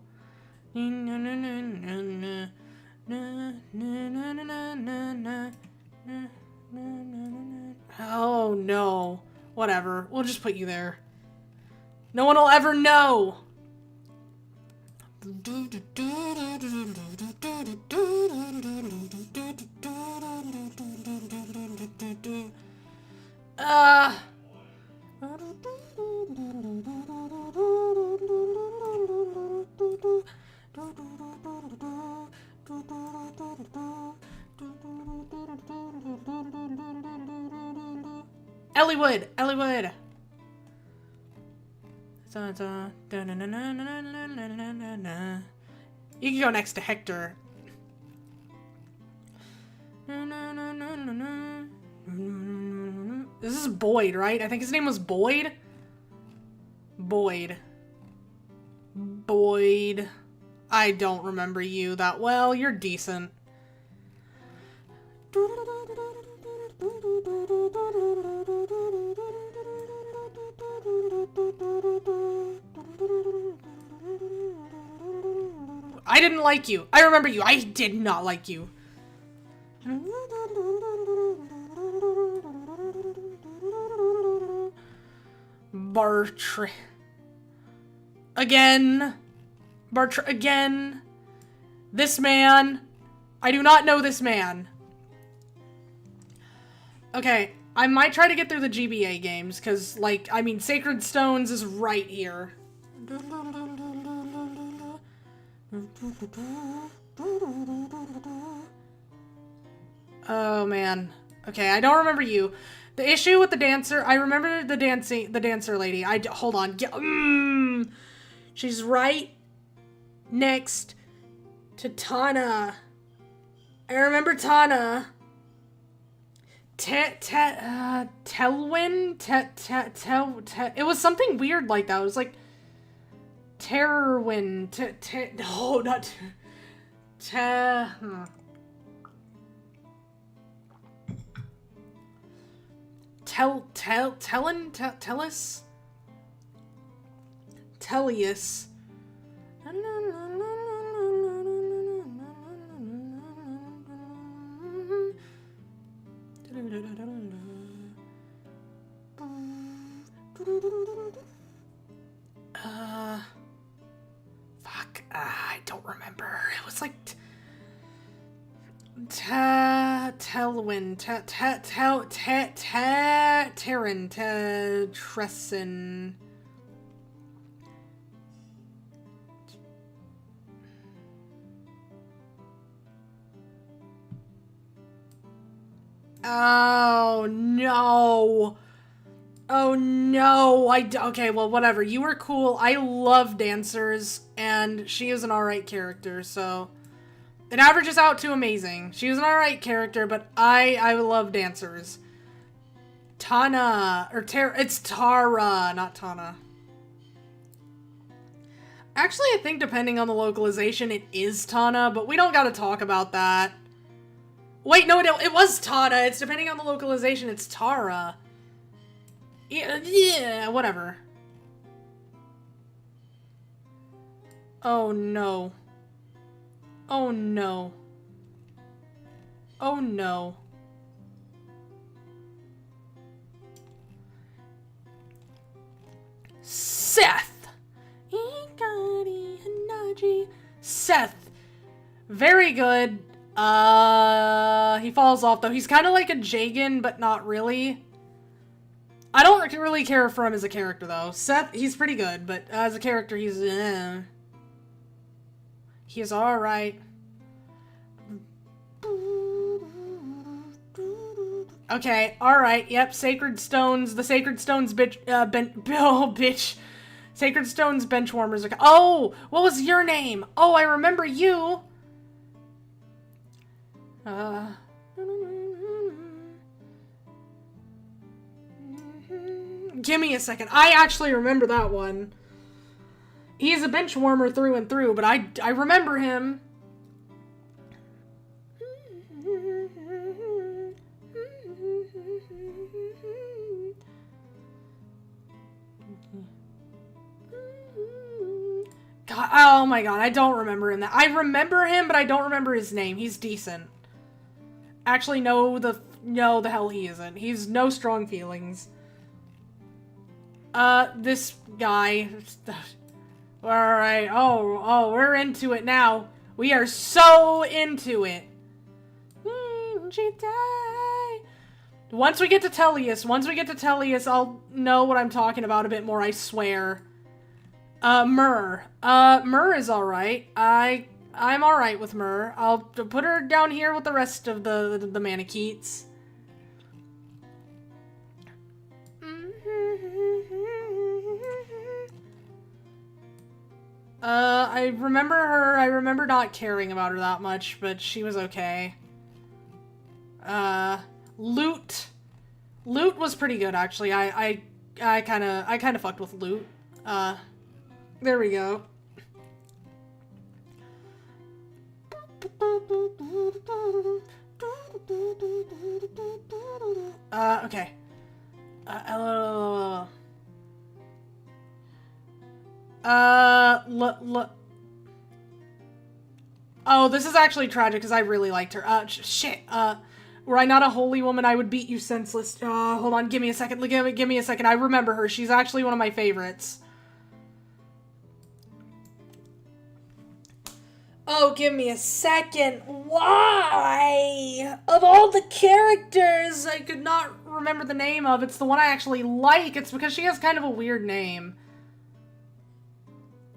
Oh, no. Whatever. We'll just put you there. No one will ever know! Elliewood! Elliewood! You can go next to Hector. This is Boyd, right? I think his name was Boyd? Boyd. Boyd. I don't remember you that well. You're decent. I didn't like you. I remember you. I did not like you. Bartre. Again. Again. This man. I do not know this man. Okay, I might try to get through the GBA games, because, like, I mean, Sacred Stones is right here. Oh, man. Okay, I don't remember you. The issue with the dancer, I remember the dancer lady. Hold on. She's right next to Tana. I remember Tana. Telwyn? It was something weird like that. It was like Terwyn. No, not Tellius. Fuck. I don't remember. It was like Telwyn, Terran, Tresson. Oh, no. Oh, no. Okay, well, whatever. You were cool. I love dancers, and she is an alright character, so... It averages out to amazing. She was an alright character, but I love dancers. Tana. It's Tara, not Tana. Actually, I think depending on the localization, it is Tana, but we don't gotta talk about that. Wait, no, it was Tana. It's depending on the localization, it's Tara. Yeah, whatever. Oh, no. Oh, no. Oh, no. Seth! Seth. Very good. He falls off, though. He's kind of like a Jagan, but not really. I don't really care for him as a character, though. Seth, he's pretty good, but as a character, he's, He's alright. Okay, alright, yep, Sacred Stones, the Sacred Stones bitch, Sacred Stones benchwarmers are, oh, what was your name? Oh, I remember you. Give me a second. I actually remember that one. He's a bench warmer through and through, but I remember him. God, oh my god, I don't remember him. I remember him, but I don't remember his name. He's decent. Actually, no, the hell he isn't. He's no strong feelings. This guy. Alright, oh, we're into it now. We are so into it. Once we get to Tellius, I'll know what I'm talking about a bit more, I swear. Myrrh. Myrrh is alright. I'm alright with Myrrh. I'll put her down here with the rest of the Manicheets. I remember her. I remember not caring about her that much, but she was okay. Lewd. Lewd was pretty good, actually. I kind of fucked with Lewd. There we go. Okay. Oh, this is actually tragic because I really liked her. Shit. Were I not a holy woman, I would beat you senseless. Hold on, give me a second. Give me a second. I remember her. She's actually one of my favorites. Oh, give me a second. Why? Of all the characters I could not remember the name of, it's the one I actually like. It's because she has kind of a weird name.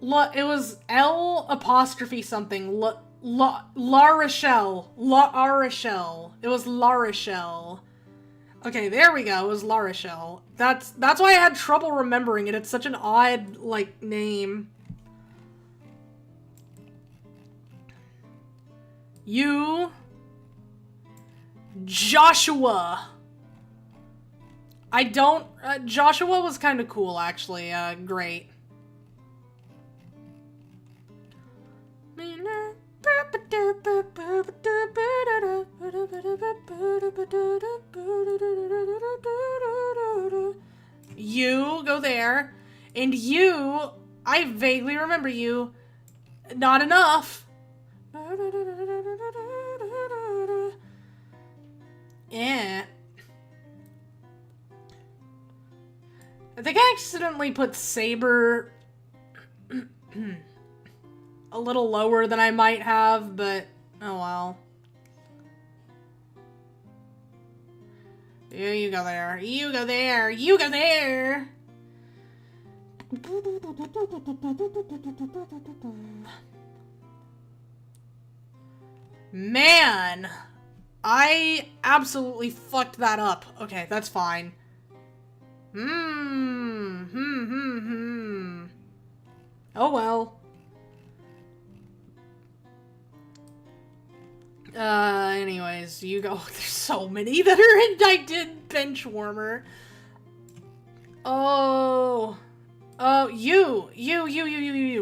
It was L apostrophe something. La Rochelle. La Rochelle. It was La Rochelle. Okay, there we go. It was La Rochelle. That's why I had trouble remembering it. It's such an odd, like, name. You... Joshua. I don't... Joshua was kind of cool, actually. Great. You go there, and you, I vaguely remember you, not enough. Yeah. I think I accidentally put Saber a little lower than I might have, but oh well. You go there. You go there. You go there. Man, I absolutely fucked that up. Okay, that's fine. Oh well. Anyways, you go. There's so many that are in I did bench warmer. Oh. Oh, you.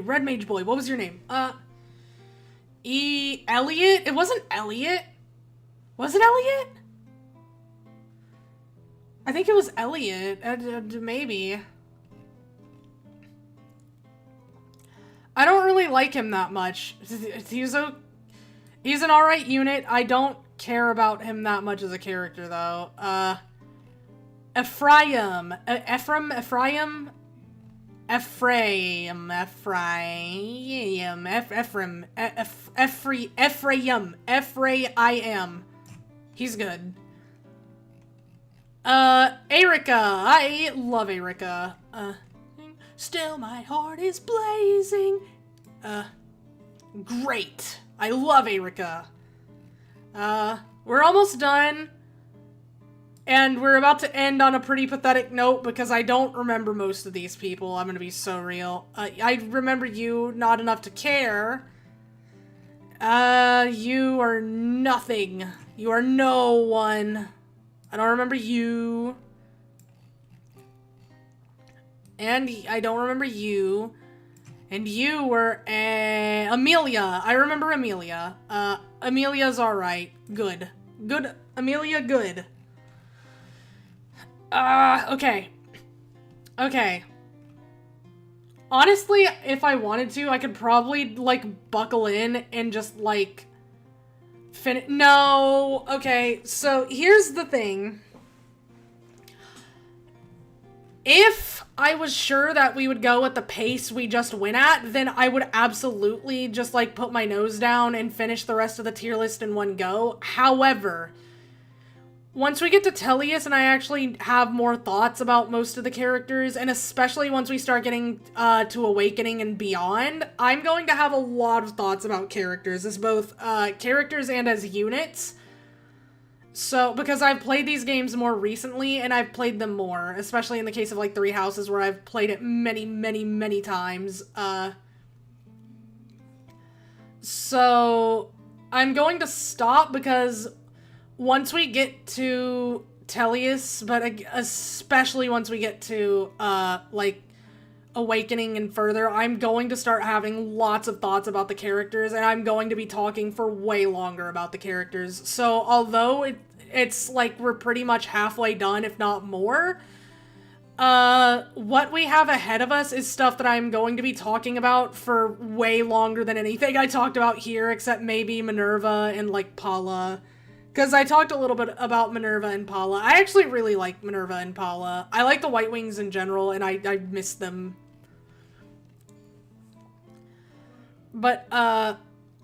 Red Mage Boy. What was your name? Elliot? It wasn't Elliot. Was it Elliot? I think it was Elliot. Maybe. I don't really like him that much. He's an alright unit. I don't care about him that much as a character, though. Ephraim. Ephraim. He's good. Erica. I love Erica. Still my heart is blazing. Great. I love Erica. We're almost done. And we're about to end on a pretty pathetic note because I don't remember most of these people. I'm gonna be so real. I remember you, not enough to care. You are nothing. You are no one. I don't remember you. And I don't remember you. And you were, Amelia. I remember Amelia. Amelia's alright. Good. Good. Amelia, good. Okay. Okay. Honestly, if I wanted to, I could probably, like, buckle in and just, like, No. Okay, so here's the thing. If I was sure that we would go at the pace we just went at, then I would absolutely just, like, put my nose down and finish the rest of the tier list in one go. However, once we get to Tellius and I actually have more thoughts about most of the characters, and especially once we start getting to Awakening and beyond, I'm going to have a lot of thoughts about characters as both characters and as units. So, because I've played these games more recently, and I've played them more, especially in the case of, like, Three Houses, where I've played it many, many, many times. So, I'm going to stop because once we get to Tellius, but especially once we get to, like, Awakening and further, I'm going to start having lots of thoughts about the characters, and I'm going to be talking for way longer about the characters. So, although it's like we're pretty much halfway done, if not more, what we have ahead of us is stuff that I'm going to be talking about for way longer than anything I talked about here, except maybe Minerva and, like, Paula. Because I talked a little bit about Minerva and Paula. I actually really like Minerva and Paula. I like the White Wings in general, and I miss them. But,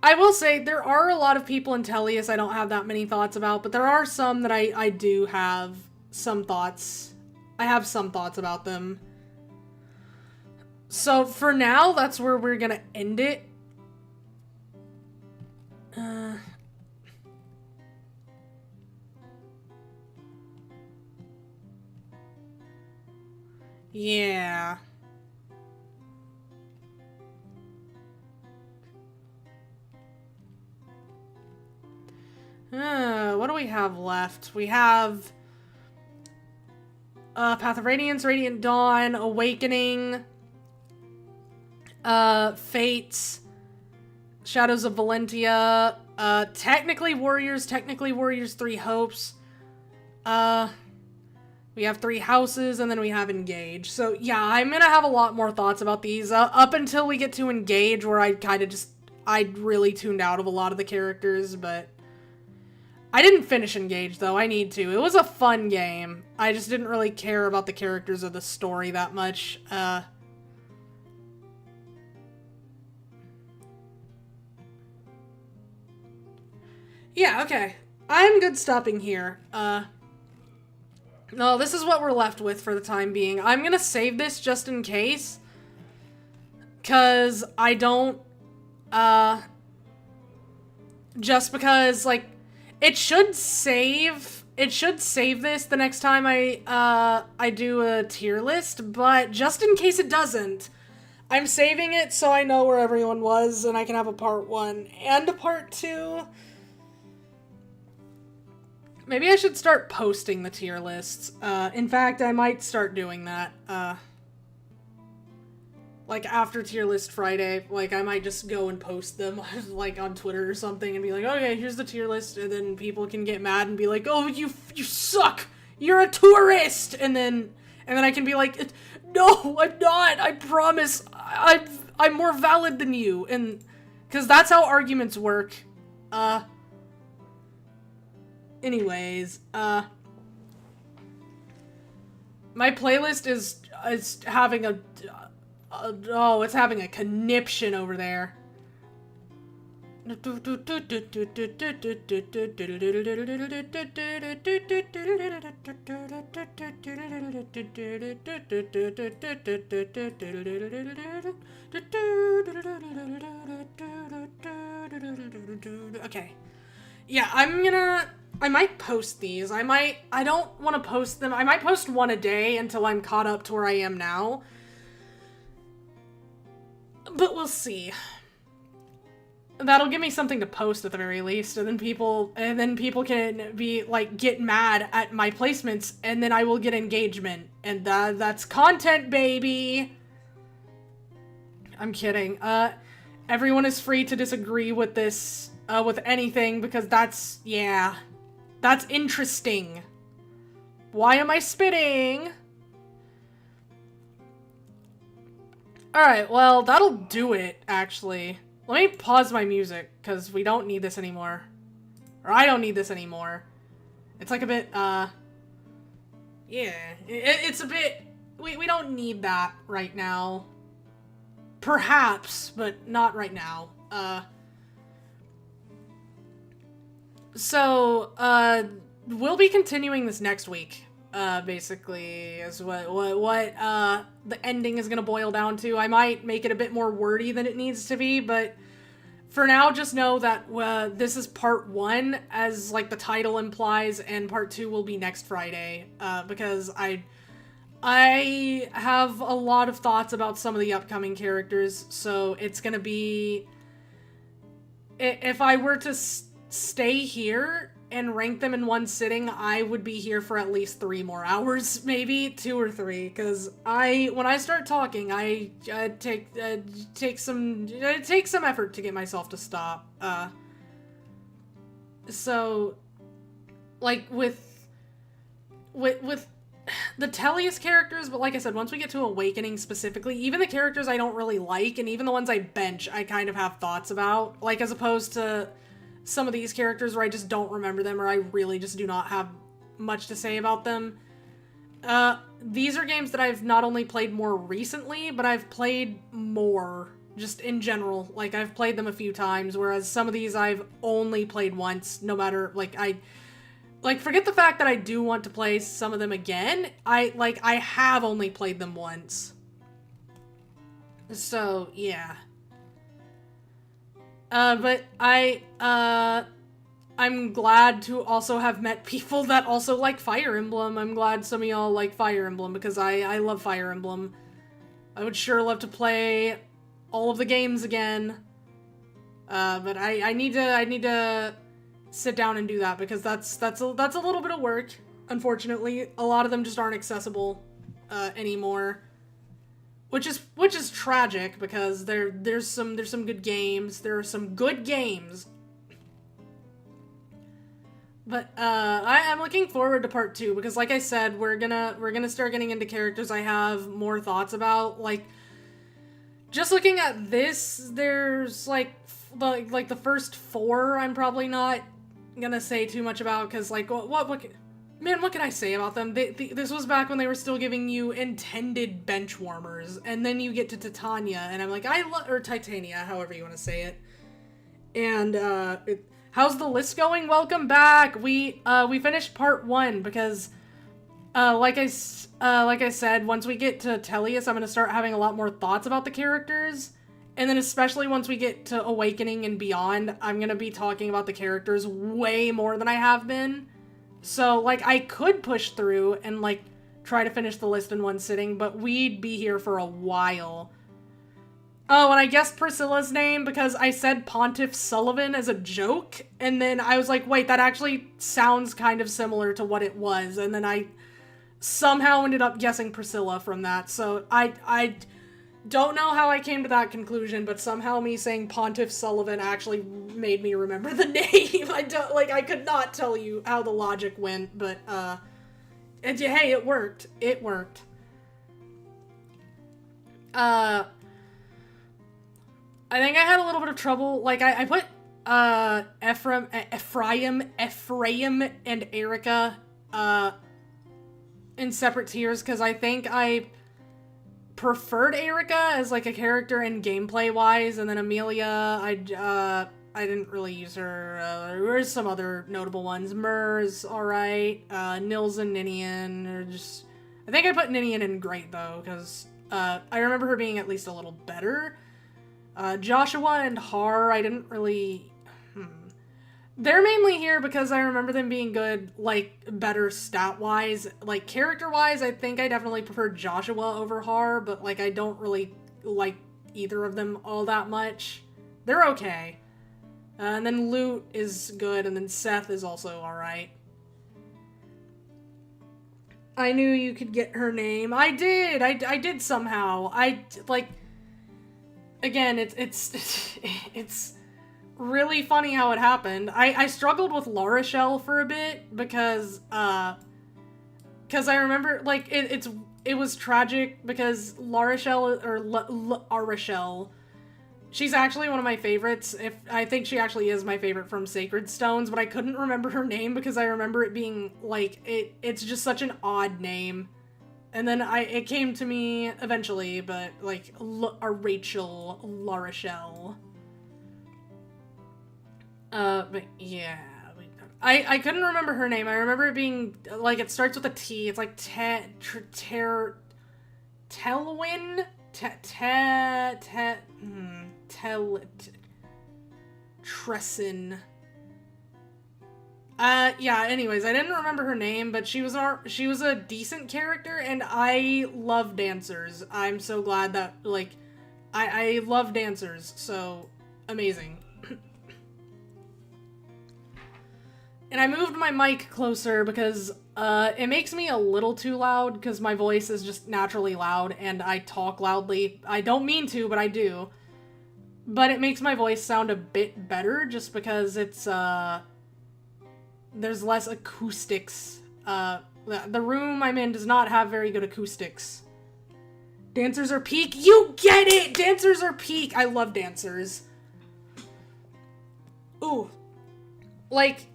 I will say, there are a lot of people in Tellius I don't have that many thoughts about, but there are some that I do have some thoughts. I have some thoughts about them. So, for now, that's where we're gonna end it. Yeah. What do we have left? We have Path of Radiance, Radiant Dawn, Awakening, Fates, Shadows of Valentia, technically Warriors 3 Hopes. We have 3 Houses, and then we have Engage. So, yeah, I'm gonna have a lot more thoughts about these, up until we get to Engage, where I really tuned out of a lot of the characters, but I didn't finish Engage, though. I need to. It was a fun game. I just didn't really care about the characters or the story that much. Yeah, okay. I'm good stopping here. No, this is what we're left with for the time being. I'm gonna save this just in case. 'Cause I don't, just because, like, it should save this the next time I do a tier list, but just in case it doesn't, I'm saving it so I know where everyone was and I can have a part 1 and a part 2. Maybe I should start posting the tier lists. In fact, I might start doing that. Like, after Tier List Friday, like, I might just go and post them, like, on Twitter or something, and be like, okay, here's the tier list, and then people can get mad and be like, oh, you suck! You're a tourist! And then I can be like, no, I'm not! I promise! I'm more valid than you! And, because that's how arguments work. Anyways, my playlist is having it's having a conniption over there. Okay. Yeah, I might post these. I don't want to post them. I might post one a day until I'm caught up to where I am now. But we'll see. That'll give me something to post at the very least, and then people can be, like, get mad at my placements, and then I will get engagement. And that's content, baby! I'm kidding. Everyone is free to disagree with this, with anything, because that's interesting. Why am I spitting? Alright, well, that'll do it, actually. Let me pause my music, because we don't need this anymore. Or I don't need this anymore. It's like a bit, yeah. It's a bit... We don't need that right now. Perhaps, but not right now. So, we'll be continuing this next week. Basically, is what the ending is gonna boil down to. I might make it a bit more wordy than it needs to be, but for now, just know that this is part 1, as, like, the title implies, and part 2 will be next Friday, because I have a lot of thoughts about some of the upcoming characters, so it's gonna be... If I were to stay here and rank them in one sitting, I would be here for at least 3 more hours, maybe 2 or 3, because when I start talking, I take some effort to get myself to stop. So, like, with the Tellius characters, but like I said, once we get to Awakening specifically, even the characters I don't really like, and even the ones I bench, I kind of have thoughts about, like, as opposed to some of these characters where I just don't remember them, or I really just do not have much to say about them. These are games that I've not only played more recently, but I've played more Just in general. Like, I've played them a few times, whereas some of these I've only played once, no matter, like, forget the fact that I do want to play some of them again. I have only played them once. So, yeah. But I'm glad to also have met people that also like Fire Emblem. I'm glad some of y'all like Fire Emblem, because I love Fire Emblem. I would sure love to play all of the games again. But I need to sit down and do that, because that's a little bit of work. Unfortunately, a lot of them just aren't accessible anymore, which is tragic, because there's some good games. There are some good games. But I'm looking forward to part 2, because like I said, we're gonna start getting into characters I have more thoughts about. Like, just looking at this, there's like the first 4 I'm probably not gonna say too much about, because like what can I say about them? This was back when they were still giving you intended bench warmers, and then you get to Titania, and I'm like, or Titania, however you want to say it. And how's the list going? Welcome back. We finished part 1, because like I said, once we get to Tellius, I'm gonna start having a lot more thoughts about the characters. And then especially once we get to Awakening and beyond, I'm gonna be talking about the characters way more than I have been. So, like, I could push through and, like, try to finish the list in one sitting, but we'd be here for a while. Oh, and I guessed Priscilla's name because I said Pontiff Sullivan as a joke, and then I was like, wait, that actually sounds kind of similar to what it was, and then I somehow ended up guessing Priscilla from that. So I don't know how I came to that conclusion, but somehow me saying Pontiff Sullivan actually made me remember the name. I could not tell you how the logic went, but, and hey, it worked. It worked. I think I had a little bit of trouble, like, I put, Ephraim and Erica, in separate tiers, because I think I preferred Erica as, like, a character and gameplay-wise, and then Amelia, I didn't really use her. There's some other notable ones. Myr's alright. Nils and Ninian are just... I think I put Ninian in great, though, because, I remember her being at least a little better. Joshua and Har, I didn't really... They're mainly here because I remember them being good, like, better stat-wise. Like, character-wise, I think I definitely prefer Joshua over Har, but, like, I don't really like either of them all that much. They're okay. And then Lute is good, and then Seth is also alright. I knew you could get her name. I did! I did somehow. Again, it's really funny how it happened. I struggled with La Rochelle for a bit because I remember, like, it was tragic because La Rochelle, or La Rochelle, she's actually one of my favorites. I think she actually is my favorite from Sacred Stones, but I couldn't remember her name because I remember it being, like, it's just such an odd name. And then it came to me eventually, but, like, Rachel La Rochelle. But yeah, I couldn't remember her name. I remember it being, like, it starts with a T. It's like Telwyn? Tressin. Yeah, anyways, I didn't remember her name, but she was a decent character, and I love dancers. I'm so glad that, like, I love dancers, so amazing. And I moved my mic closer because, it makes me a little too loud, because my voice is just naturally loud, and I talk loudly. I don't mean to, but I do. But it makes my voice sound a bit better, just because it's, there's less acoustics. The room I'm in does not have very good acoustics. Dancers are peak? You get it! Dancers are peak! I love dancers. Ooh. Like,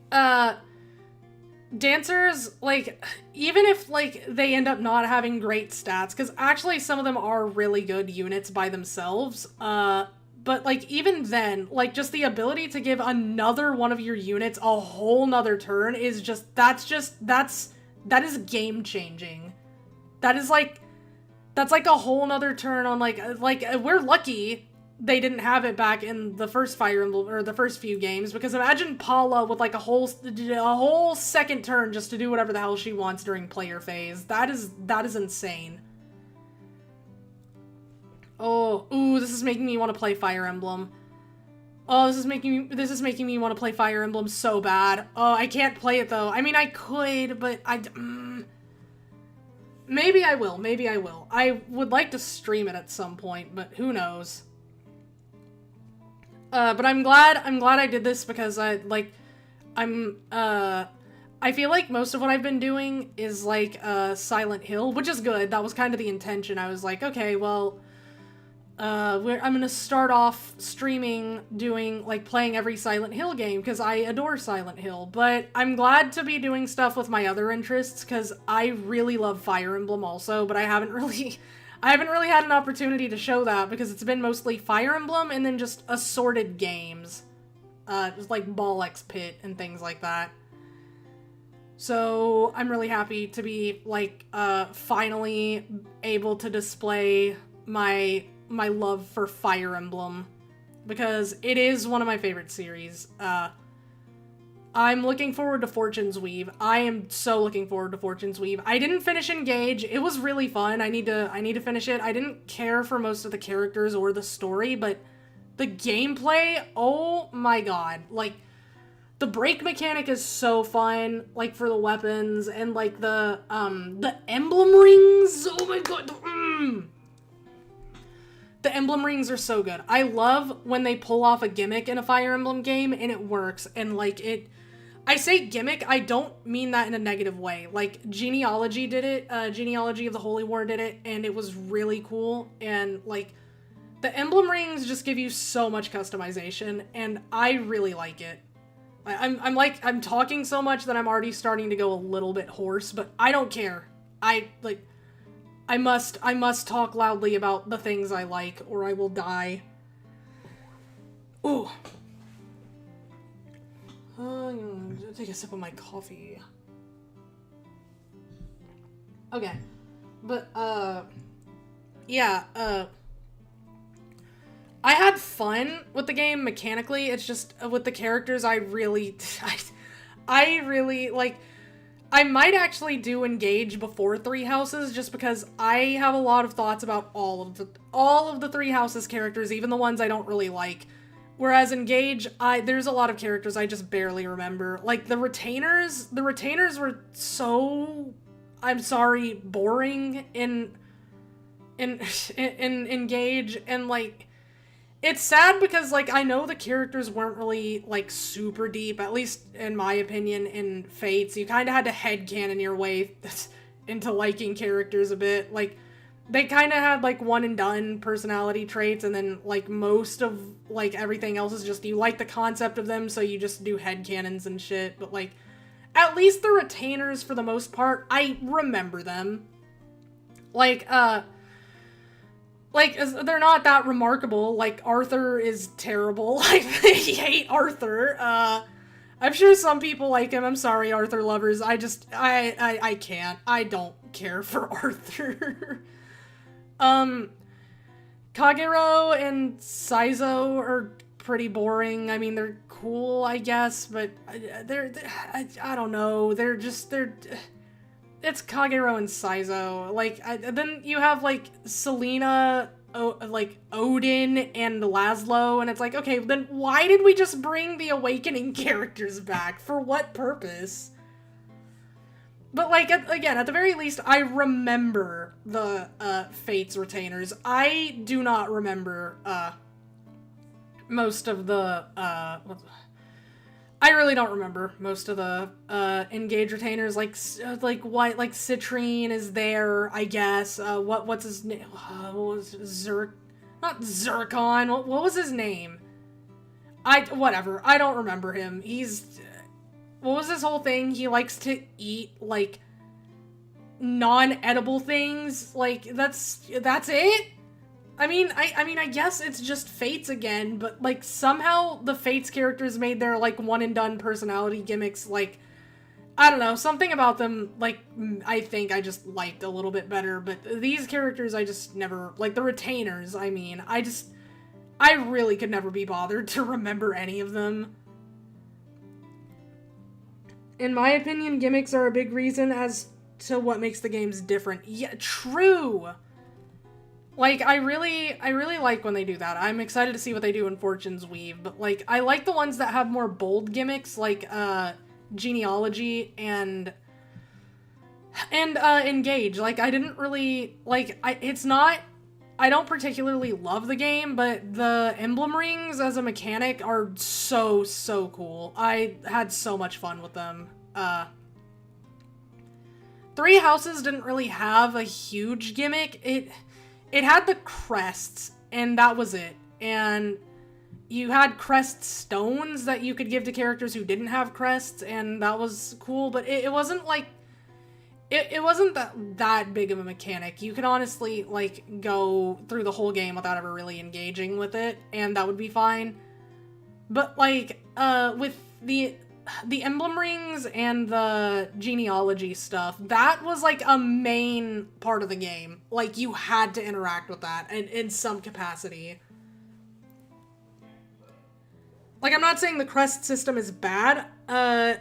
dancers, like, even if, like, they end up not having great stats, because actually some of them are really good units by themselves, but, like, even then, like, just the ability to give another one of your units a whole nother turn is just, that is game-changing. That's like a whole nother turn on, like, we're lucky they didn't have it back in the first Fire Emblem, or the first few games, because imagine Paula with, like, a whole second turn just to do whatever the hell she wants during player phase. That is insane. Oh, ooh, this is making me want to play Fire Emblem. Oh, this is making me want to play Fire Emblem so bad. Oh, I can't play it though. I mean, I could, but maybe I will. Maybe I will. I would like to stream it at some point, but who knows? But I'm glad I did this because I feel like most of what I've been doing is like Silent Hill, which is good. That was kind of the intention. I was like, okay, well, I'm gonna start off streaming playing every Silent Hill game because I adore Silent Hill, but I'm glad to be doing stuff with my other interests because I really love Fire Emblem also, but I haven't really had an opportunity to show that because it's been mostly Fire Emblem and then just assorted games. Just like Ball X Pit and things like that. So I'm really happy to be like finally able to display my love for Fire Emblem because it is one of my favorite series. I'm looking forward to Fortune's Weave. I am so looking forward to Fortune's Weave. I didn't finish Engage. It was really fun. I need to finish it. I didn't care for most of the characters or the story, but the gameplay, oh my god. Like, the break mechanic is so fun, like, for the weapons, and, like, the emblem rings, oh my god, The emblem rings are so good. I love when they pull off a gimmick in a Fire Emblem game, and it works, and, like, I say gimmick, I don't mean that in a negative way. Like, Genealogy did it, Genealogy of the Holy War did it, and it was really cool, and, like, the emblem rings just give you so much customization, and I really like it. I'm talking so much that I'm already starting to go a little bit hoarse, but I don't care. I must talk loudly about the things I like, or I will die. Ooh. I'm gonna take a sip of my coffee. Okay. But, yeah, I had fun with the game mechanically. It's just with the characters, I really, like, I might actually do Engage before Three Houses just because I have a lot of thoughts about all of the Three Houses characters, even the ones I don't really like. Whereas Engage, there's a lot of characters I just barely remember. Like, the retainers were so, I'm sorry, boring in Engage, and, like, it's sad because, like, I know the characters weren't really, like, super deep, at least in my opinion, in Fates. You kind of had to headcanon your way into liking characters a bit. Like, they kind of had, like, one-and-done personality traits, and then, like, most of, like, everything else is just you like the concept of them, so you just do headcanons and shit. But, like, at least the retainers, for the most part, I remember them. Like, they're not that remarkable. Like, Arthur is terrible. I hate Arthur. I'm sure some people like him. I'm sorry, Arthur lovers. I can't. I don't care for Arthur. Kagero and Saizo are pretty boring. I mean, they're cool, I guess, but I don't know. It's Kagero and Saizo. Like, then you have, like, Selena, like, Odin and Laszlo, and it's like, okay, then why did we just bring the Awakening characters back? For what purpose? But, like, again, at the very least, I remember the, Fates retainers. I do not remember, most of the, I really don't remember most of the, Engage retainers, like Citrine is there, I guess. What's his name? What was not Zircon, what was his name? Whatever, I don't remember him. what was this whole thing? He likes to eat, like, non-edible things. Like, that's it? I mean, I guess it's just Fates again, but, like, somehow the Fates characters made their, like, one-and-done personality gimmicks, like, I don't know, something about them, like, I think I just liked a little bit better, but these characters I just never, like, the retainers, I mean, I really could never be bothered to remember any of them. In my opinion, gimmicks are a big reason as to what makes the games different. Yeah, true! Like, I really like when they do that. I'm excited to see what they do in Fortune's Weave, but, like, I like the ones that have more bold gimmicks, like, genealogy and engage. Like, I didn't really, like, I don't particularly love the game, but the emblem rings as a mechanic are so cool. I had so much fun with them. Three Houses didn't really have a huge gimmick. It had the crests, and that was it. And you had crest stones that you could give to characters who didn't have crests, and that was cool, but it wasn't like it wasn't that big of a mechanic. You could honestly, like, go through the whole game without ever really engaging with it, and that would be fine. But, like, with the emblem rings and the genealogy stuff, that was, like, a main part of the game. Like, you had to interact with that in some capacity. Like, I'm not saying the crest system is bad,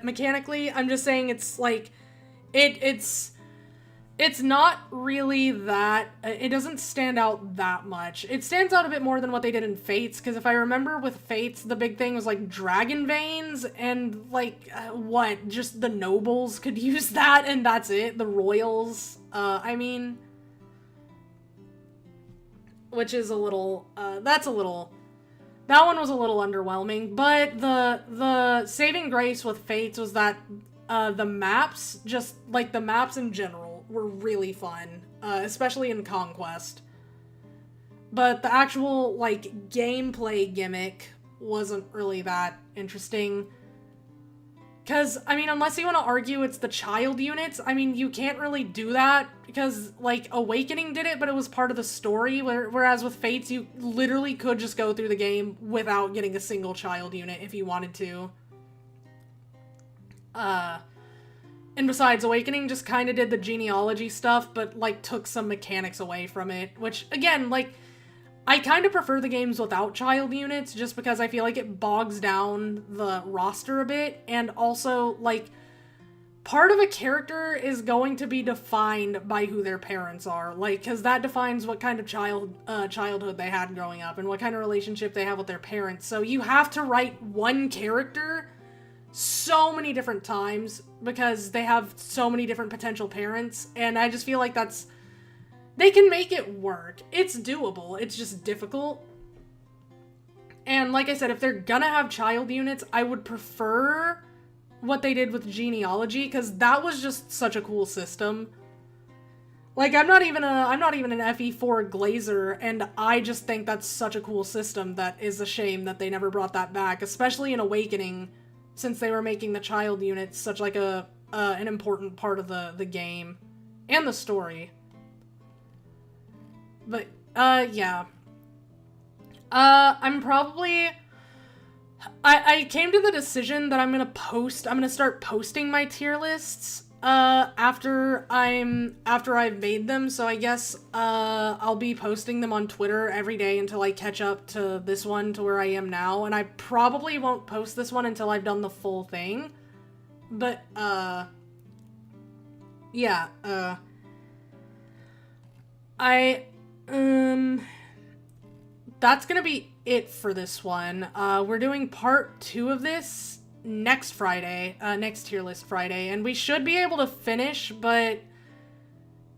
mechanically. I'm just saying it's, like, it's not really that, it doesn't stand out that much. It stands out a bit more than what they did in Fates, because if I remember with Fates, the big thing was, like, dragon veins, and, like, just the nobles could use that, and that's it? The royals? I mean, which is a little, that one was a little underwhelming, but the saving grace with Fates was that the maps, just, like, the maps in general, were really fun, especially in Conquest. But the actual, like, gameplay gimmick wasn't really that interesting. Because, I mean, unless you want to argue it's the child units, I mean, you can't really do that, because, like, Awakening did it, but it was part of the story, whereas with Fates, you literally could just go through the game without getting a single child unit if you wanted to. And besides, Awakening just kind of did the genealogy stuff, but, like, took some mechanics away from it, which, again, like, I kind of prefer the games without child units, just because I feel like it bogs down the roster a bit, and also, like, part of a character is going to be defined by who their parents are, like, because that defines what kind of childhood they had growing up, and what kind of relationship they have with their parents, so you have to write one character so many different times, because they have so many different potential parents, and I just feel like they can make it work. It's doable, it's just difficult. And like I said, if they're gonna have child units, I would prefer what they did with genealogy, because that was just such a cool system. Like, I'm not even an FE4 glazer, and I just think that's such a cool system that is a shame that they never brought that back, especially in Awakening, since they were making the child units such, like, an important part of the game and the story. But yeah, I'm probably, I came to the decision that I'm gonna start posting my tier lists after I've made them, so I guess I'll be posting them on Twitter every day until I catch up to this one, to where I am now, and I probably won't post this one until I've done the full thing, but yeah, that's gonna be it for this one. We're doing part 2 of this next Friday, next tier list Friday, and we should be able to finish, but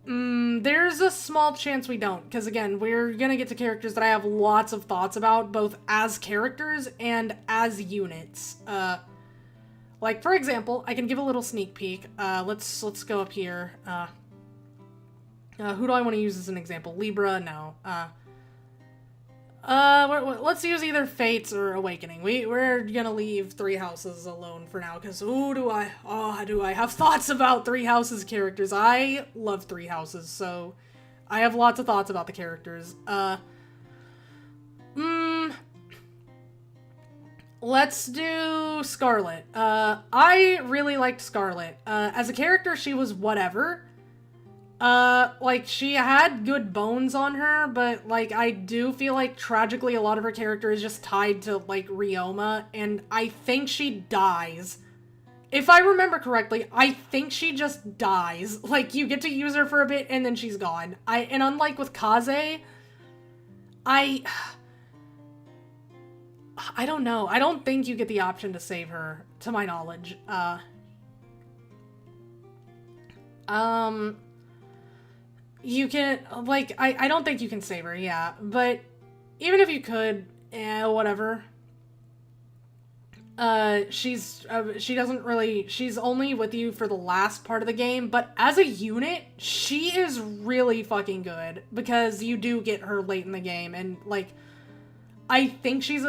there's a small chance we don't, because again, we're gonna get to characters that I have lots of thoughts about, both as characters and as units. Like, for example, I can give a little sneak peek. Let's go up here. Who do I want to use as an example? Libra? No. Let's use either Fates or Awakening. We're gonna leave Three Houses alone for now, because do I have thoughts about Three Houses characters. I love Three Houses, so I have lots of thoughts about the characters. Let's do Scarlet. I really liked Scarlet. As a character, she was whatever. Like, she had good bones on her, but, like, I do feel like, tragically, a lot of her character is just tied to, like, Ryoma, and I think she dies. If I remember correctly, I think she just dies. Like, you get to use her for a bit, and then she's gone. And unlike with Kaze, I don't know. I don't think you get the option to save her, to my knowledge. You can, like, I don't think you can save her, yeah. But even if you could, whatever. She doesn't really, she's only with you for the last part of the game, but as a unit, she is really fucking good, because you do get her late in the game, and, like, I think she's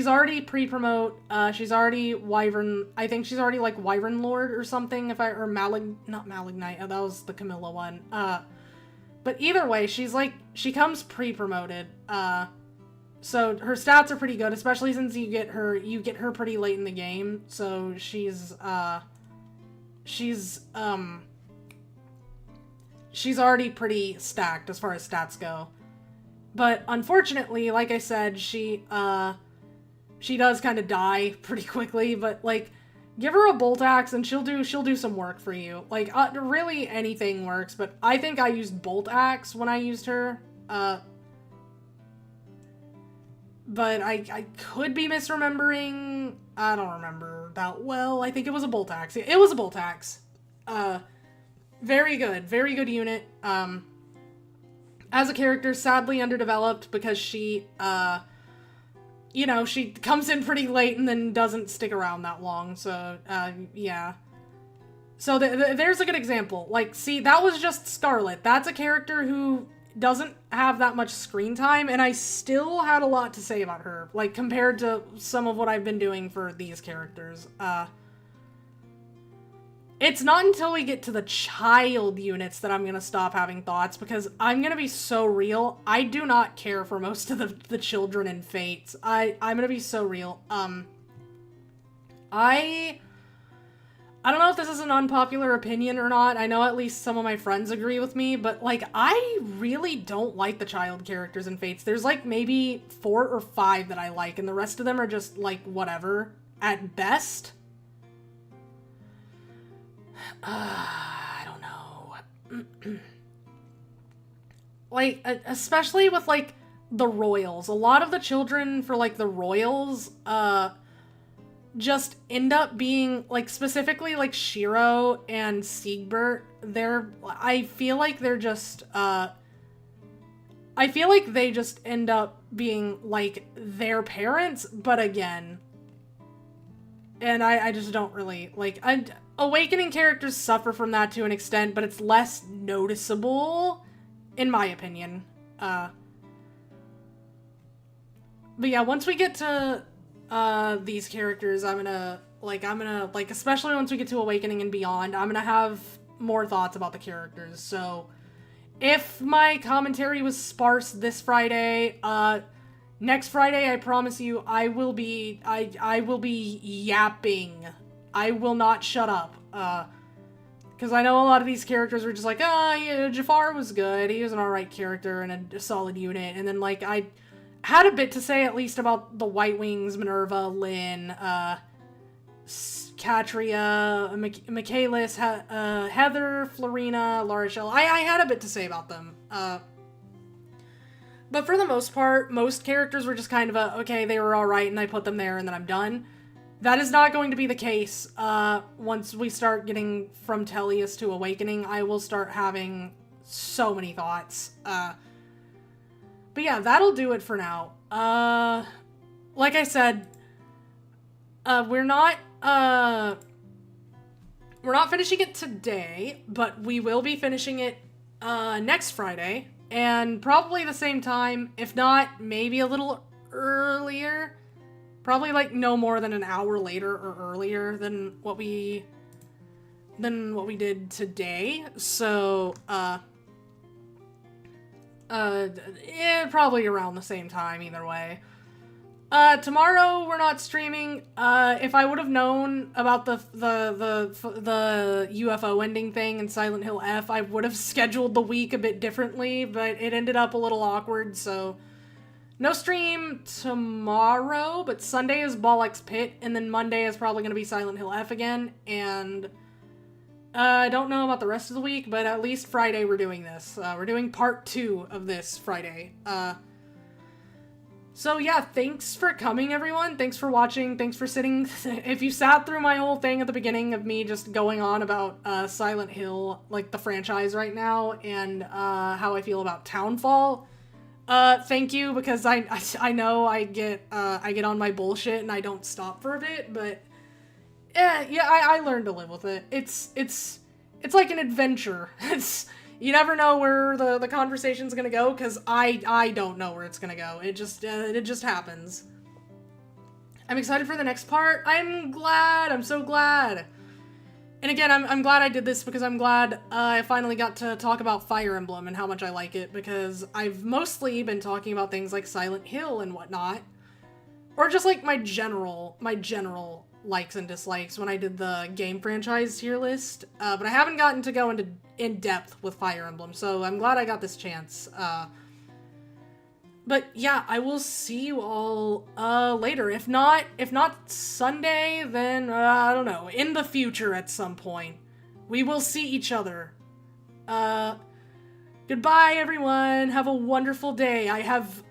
already pre-promote, she's already Wyvern, I think she's already, like, Wyvern Lord or something, not Malignite, that was the Camilla one, but either way, she comes pre-promoted, so her stats are pretty good, especially since you get her pretty late in the game, so she's already pretty stacked as far as stats go. But unfortunately, like I said, she does kind of die pretty quickly, but, like, give her a bolt axe and she'll do some work for you. Like, really anything works, but I think I used bolt axe when I used her. But I could be misremembering. I don't remember that well. I think it was a bolt axe. It was a bolt axe. Very good unit. As a character, sadly underdeveloped because she, she comes in pretty late and then doesn't stick around that long, so, yeah. So there's a good example. Like, see, that was just Scarlet. That's a character who doesn't have that much screen time, and I still had a lot to say about her, like, compared to some of what I've been doing for these characters. It's not until we get to the child units that I'm gonna stop having thoughts, because I'm gonna be so real. I do not care for most of the children in Fates. I'm gonna be so real. I don't know if this is an unpopular opinion or not. I know at least some of my friends agree with me, but, like, I really don't like the child characters in Fates. There's, like, maybe 4 or 5 that I like, and the rest of them are just, like, whatever. At best. I don't know. Like, especially with, like, the royals. A lot of the children for, like, the royals, just end up being, like, specifically, like, Shiro and Siegbert, I feel like they just end up being, like, their parents, but again, and I just don't really, like, Awakening characters suffer from that to an extent, but it's less noticeable, in my opinion. But yeah, once we get to these characters, I'm gonna, especially once we get to Awakening and beyond, I'm gonna have more thoughts about the characters. So, if my commentary was sparse this Friday, next Friday, I promise you, I will be yapping. I will not shut up. Because I know a lot of these characters were just like, yeah, Jafar was good. He was an alright character and a solid unit. And then, like, I had a bit to say at least about the White Wings, Minerva, Lynn, Katria, Michaelis, Heather, Florina, Larishel. I had a bit to say about them. But for the most part, most characters were just kind of okay, they were alright and I put them there and then I'm done. That is not going to be the case. Once we start getting from Tellius to Awakening, I will start having so many thoughts. But yeah, that'll do it for now. Like I said, we're not finishing it today, but we will be finishing it next Friday. and probably the same time, if not maybe a little earlier. Probably like no more than an hour later or earlier than what we did today. So, probably around the same time either way. Tomorrow we're not streaming. If I would have known about the UFO ending thing in Silent Hill F, I would have scheduled the week a bit differently, but it ended up a little awkward, so no stream tomorrow, but Sunday is Bollock's Pit, and then Monday is probably going to be Silent Hill F again, and I don't know about the rest of the week, but at least Friday we're doing this. We're doing part 2 of this Friday. So yeah, thanks for coming, everyone. Thanks for watching. Thanks for sitting. If you sat through my whole thing at the beginning of me just going on about Silent Hill, like the franchise right now, and how I feel about Townfall, thank you, because I know I get on my bullshit and I don't stop for a bit, but I learned to live with it. It's like an adventure. You never know where the conversation's gonna go, because I don't know where it's gonna go. It just happens. I'm excited for the next part. I'm so glad. And again, I'm glad I did this, because I'm glad I finally got to talk about Fire Emblem and how much I like it, because I've mostly been talking about things like Silent Hill and whatnot. Or just like my general likes and dislikes when I did the game franchise tier list, but I haven't gotten to go into in depth with Fire Emblem, so I'm glad I got this chance. But yeah, I will see you all later. If not Sunday, then I don't know, in the future at some point. We will see each other. Goodbye, everyone. Have a wonderful day. I have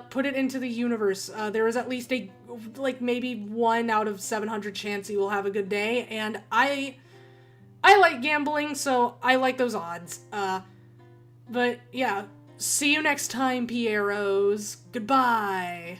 put it into the universe. There is at least a, like, maybe 1 out of 700 chance you will have a good day, and I like gambling, so I like those odds. But yeah, see you next time, Pieros. Goodbye.